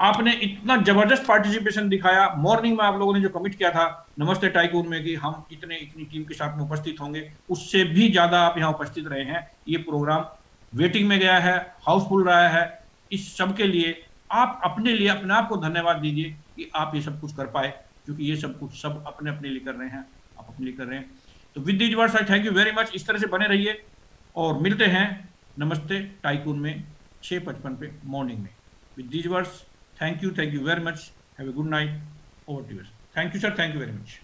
आपने इतना जबरदस्त पार्टिसिपेशन दिखाया। मॉर्निंग में आप लोगों ने जो कमिट किया था नमस्ते टाइकून में कि हम इतनी टीम के साथ में उपस्थित होंगे, उससे भी ज्यादा आप यहाँ उपस्थित रहे हैं। ये प्रोग्राम वेटिंग में गया है, हाउसफुल रहा है। इस सब के लिए आप अपने लिए अपने आप को धन्यवाद दीजिए कि आप ये सब कुछ कर पाए, क्योंकि ये सब कुछ सब अपने अपने लिए कर रहे हैं, आप अपने लिए कर रहे हैं। तो with these words I thank you very much. इस तरह से बने रहिए और मिलते हैं नमस्ते टाइकून में 6:55 पे मॉर्निंग में। With these words thank you very much, have a good night, over to you. Thank you sir, thank you very much.